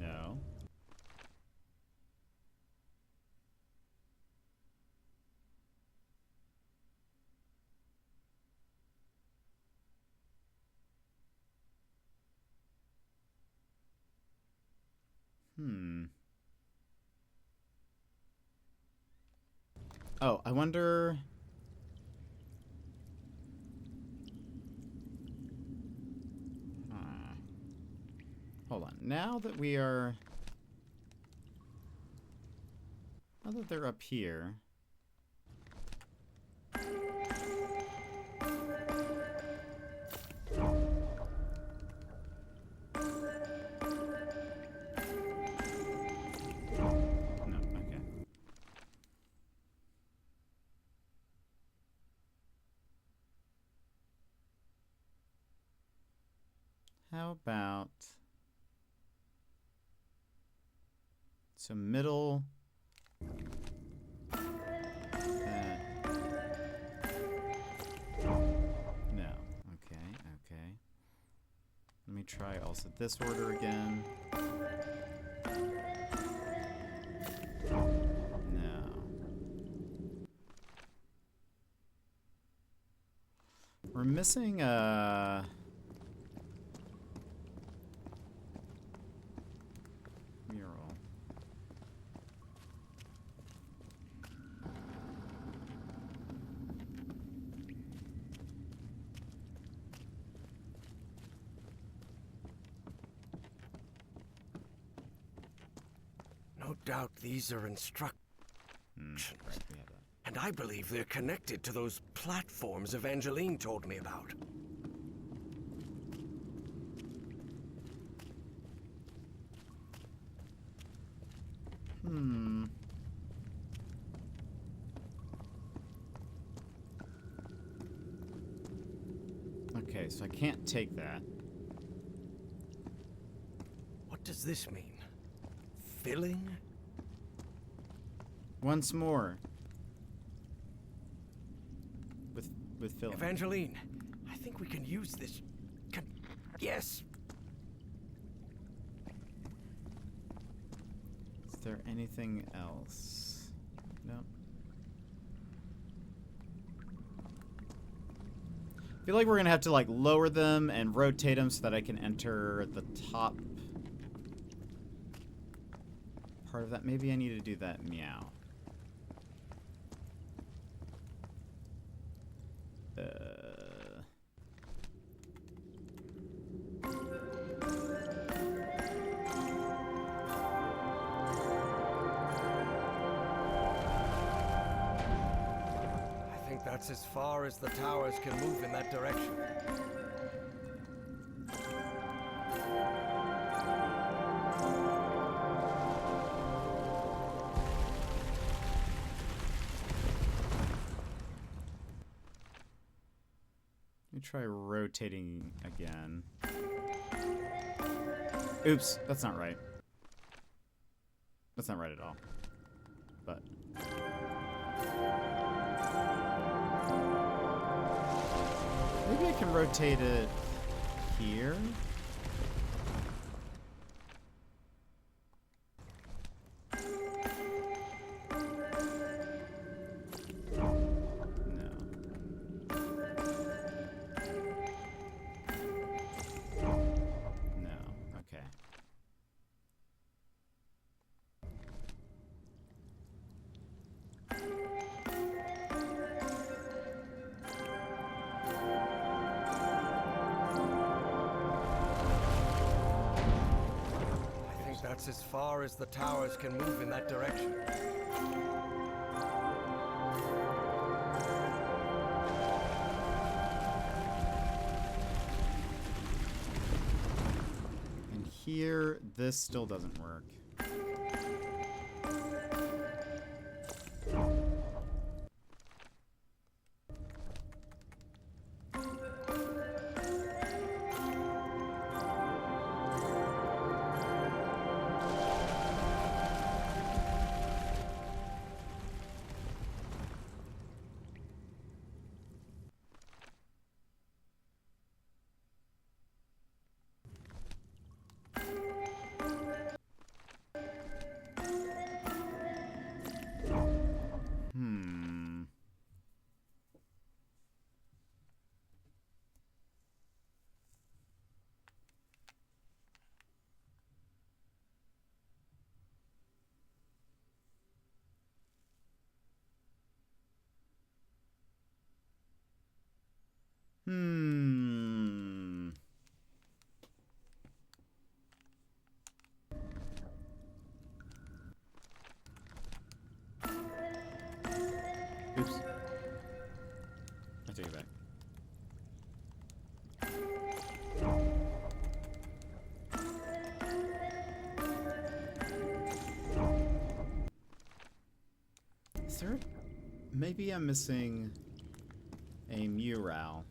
No. Oh, I wonder. Hold on. Now that they're up here. No, okay. How about middle? No. Okay, okay. Let me try also this order again. No. We're missing mural. No doubt these are instructions. Right, we have that. And I believe they're connected to those platforms Evangeline told me about. Okay, so I can't take that. What does this mean? Filling? Once more. With filling. Evangeline, I think we can use this. Yes. Is there anything else? No. I feel like we're gonna have to like lower them and rotate them so that I can enter the top part of that. Maybe I need to do that. Meow. I think that's as far as the towers can move in that direction. try rotating again. Oops, that's not right. That's not right at all. But maybe I can rotate it here. That's as far as the towers can move in that direction. And here, this still doesn't work. Oops. I take it back. Is there... Maybe I'm missing a mural.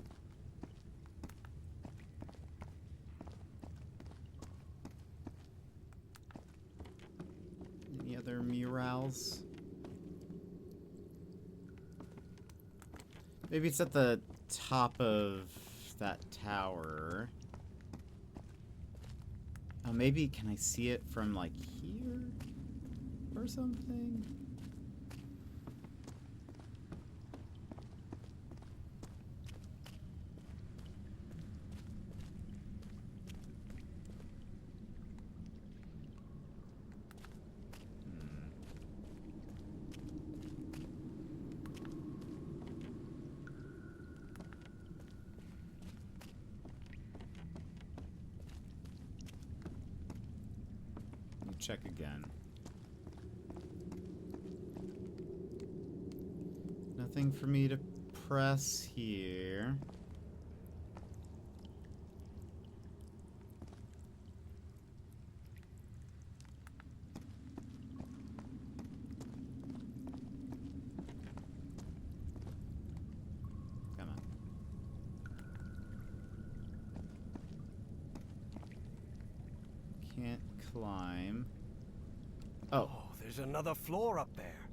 Any other murals? Maybe it's at the top of that tower. Oh, maybe can I see it from like here or something? Check again. Nothing for me to press here. Come on. Can't climb. Oh, there's another floor up there.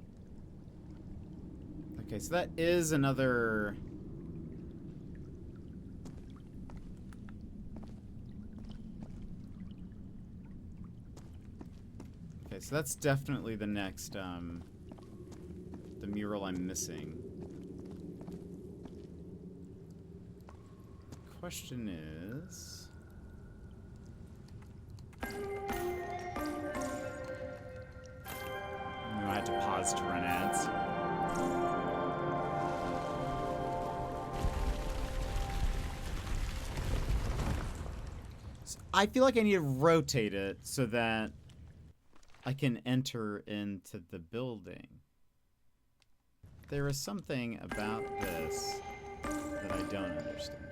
Okay, so that is another... Okay, so that's definitely the next, the mural I'm missing. Question is... I had to pause to run ads. So I feel like I need to rotate it so that I can enter into the building. There is something about this that I don't understand.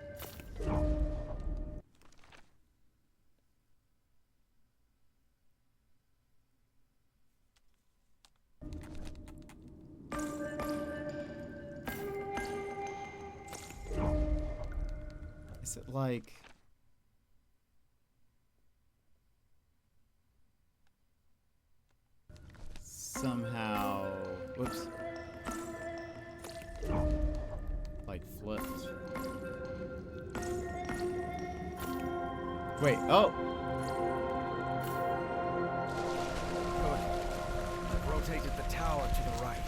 Is it like... somehow... Whoops. Like flipped. Wait, oh! Good. I've rotated the tower to the right.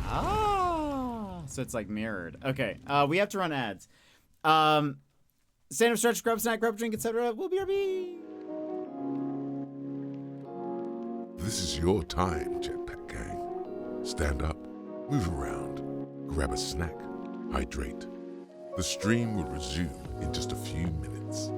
Ah! So it's like mirrored. Okay, we have to run ads. Stand up, stretch, grab snack, grab drink, etc. We'll be RB. This is your time, Jetpack Gang. Stand up, move around, grab a snack, hydrate. The stream will resume in just a few minutes.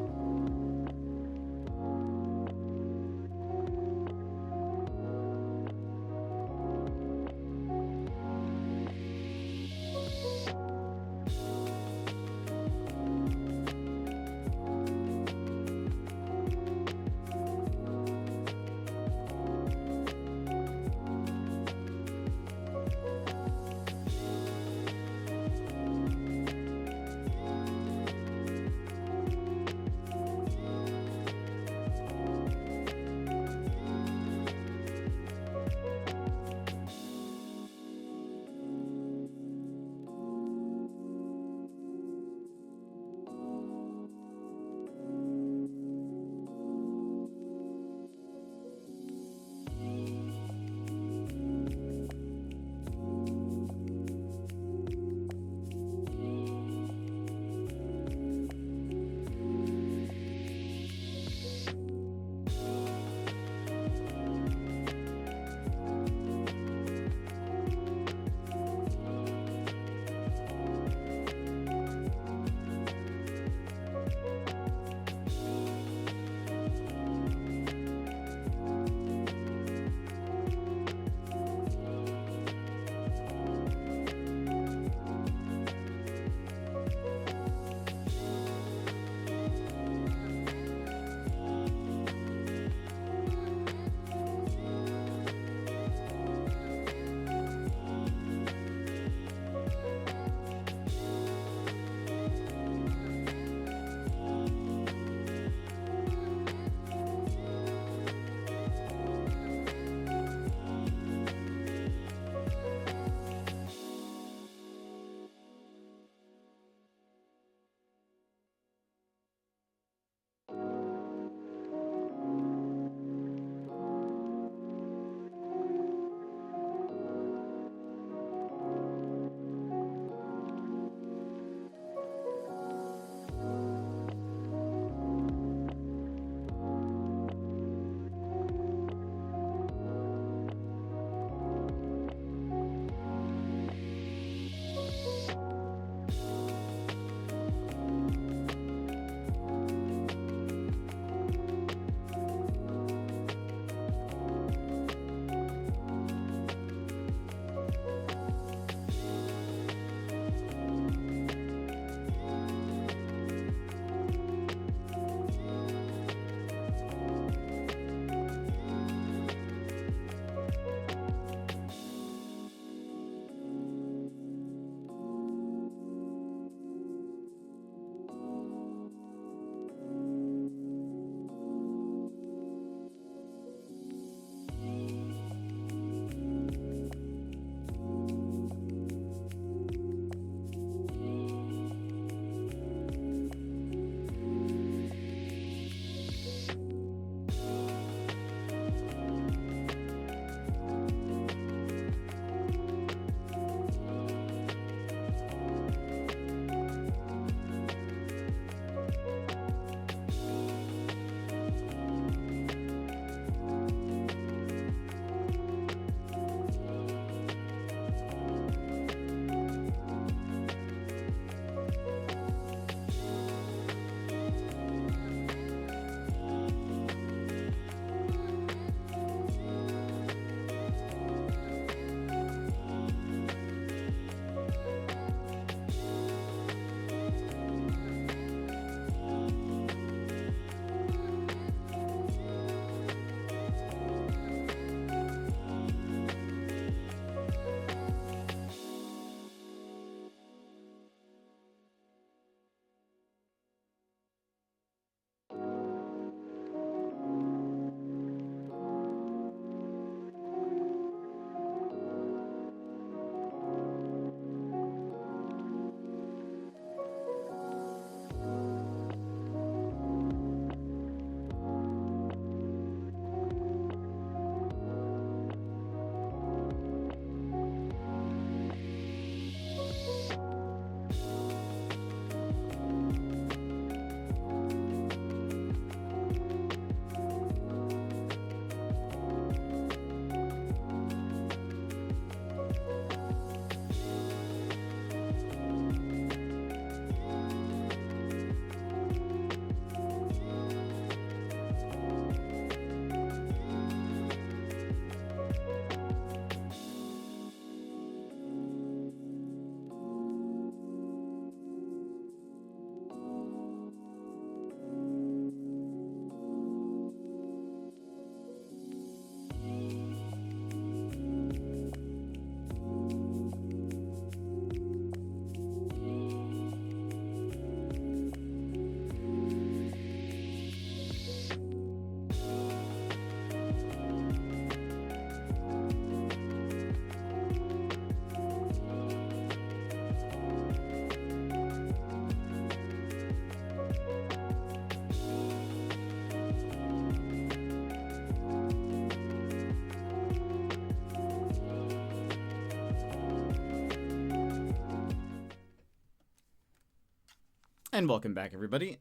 And welcome back, everybody.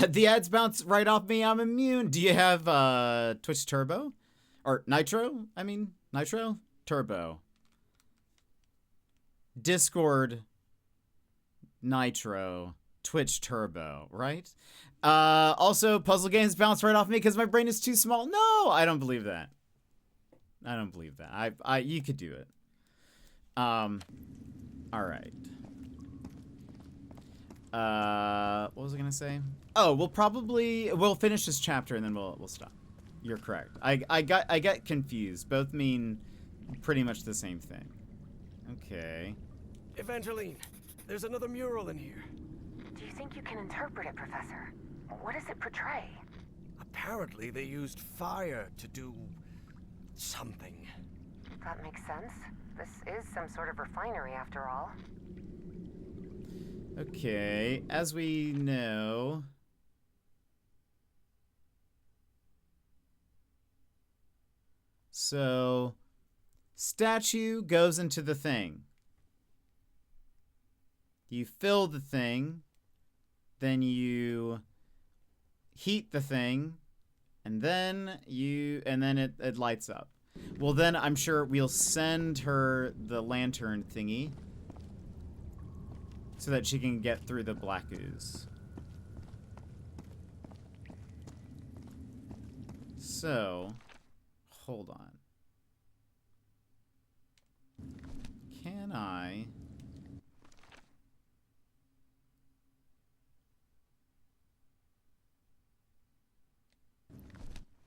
The ads bounce right off me. I'm immune. Do you have Twitch Turbo? Or Nitro? I mean, Nitro? Turbo. Discord Nitro. Twitch Turbo, right? Also, puzzle games bounce right off me because my brain is too small. No, I don't believe that. I don't believe that. You could do it. All right. What was I gonna say? Oh, we'll finish this chapter and then we'll stop. You're correct. I got confused. Both mean pretty much the same thing. Okay. Evangeline, there's another mural in here. Do you think you can interpret it, Professor? What does it portray? Apparently they used fire to do something. That makes sense. This is some sort of refinery after all. Okay, as we know... So, statue goes into the thing. You fill the thing, then you heat the thing, and then it lights up. Well, then I'm sure we'll send her the lantern thingy so that she can get through the black ooze. So, hold on. Can I...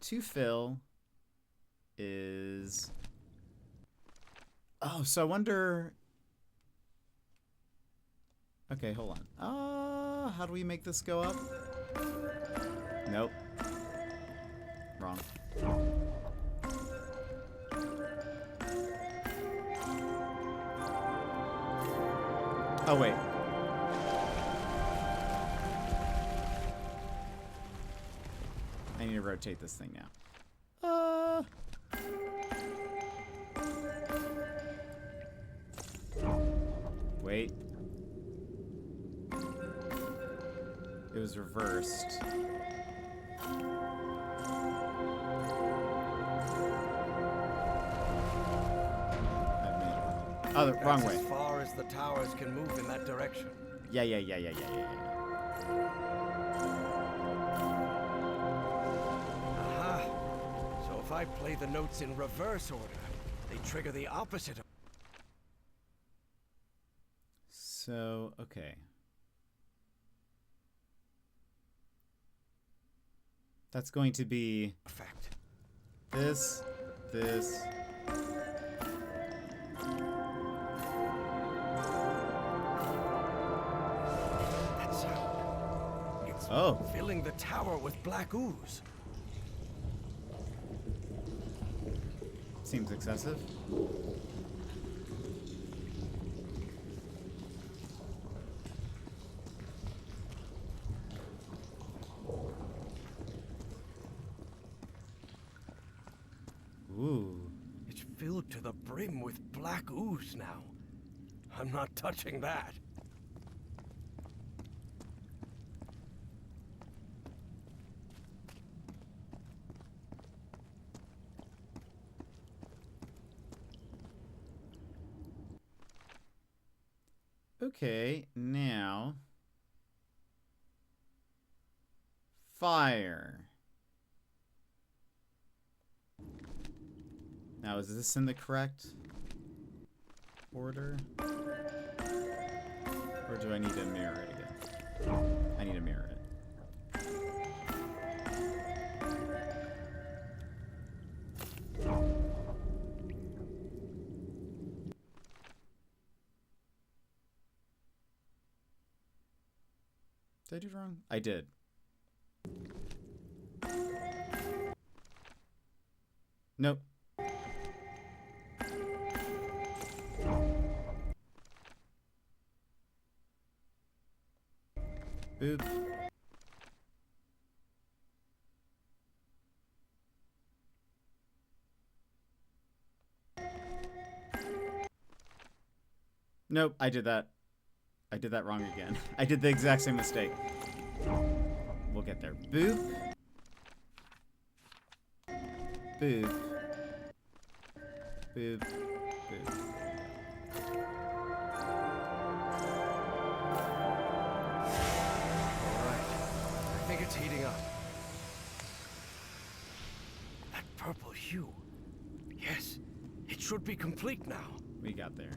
To fill is... Oh, so I wonder... Okay, hold on. How do we make this go up? Nope. Wrong. Oh, wait. I need to rotate this thing now. Wait. It was reversed. Oh, the wrong way. As far as the towers can move in that direction. Yeah. Aha. So if I play the notes in reverse order, they trigger the opposite of... So, okay. That's going to be effect. this. That sound. It's filling the tower with black ooze. Seems excessive. Ooh. It's filled to the brim with black ooze now. I'm not touching that. Okay, now... Fire. Now, is this in the correct order? Or do I need to mirror it again? I need to mirror it. Did I do it wrong? I did. Nope. Boop. Nope, I did that. I did that wrong again. I did the exact same mistake. We'll get there. Boop. Boop. Boop. Boop. Alright. I think it's heating up. That purple hue. Yes. It should be complete now. We got there.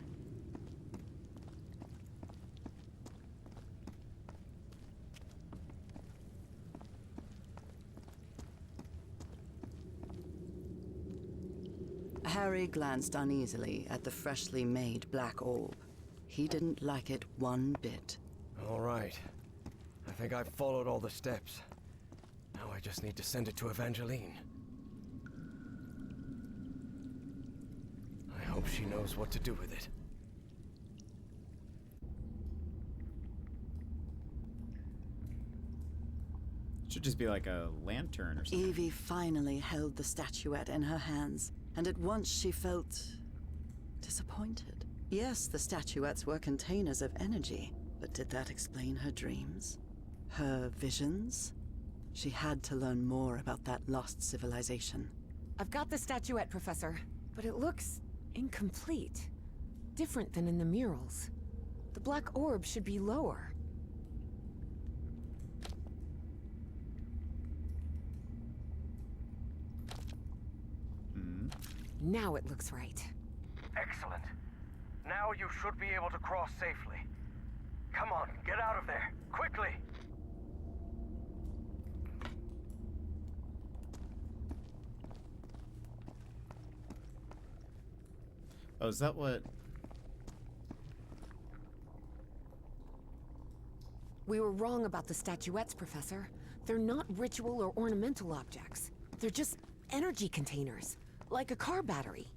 Harry glanced uneasily at the freshly made black orb. He didn't like it one bit. Alright. I think I've followed all the steps. Now I just need to send it to Evangeline. I hope she knows what to do with it. Should just be like a lantern or something. Evie finally held the statuette in her hands, and at once she felt disappointed. Yes, the statuettes were containers of energy, but did that explain her dreams? Her visions? She had to learn more about that lost civilization. I've got the statuette, Professor, but it looks incomplete. Different than in the murals. The black orb should be lower. Now it looks right. Excellent. Now you should be able to cross safely. Come on, get out of there, quickly! Oh, is that what... We were wrong about the statuettes, Professor. They're not ritual or ornamental objects. They're just energy containers, like a car battery.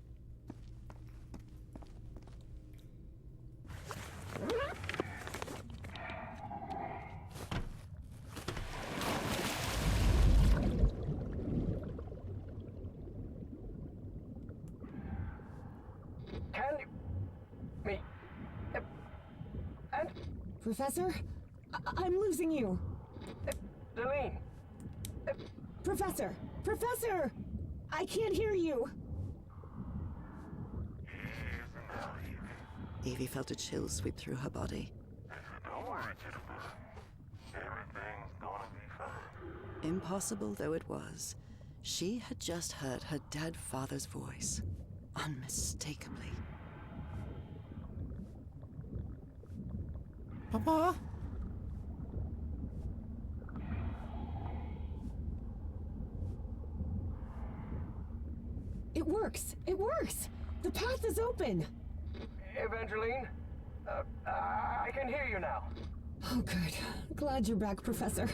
Can you... me... and... Professor? I'm losing you. Delene! Professor! Professor! I can't hear you! Evie felt a chill sweep through her body. Don't worry, gentlemen. Everything's gonna be fine. Impossible though it was, she had just heard her dead father's voice, unmistakably. Papa? It works! It works! The path is open! Evangeline? I can hear you now. Oh, good. Glad you're back, Professor.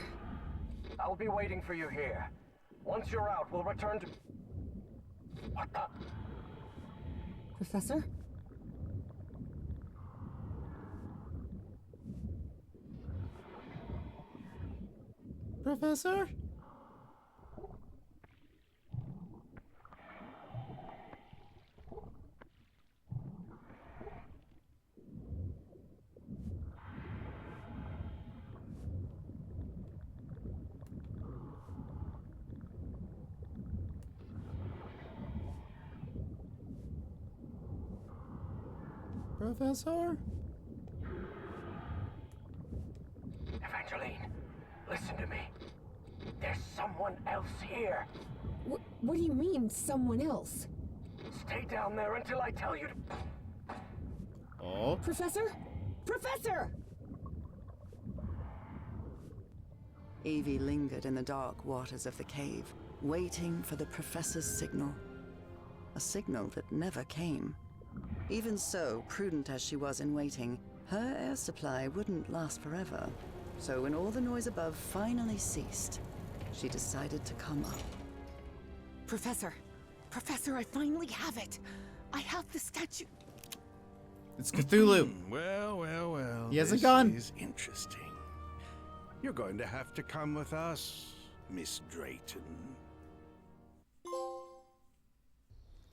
I'll be waiting for you here. Once you're out, we'll return to... What the... Professor? Professor? Professor? Evangeline, listen to me. There's someone else here. What do you mean, someone else? Stay down there until I tell you to... Oh. Professor? Professor! Evie lingered in the dark waters of the cave, waiting for the professor's signal. A signal that never came. Even so, prudent as she was in waiting, her air supply wouldn't last forever. So when all the noise above finally ceased, she decided to come up. Professor! Professor, I finally have it! I have the statue... It's Cthulhu. Well. He has a this gun. is interesting. You're going to have to come with us, Miss Drayton.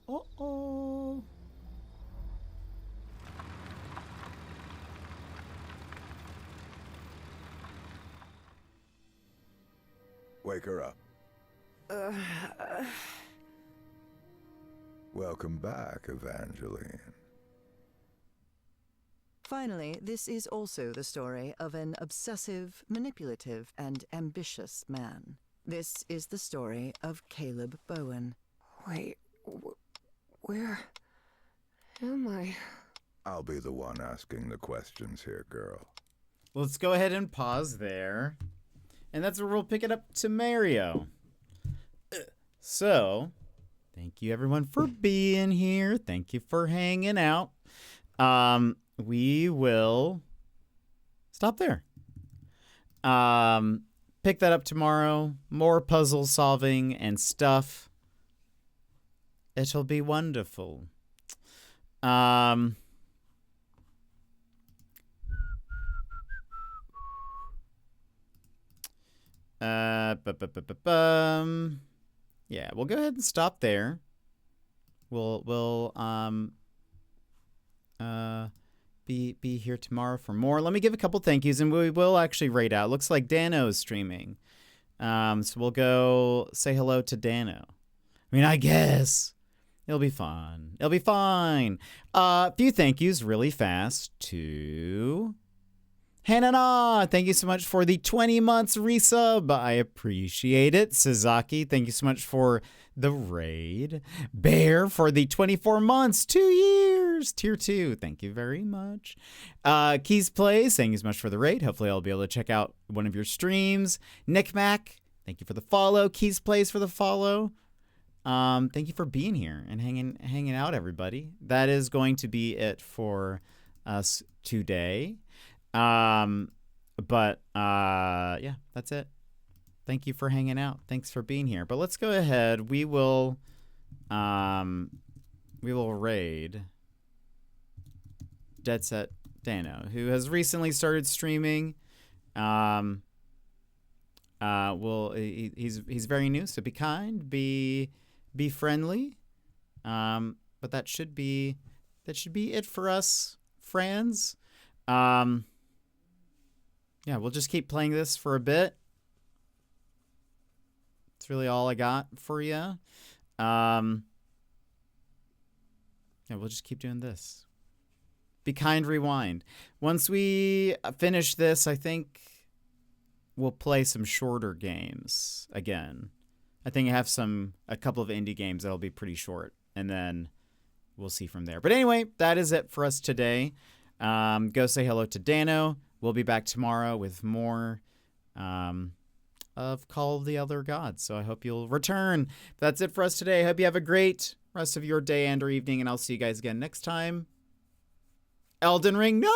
Uh-oh. Wake her up. Welcome back, Evangeline. Finally, this is also the story of an obsessive, manipulative, and ambitious man. This is the story of Caleb Bowen. Wait, where am I? I'll be the one asking the questions here, girl. Let's go ahead and pause there. And that's where we'll pick it up to Mario. So, thank you everyone for being here. Thank you for hanging out. We will stop there. Pick that up tomorrow. More puzzle solving and stuff. It'll be wonderful. Yeah, we'll go ahead and stop there. We'll be here tomorrow for more. Let me give a couple thank yous, and we will actually raid out. Looks like Dano's streaming. So we'll go say hello to Dano. I mean, I guess it'll be fun. It'll be fine. A few thank yous really fast to Hannah. Thank you so much for the 20 months resub. I appreciate it. Suzaki, thank you so much for the raid. Bear for the 24 months, 2 years. Tier 2, thank you very much. Keys Plays, thank you so much for the raid. Hopefully I'll be able to check out one of your streams. Nick Mac, thank you for the follow. Keys Plays for the follow. Thank you for being here and hanging out, everybody. That is going to be it for us today. Yeah, that's it. Thank you for hanging out. Thanks for being here. But let's go ahead. We will raid Dead Set Dano, who has recently started streaming. He's very new, so be kind, be friendly. But that should be it for us, friends. Yeah, we'll just keep playing this for a bit. It's really all I got for you. Yeah, we'll just keep doing this. Be kind, rewind. Once we finish this, I think we'll play some shorter games again. I think I have a couple of indie games that'll be pretty short, and then we'll see from there. But anyway, that is it for us today. Go say hello to Dano. We'll be back tomorrow with more of Call of the Elder Gods. So I hope you'll return. That's it for us today. I hope you have a great rest of your day and or evening, and I'll see you guys again next time. Elden Ring, no!